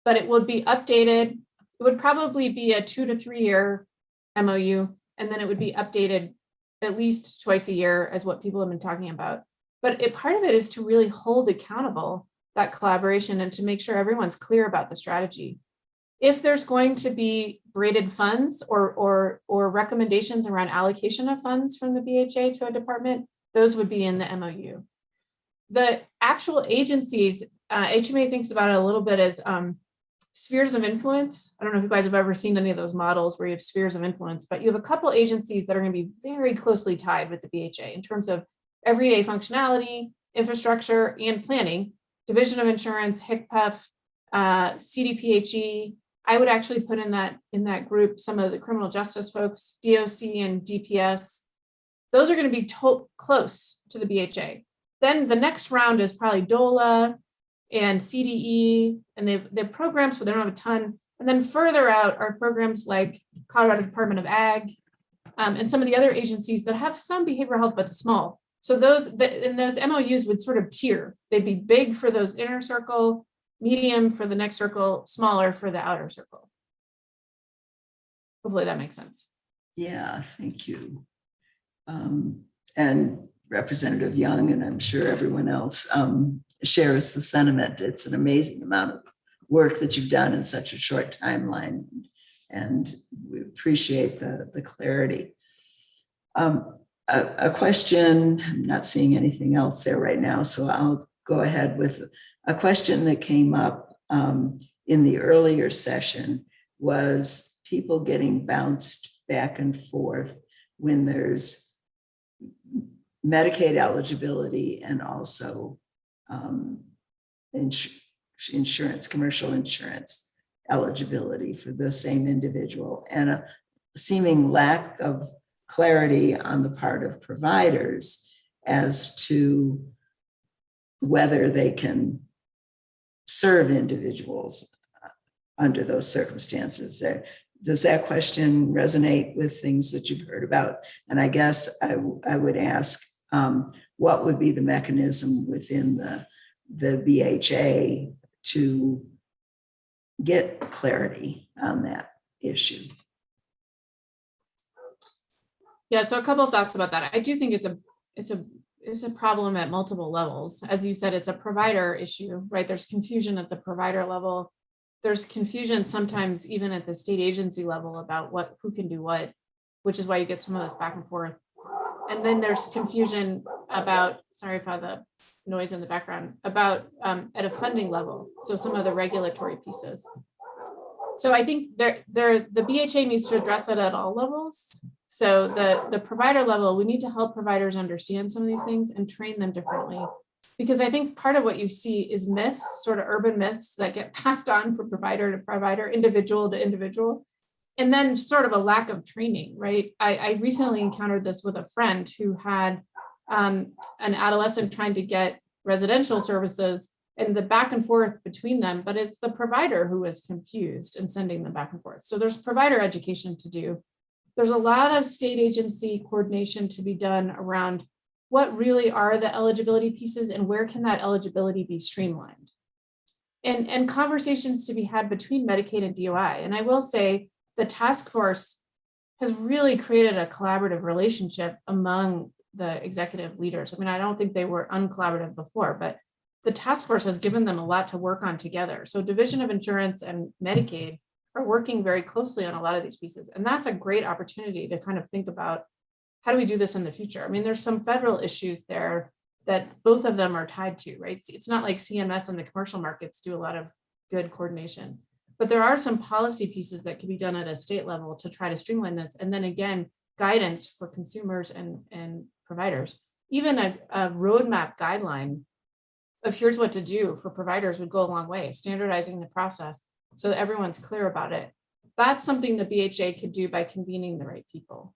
[SPEAKER 9] but it would be updated. It would probably be a 2 to 3 year MOU, and then it would be updated at least twice a year as what people have been talking about. But part of it is to really hold accountable that collaboration and to make sure everyone's clear about the strategy. If there's going to be braided funds or recommendations around allocation of funds from the BHA to a department, those would be in the MOU. The actual agencies, HMA thinks about it a little bit as spheres of influence. I don't know if you guys have ever seen any of those models where you have spheres of influence, but you have a couple agencies that are going to be very closely tied with the BHA in terms of everyday functionality, infrastructure, and planning, Division of Insurance, HICPEF, CDPHE. I would actually put in that group some of the criminal justice folks, DOC and DPS. Those are going to be close to the BHA. Then the next round is probably DOLA and CDE, and they've programs, but they don't have a ton. And then further out are programs like Colorado Department of Ag, and some of the other agencies that have some behavioral health, but small. So those MOUs would sort of tier. They'd be big for those inner circle, medium for the next circle, smaller for the outer circle. Hopefully that makes sense.
[SPEAKER 1] Yeah, thank you. And Representative Young, and I'm sure everyone else shares the sentiment. It's an amazing amount of work that you've done in such a short timeline, and we appreciate the clarity. A question, I'm not seeing anything else there right now, so I'll go ahead with a question that came up in the earlier session. Was people getting bounced back and forth when there's Medicaid eligibility and also insurance, commercial insurance eligibility for the same individual, and a seeming lack of clarity on the part of providers as to whether they can serve individuals under those circumstances. Does that question resonate with things that you've heard about? And I guess I would ask, what would be the mechanism within the BHA to get clarity on that issue?
[SPEAKER 9] Yeah, so a couple of thoughts about that. I do think it's a problem at multiple levels. As you said, it's a provider issue, right? There's confusion at the provider level. There's confusion sometimes even at the state agency level about who can do what, which is why you get some of this back and forth. And then there's confusion about, sorry for the noise in the background, about at a funding level. So some of the regulatory pieces. So I think the BHA needs to address it at all levels. So the provider level, we need to help providers understand some of these things and train them differently. Because I think part of what you see is myths, sort of urban myths that get passed on from provider to provider, individual to individual, and then sort of a lack of training, right? I recently encountered this with a friend who had an adolescent trying to get residential services and the back and forth between them, but it's the provider who is confused and sending them back and forth. So there's provider education to do. There's a lot of state agency coordination to be done around what really are the eligibility pieces and where can that eligibility be streamlined? And conversations to be had between Medicaid and DOI. And I will say the task force has really created a collaborative relationship among the executive leaders. I mean, I don't think they were uncollaborative before, but the task force has given them a lot to work on together. So Division of Insurance and Medicaid are working very closely on a lot of these pieces. And that's a great opportunity to kind of think about, how do we do this in the future? I mean, there's some federal issues there that both of them are tied to, right? It's not like CMS and the commercial markets do a lot of good coordination, but there are some policy pieces that can be done at a state level to try to streamline this. And then again, guidance for consumers and providers. Even a roadmap guideline of here's what to do for providers would go a long way, standardizing the process so that everyone's clear about it. That's something the BHA could do by convening the right people.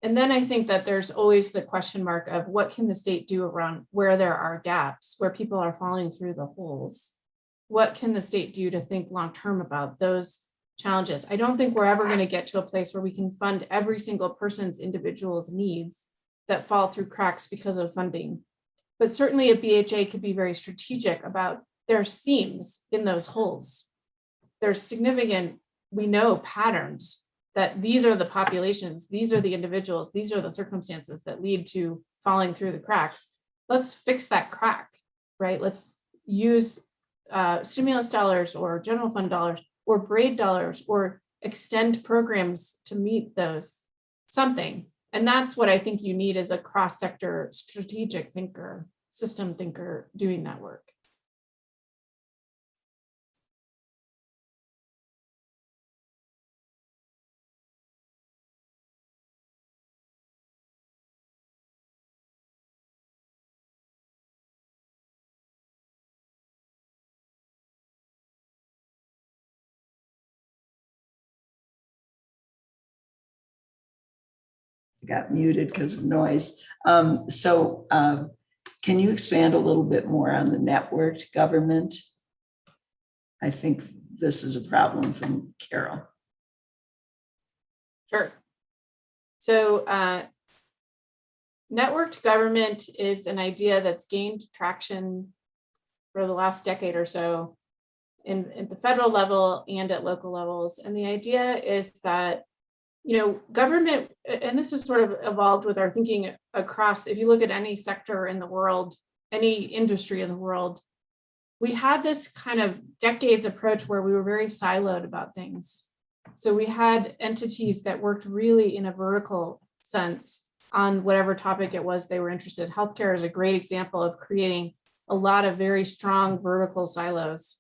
[SPEAKER 9] And then I think that there's always the question mark of what can the state do around where there are gaps, where people are falling through the holes. What can the state do to think long-term about those challenges? I don't think we're ever going to get to a place where we can fund every single person's individual's needs that fall through cracks because of funding. But certainly a BHA could be very strategic about there's themes in those holes. There's significant, we know, patterns that these are the populations, these are the individuals, these are the circumstances that lead to falling through the cracks. Let's fix that crack, right? Let's use stimulus dollars or general fund dollars or braid dollars or extend programs to meet those, something. And that's what I think you need is a cross-sector strategic thinker, system thinker doing that work.
[SPEAKER 1] got muted because of noise. Can you expand a little bit more on the networked government? I think this is a problem from Carol.
[SPEAKER 9] Sure. So networked government is an idea that's gained traction for the last decade or so at the federal level and at local levels. And the idea is that, you know, government, and this has sort of evolved with our thinking across, if you look at any sector in the world, any industry in the world, we had this kind of decades approach where we were very siloed about things. So we had entities that worked really in a vertical sense on whatever topic it was they were interested in. Healthcare is a great example of creating a lot of very strong vertical silos.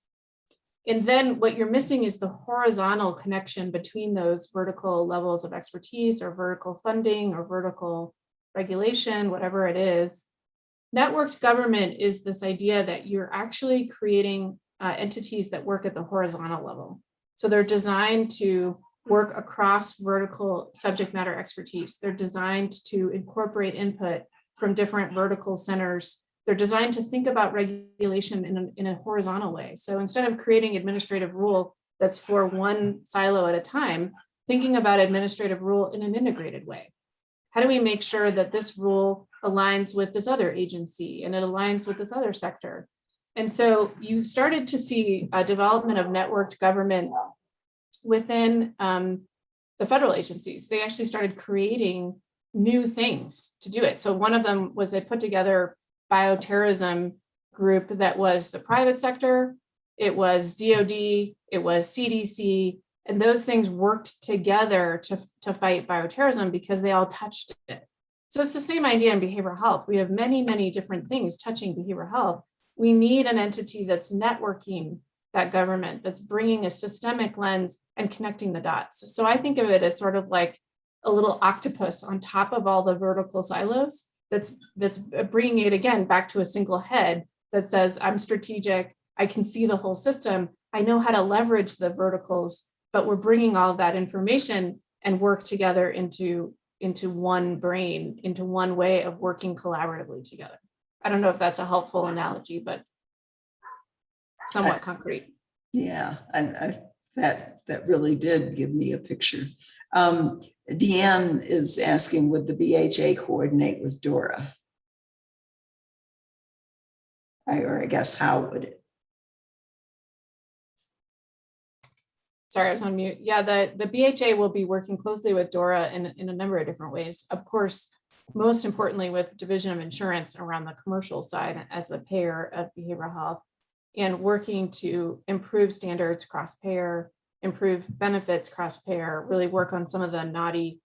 [SPEAKER 9] And then what you're missing is the horizontal connection between those vertical levels of expertise or vertical funding or vertical regulation, whatever it is. Networked government is this idea that you're actually creating entities that work at the horizontal level. So they're designed to work across vertical subject matter expertise. They're designed to incorporate input from different vertical centers. They're designed to think about regulation in a horizontal way. So instead of creating administrative rule that's for one silo at a time, thinking about administrative rule in an integrated way. How do we make sure that this rule aligns with this other agency and it aligns with this other sector? And so you've started to see a development of networked government within the federal agencies. They actually started creating new things to do it. So one of them was they put together bioterrorism group that was the private sector, it was DOD, it was CDC, and those things worked together to fight bioterrorism because they all touched it. So it's the same idea in behavioral health. We have many, many different things touching behavioral health. We need an entity that's networking that government, that's bringing a systemic lens and connecting the dots. So I think of it as sort of like a little octopus on top of all the vertical silos that's bringing it again back to a single head that says, I'm strategic, I can see the whole system, I know how to leverage the verticals, but we're bringing all of that information and work together into one brain, into one way of working collaboratively together. I don't know if that's a helpful analogy, but somewhat concrete.
[SPEAKER 1] Yeah, that really did give me a picture. Deanne is asking, would the BHA coordinate with DORA? Or I guess, how would it?
[SPEAKER 9] Sorry, I was on mute. Yeah, the BHA will be working closely with DORA in a number of different ways. Of course, most importantly with Division of Insurance around the commercial side as the payer of behavioral health, and working to improve standards cross-payer, improve benefits cross-payer, really work on some of the knotty,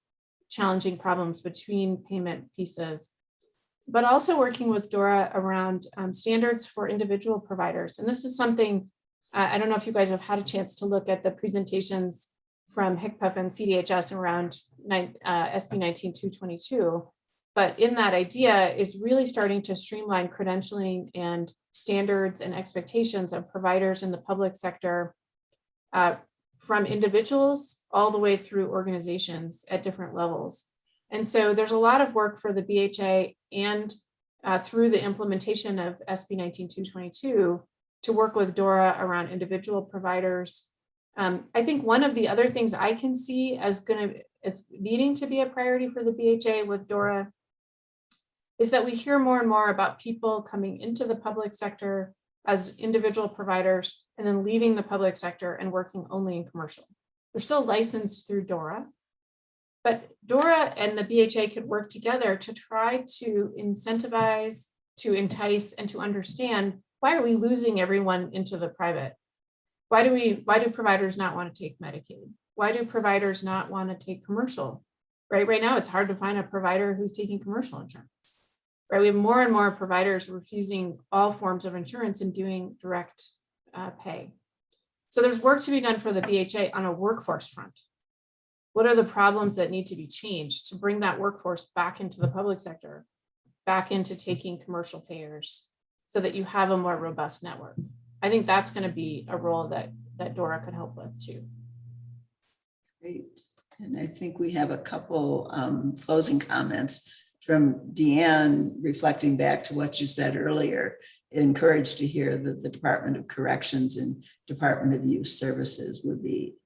[SPEAKER 9] challenging problems between payment pieces, but also working with DORA around standards for individual providers. And this is something, I don't know if you guys have had a chance to look at the presentations from HCPF and CDHS around SB 19222, but in that idea is really starting to streamline credentialing and standards and expectations of providers in the public sector from individuals all the way through organizations at different levels. And so there's a lot of work for the BHA and through the implementation of SB 19222 to work with DORA around individual providers. I think one of the other things I can see as needing to be a priority for the BHA with DORA is that we hear more and more about people coming into the public sector as individual providers and then leaving the public sector and working only in commercial. They're still licensed through DORA, but DORA and the BHA could work together to try to incentivize, to entice, and to understand, why are we losing everyone into the private? Why do providers not want to take Medicaid? Why do providers not want to take commercial? Right now, it's hard to find a provider who's taking commercial insurance. Right, we have more and more providers refusing all forms of insurance and doing direct pay. So there's work to be done for the BHA on a workforce front. What are the problems that need to be changed to bring that workforce back into the public sector, back into taking commercial payers, so that you have a more robust network? I think that's going to be a role that DORA could help with too.
[SPEAKER 1] Great. And I think we have a couple closing comments from Deanne, reflecting back to what you said earlier. Encouraged to hear that the Department of Corrections and Department of Youth Services would be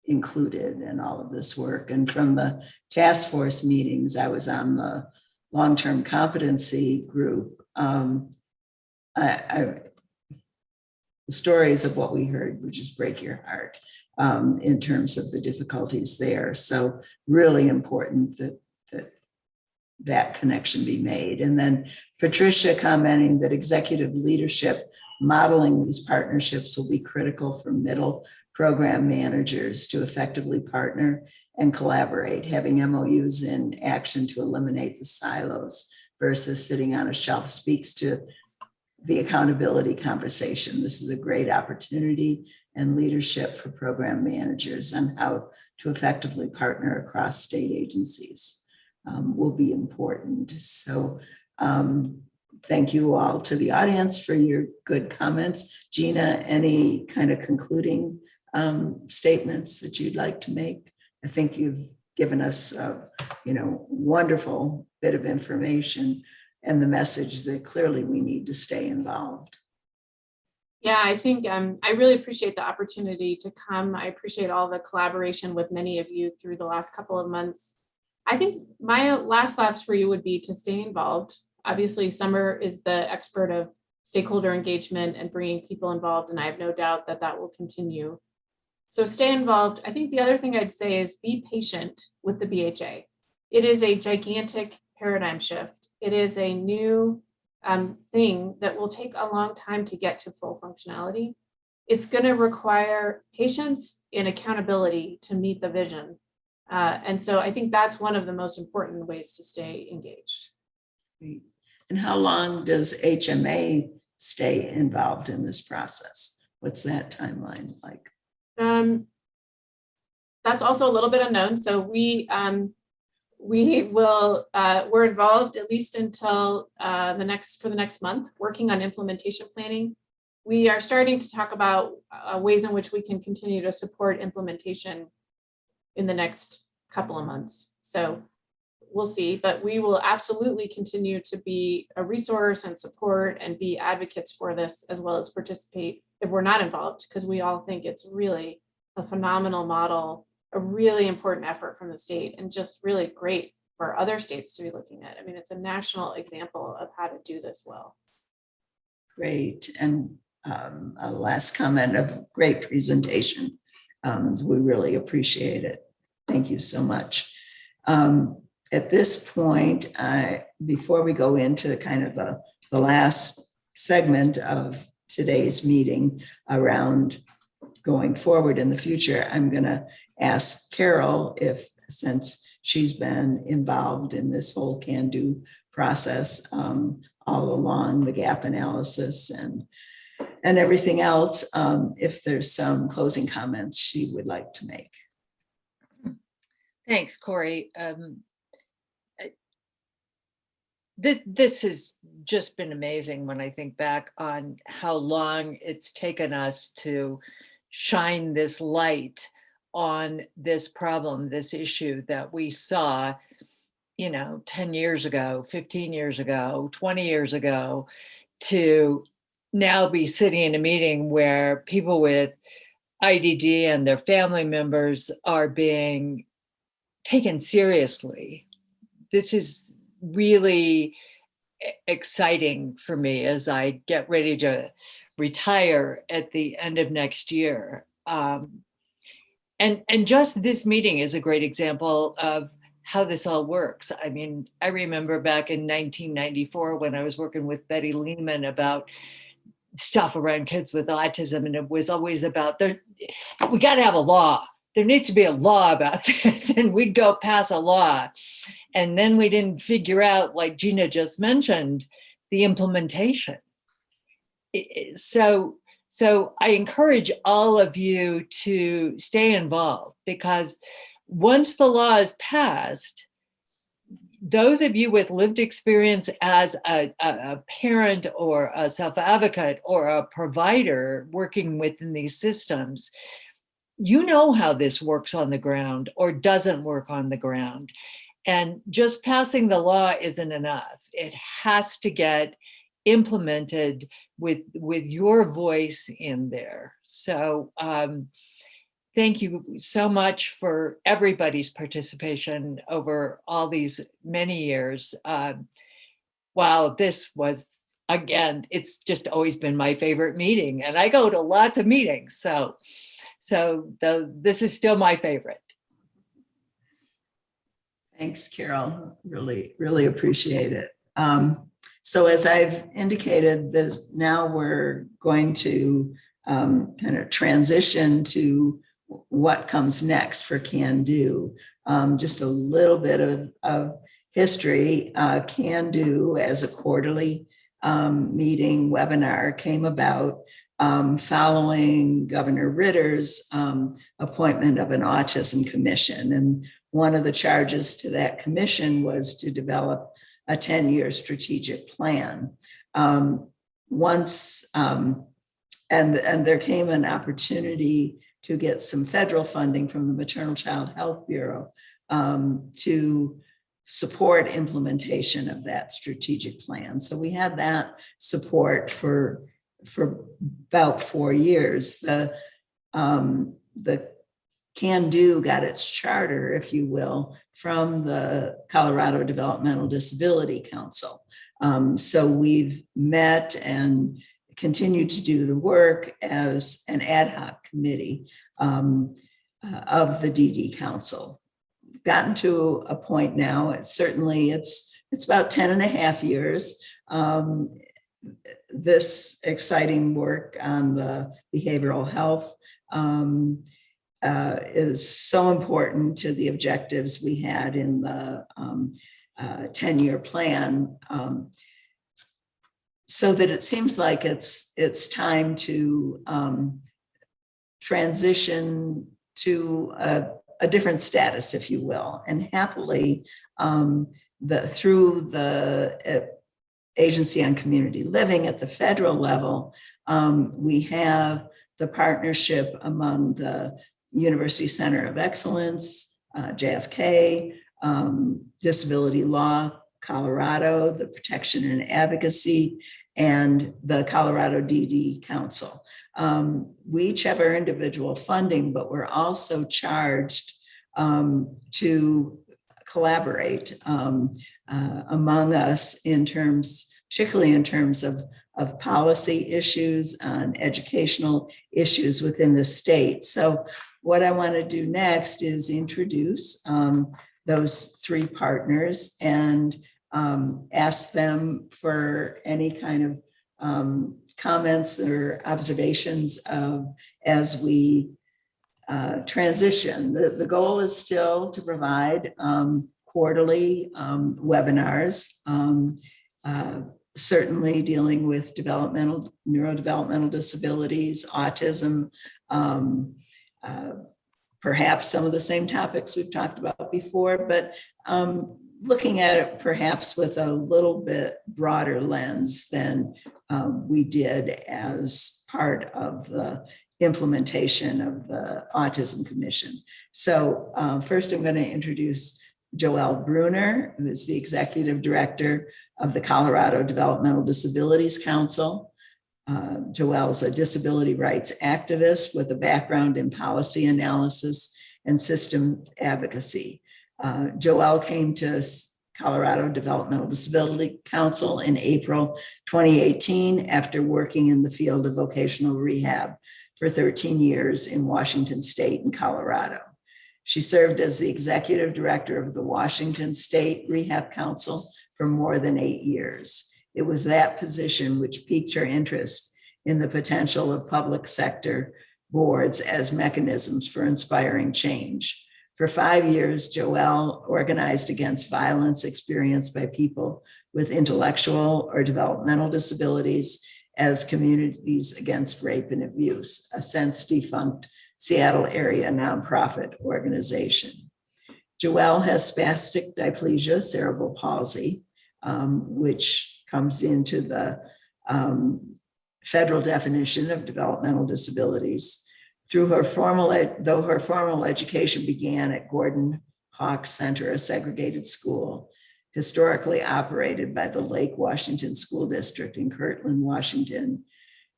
[SPEAKER 1] included in all of this work. And from the task force meetings, I was on the long-term competency group. The stories of what we heard would just break your heart in terms of the difficulties there. So really important that connection be made. And then Patricia commenting that executive leadership modeling these partnerships will be critical for middle program managers to effectively partner and collaborate, having MOUs in action to eliminate the silos versus sitting on a shelf speaks to the accountability conversation. This is a great opportunity and leadership for program managers on how to effectively partner across state agencies will be important. So thank you all to the audience for your good comments. Gina, any kind of concluding statements that you'd like to make? I think you've given us a wonderful bit of information and the message that clearly we need to stay involved.
[SPEAKER 9] Yeah, I think I really appreciate the opportunity to come. I appreciate all the collaboration with many of you through the last couple of months. I think my last thoughts for you would be to stay involved. Obviously, Summer is the expert of stakeholder engagement and bringing people involved, and I have no doubt that that will continue. So stay involved. I think the other thing I'd say is be patient with the BHA. It is a gigantic paradigm shift. It is a new thing that will take a long time to get to full functionality. It's going to require patience and accountability to meet the vision. And so I think that's one of the most important ways to stay engaged.
[SPEAKER 1] And how long does HMA stay involved in this process? What's that timeline like?
[SPEAKER 9] That's also a little bit unknown. So we're involved at least until for the next month, working on implementation planning. We are starting to talk about ways in which we can continue to support implementation in the next couple of months. So we'll see, but we will absolutely continue to be a resource and support and be advocates for this, as well as participate if we're not involved, because we all think it's really a phenomenal model, a really important effort from the state, and just really great for other states to be looking at. I mean, it's a national example of how to do this well. Great.
[SPEAKER 1] And a last comment of great presentation. We really appreciate it. Thank you so much. At this point, before we go into kind of the last segment of today's meeting around going forward in the future, I'm going to ask Carol if, since she's been involved in this whole CANDO process all along, the gap analysis and everything else, if there's some closing comments she would like to make.
[SPEAKER 4] Thanks, Corey. This has just been amazing when I think back on how long it's taken us to shine this light on this problem, this issue that we saw, 10 years ago, 15 years ago, 20 years ago, to now be sitting in a meeting where people with IDD and their family members are being taken seriously. This is really exciting for me as I get ready to retire at the end of next year. And just this meeting is a great example of how this all works. I mean, I remember back in 1994 when I was working with Betty Lehman about stuff around kids with autism, and it was always about we got to have a law. There needs to be a law about this, and we'd go pass a law. And then we didn't figure out, like Gina just mentioned, the implementation. So I encourage all of you to stay involved, because once the law is passed, those of you with lived experience as a parent or a self-advocate or a provider working within these systems, you know how this works on the ground or doesn't work on the ground. And just passing the law isn't enough. It has to get implemented with your voice in there. So thank you so much for everybody's participation over all these many years. Wow, this was, again, it's just always been my favorite meeting, and I go to lots of meetings. So this is still my favorite.
[SPEAKER 1] Thanks, Carol. Really, really appreciate it. So as I've indicated, now we're going to kind of transition to what comes next for CANDO. Just a little bit of history. CANDO as a quarterly meeting webinar came about following Governor Ritter's appointment of an autism commission. And one of the charges to that commission was to develop a 10-year strategic plan. And there came an opportunity to get some federal funding from the Maternal Child Health Bureau to support implementation of that strategic plan. So we had that support for about 4 years. The CANDO got its charter, if you will, from the Colorado Developmental Disability Council. So we've met and continue to do the work as an ad hoc committee of the DD Council. We've gotten to a point now, it's about 10 and a half years. This exciting work on the behavioral health is so important to the objectives we had in the 10-year plan, so that it seems like it's time to transition to a different status, if you will. And happily, through the Agency on Community Living at the federal level, we have the partnership among the University Center of Excellence, JFK, Disability Law Colorado, the Protection and Advocacy, and the Colorado DD Council. We each have our individual funding, but we're also charged to collaborate among us particularly in terms of policy issues and educational issues within the state. So what I want to do next is introduce those three partners and ask them for any kind of comments or observations as we transition. The goal is still to provide quarterly webinars, certainly dealing with developmental, neurodevelopmental disabilities, autism, perhaps some of the same topics we've talked about before, but looking at it perhaps with a little bit broader lens than we did as part of the implementation of the Autism Commission. So first I'm going to introduce Joelle Bruner, who is the Executive Director of the Colorado Developmental Disabilities Council. Joelle is a disability rights activist with a background in policy analysis and system advocacy. Joelle came to Colorado Developmental Disability Council in April 2018 after working in the field of vocational rehab for 13 years in Washington State and Colorado. She served as the executive director of the Washington State Rehab Council for more than 8 years. It was that position which piqued her interest in the potential of public sector boards as mechanisms for inspiring change. For 5 years, Joelle organized against violence experienced by people with intellectual or developmental disabilities as Communities Against Rape and Abuse, a since defunct Seattle area nonprofit organization. Joelle has spastic diplegia, cerebral palsy, which comes into the federal definition of developmental disabilities. Though her formal education began at Gordon Hawks Center, a segregated school historically operated by the Lake Washington School District in Kirtland, Washington,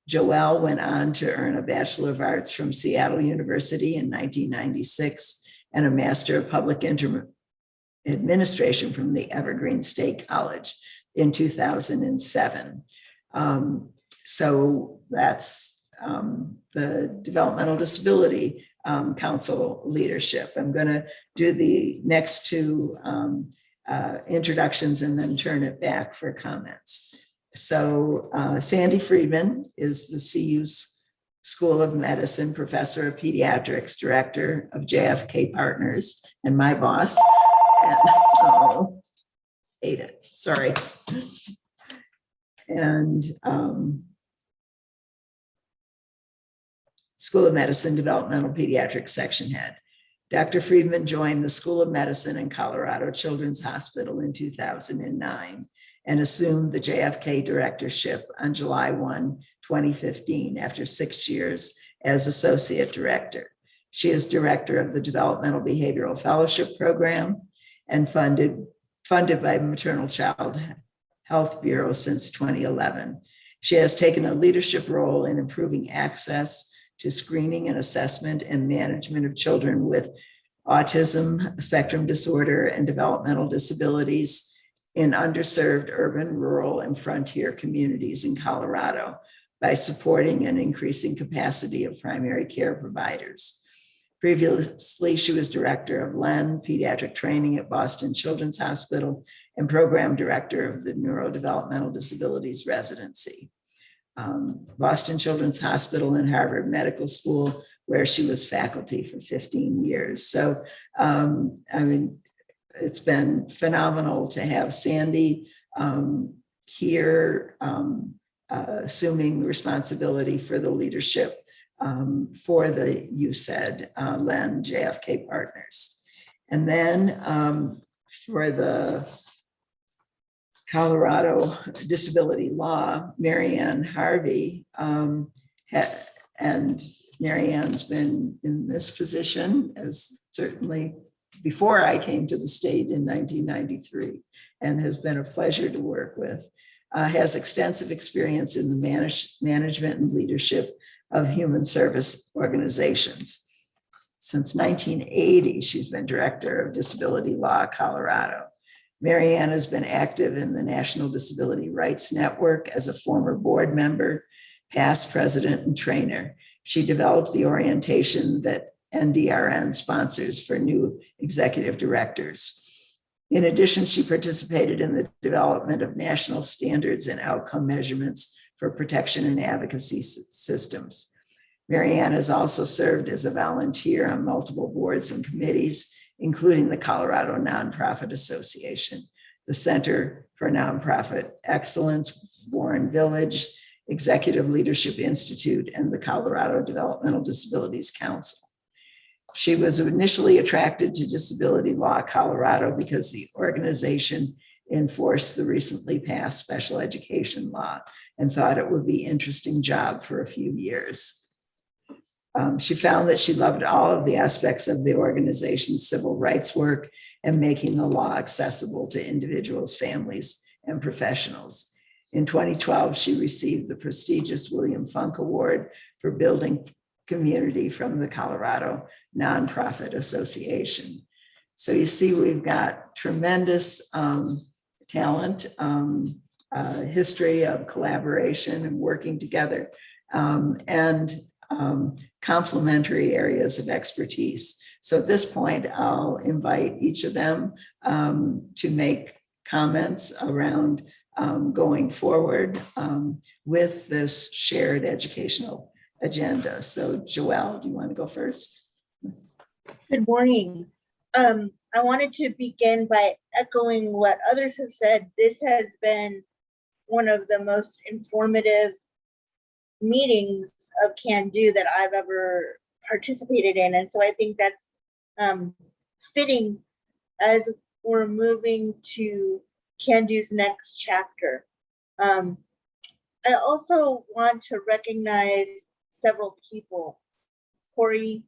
[SPEAKER 1] Joelle went on to earn a Bachelor of Arts from Seattle University in 1996 and a Master of Public Administration from the Evergreen State College in 2007. So that's the Developmental Disability Council leadership. I'm going to do the next two introductions and then turn it back for comments. So Sandy Friedman is the CU School of Medicine Professor of Pediatrics, Director of JFK Partners, and my boss. And, oh, hate it, sorry. And School of Medicine Developmental Pediatrics Section Head. Dr. Friedman joined the School of Medicine in Colorado Children's Hospital in 2009 and assumed the JFK directorship on July 1, 2015, after 6 years as Associate Director. She is Director of the Developmental Behavioral Fellowship Program and funded by Maternal Child Health Bureau since 2011. She has taken a leadership role in improving access to screening and assessment and management of children with autism, spectrum disorder, and developmental disabilities in underserved urban, rural, and frontier communities in Colorado by supporting and increasing capacity of primary care providers. Previously, she was Director of LEN, Pediatric Training at Boston Children's Hospital, and Program Director of the Neurodevelopmental Disabilities Residency. Boston Children's Hospital and Harvard Medical School, where she was faculty for 15 years. So, I mean, it's been phenomenal to have Sandy here assuming responsibility for the leadership for the USED LEN JFK Partners. And then for the Colorado disability law, Marianne Harvey, and Marianne's been in this position as certainly before I came to the state in 1993 and has been a pleasure to work with, has extensive experience in the management and leadership of human service organizations. Since 1980, she's been Director of Disability Law, Colorado. Marianne has been active in the National Disability Rights Network as a former board member, past president, and trainer. She developed the orientation that NDRN sponsors for new executive directors. In addition, she participated in the development of national standards and outcome measurements for protection and advocacy systems. Marianne has also served as a volunteer on multiple boards and committees, including the Colorado Nonprofit Association, the Center for Nonprofit Excellence, Warren Village, Executive Leadership Institute, and the Colorado Developmental Disabilities Council. She was initially attracted to Disability Law Colorado because the organization enforced the recently passed special education law and thought it would be an interesting job for a few years. She found that she loved all of the aspects of the organization's civil rights work and making the law accessible to individuals, families, and professionals. In 2012, she received the prestigious William Funk Award for building community from the Colorado Nonprofit Association. So you see, we've got tremendous talent, history of collaboration and working together, and complementary areas of expertise. So at this point, I'll invite each of them to make comments around going forward with this shared educational agenda. So Joelle, do you want to go first?
[SPEAKER 7] Good morning. I wanted to begin by echoing what others have said. This has been one of the most informative meetings of CANDO that I've ever participated in. And so I think that's fitting as we're moving to CANDO's next chapter. I also want to recognize several people. Corey,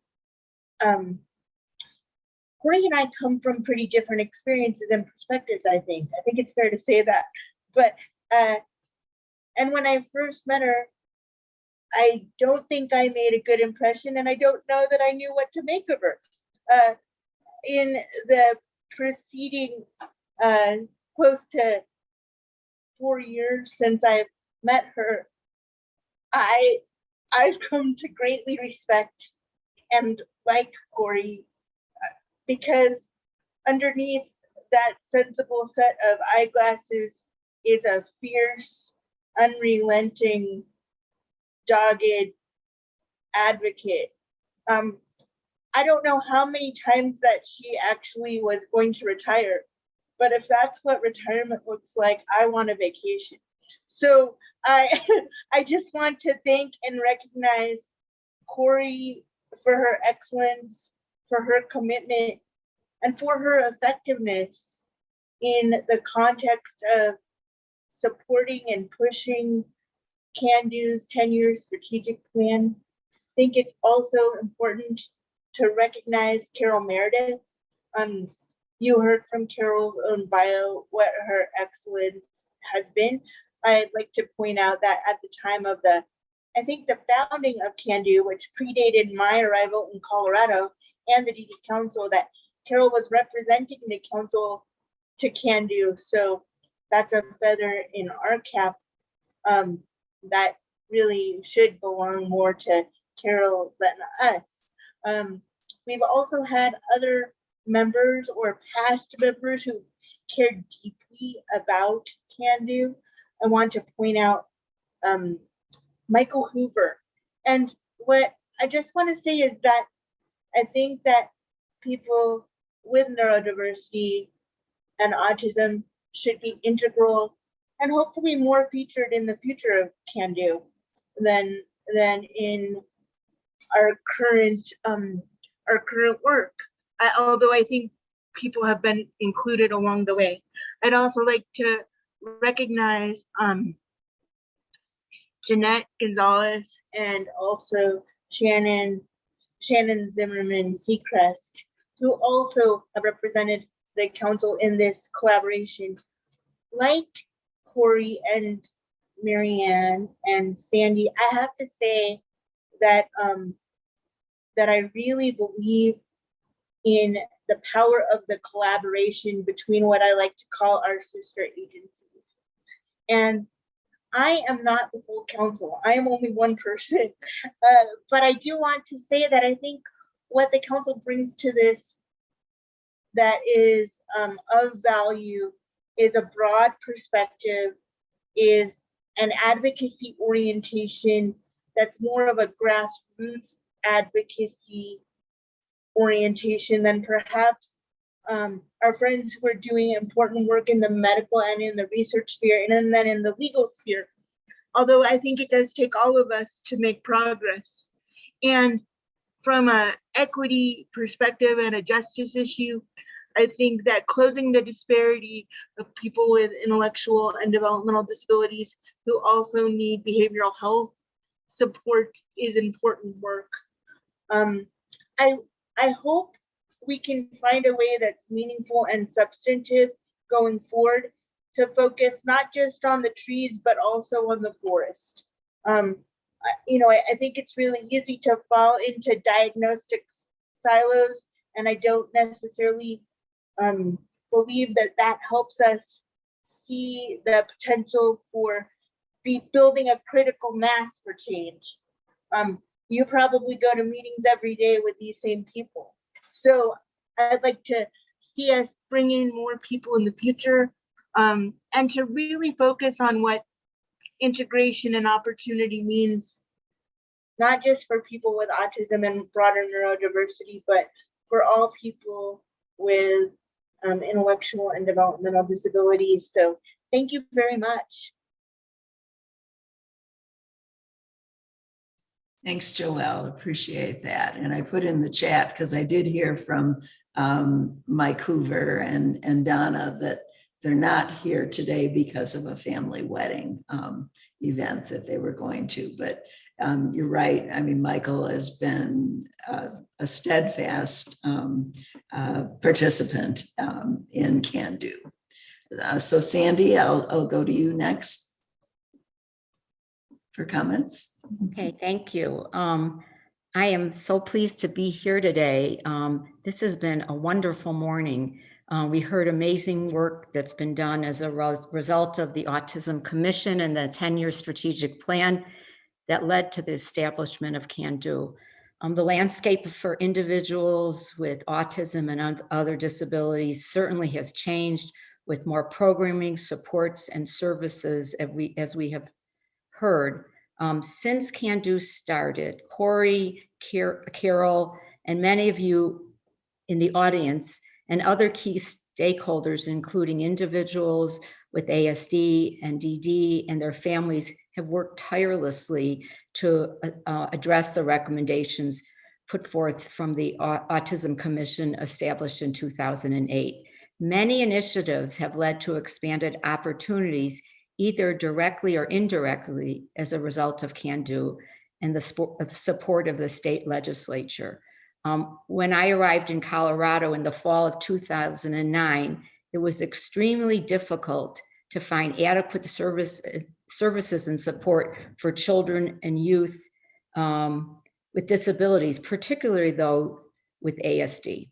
[SPEAKER 7] Corey and I come from pretty different experiences and perspectives, I think. I think it's fair to say that. But, and when I first met her, I don't think I made a good impression, and I don't know that I knew what to make of her. In the preceding close to 4 years since I've met her, I've come to greatly respect and like Corey, because underneath that sensible set of eyeglasses is a fierce, unrelenting, dogged advocate. I don't know how many times that she actually was going to retire, but if that's what retirement looks like, I want a vacation. So I just want to thank and recognize Corey for her excellence, for her commitment, and for her effectiveness in the context of supporting and pushing CANDO's 10-year strategic plan. I think it's also important to recognize Carol Meredith. You heard from Carol's own bio what her excellence has been. I'd like to point out that at the time of I think the founding of CANDO, which predated my arrival in Colorado and the DD Council, that Carol was representing the council to CANDO. So that's a feather in our cap. That really should belong more to Carol than us. We've also had other members or past members who cared deeply about CANDO. I want to point out Michael Hoover. And what I just want to say is that I think that people with neurodiversity and autism should be integral and hopefully more featured in the future of CANDO than in our current work. Although I think people have been included along the way. I'd also like to recognize Jeanette Gonzalez and also Shannon Zimmerman Seacrest, who also have represented the council in this collaboration. Like Corey and Marianne and Sandy, I have to say that that I really believe in the power of the collaboration between what I like to call our sister agencies. And I am not the full council. I am only one person. But I do want to say that I think what the council brings to this that is of value is a broad perspective, is an advocacy orientation that's more of a grassroots advocacy orientation than perhaps our friends who are doing important work in the medical and in the research sphere and then in the legal sphere. Although I think it does take all of us to make progress. And from an equity perspective and a justice issue, I think that closing the disparity of people with intellectual and developmental disabilities who also need behavioral health support is important work. I hope we can find a way that's meaningful and substantive going forward to focus not just on the trees, but also on the forest. I think it's really easy to fall into diagnostic silos, and I don't necessarily believe that helps us see the potential for building a critical mass for change. You probably go to meetings every day with these same people. So I'd like to see us bring in more people in the future and to really focus on what integration and opportunity means, not just for people with autism and broader neurodiversity, but for all people with intellectual and developmental disabilities. So thank you very much.
[SPEAKER 1] Thanks, Joelle. Appreciate that. And I put in the chat because I did hear from Mike Hoover and Donna that they're not here today because of a family wedding event that they were going to. But you're right. I mean, Michael has been a steadfast participant in CANDO. So Sandy, I'll go to you next for comments.
[SPEAKER 10] Okay, thank you. I am so pleased to be here today. This has been a wonderful morning. We heard amazing work that's been done as a result of the Autism Commission and the 10-year strategic plan that led to the establishment of CANDO. The landscape for individuals with autism and other disabilities certainly has changed, with more programming, supports, and services as we have heard. Since CANDO started, Corey, Carol, and many of you in the audience and other key stakeholders, including individuals with ASD and DD and their families, have worked tirelessly to address the recommendations put forth from the Autism Commission established in 2008. Many initiatives have led to expanded opportunities, either directly or indirectly, as a result of CANDO and the support of the state legislature. When I arrived in Colorado in the fall of 2009, it was extremely difficult to find adequate services and support for children and youth with disabilities, particularly though with ASD.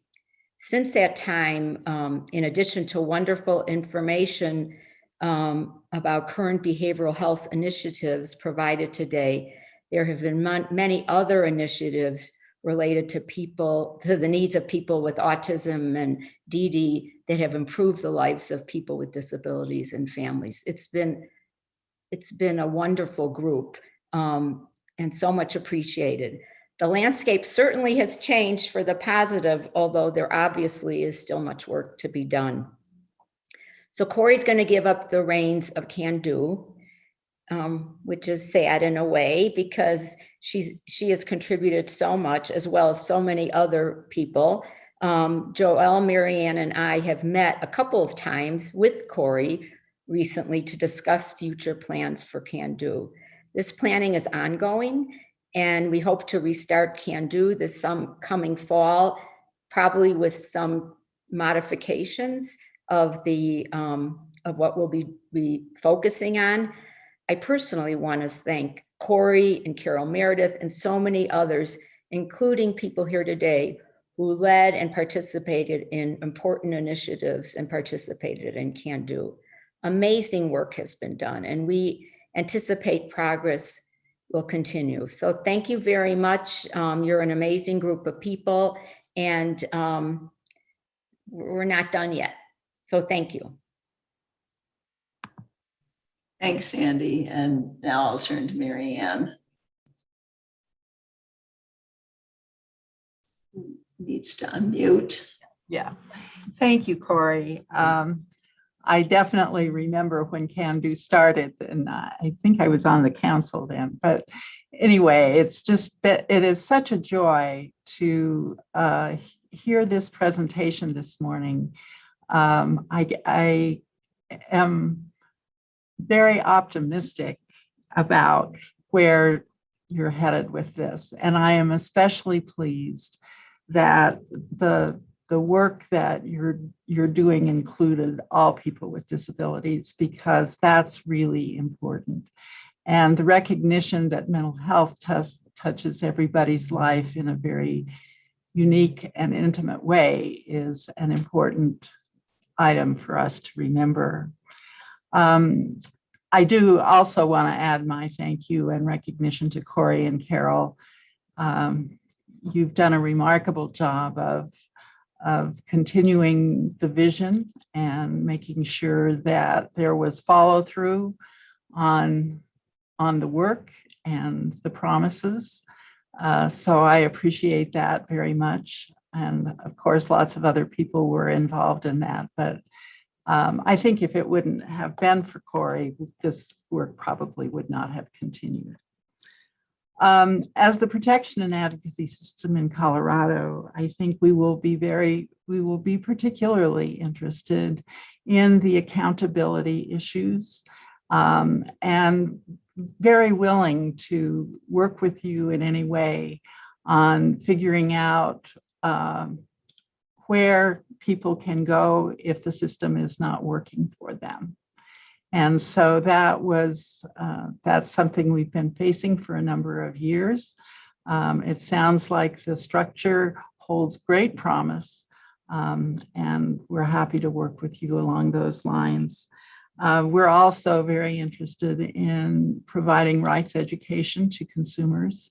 [SPEAKER 10] Since that time, in addition to wonderful information about current behavioral health initiatives provided today, there have been many other initiatives related to the needs of people with autism and DD that have improved the lives of people with disabilities and families. It's been a wonderful group and so much appreciated. The landscape certainly has changed for the positive, although there obviously is still much work to be done. So Corey's going to give up the reins of CANDO, which is sad in a way, because she has contributed so much, as well as so many other people. Joelle, Marianne, and I have met a couple of times with Corey recently to discuss future plans for CANDO. This planning is ongoing, and we hope to restart CANDO this coming fall, probably with some modifications of what we'll be focusing on. I personally want to thank Corey and Carol Meredith and so many others, including people here today, who led and participated in important initiatives and participated in CANDO. Amazing work has been done, and we anticipate progress will continue. So thank you very much. You're an amazing group of people, and we're not done yet. So thank you.
[SPEAKER 1] Thanks, Sandy. And now I'll turn to Marianne. Needs to unmute.
[SPEAKER 11] Yeah, thank you, Corey. I definitely remember when CANDO started, and I think I was on the council then. But anyway, it is such a joy to hear this presentation this morning. I am very optimistic about where you're headed with this, and I am especially pleased that the work that you're doing included all people with disabilities, because that's really important. And the recognition that mental health touches everybody's life in a very unique and intimate way is an important item for us to remember. I do also want to add my thank you and recognition to Corey and Carol. You've done a remarkable job of continuing the vision and making sure that there was follow through on the work and the promises. So I appreciate that very much. And of course, lots of other people were involved in that. But I think if it wouldn't have been for Corey, this work probably would not have continued. As the protection and advocacy system in Colorado, I think we will be particularly interested in the accountability issues. And very willing to work with you in any way on figuring out where people can go if the system is not working for them. And so that's something we've been facing for a number of years. It sounds like the structure holds great promise, and we're happy to work with you along those lines. We're also very interested in providing rights education to consumers,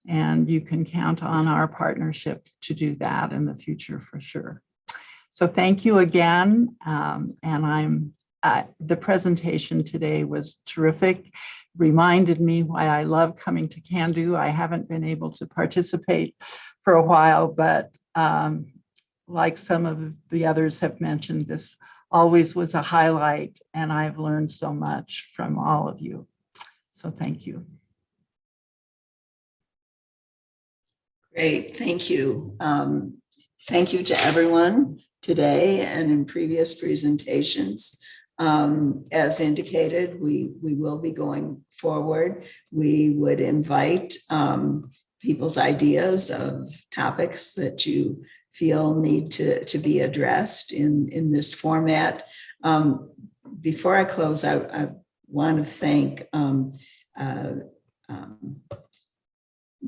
[SPEAKER 11] and you can count on our partnership to do that in the future for sure. So thank you again, and the presentation today was terrific. Reminded me why I love coming to CANDO. I haven't been able to participate for a while, but like some of the others have mentioned, this always was a highlight, and I've learned so much from all of you. So thank you.
[SPEAKER 1] Great, thank you. Thank you to everyone today and in previous presentations. As indicated, we will be going forward. We would invite people's ideas of topics that you feel need to be addressed in this format. Before I close, I want to thank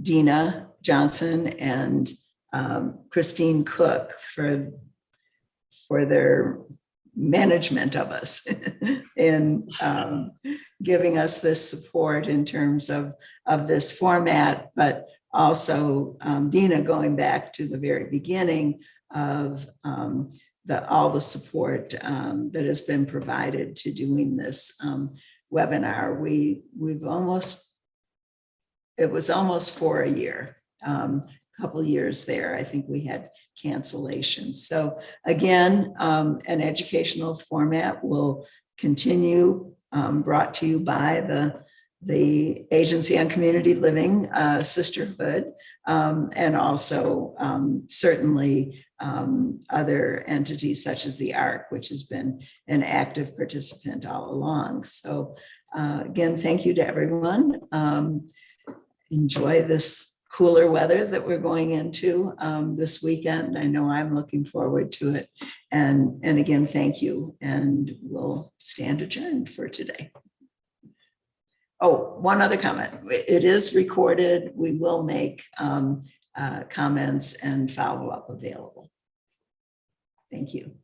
[SPEAKER 1] Dina Johnson and Christine Cook for their management of us in giving us this support in terms of this format, but also Dina going back to the very beginning of all the support that has been provided to doing this webinar. It was almost for a year, a couple years there. I think we had cancellations. So again, an educational format will continue, brought to you by the Agency on Community Living Sisterhood, and also certainly other entities such as the ARC, which has been an active participant all along. So again, thank you to everyone. Enjoy this cooler weather that we're going into this weekend. I know I'm looking forward to it. And again, thank you. And we'll stand adjourned for today. Oh, one other comment. It is recorded. We will make comments and follow-up available. Thank you.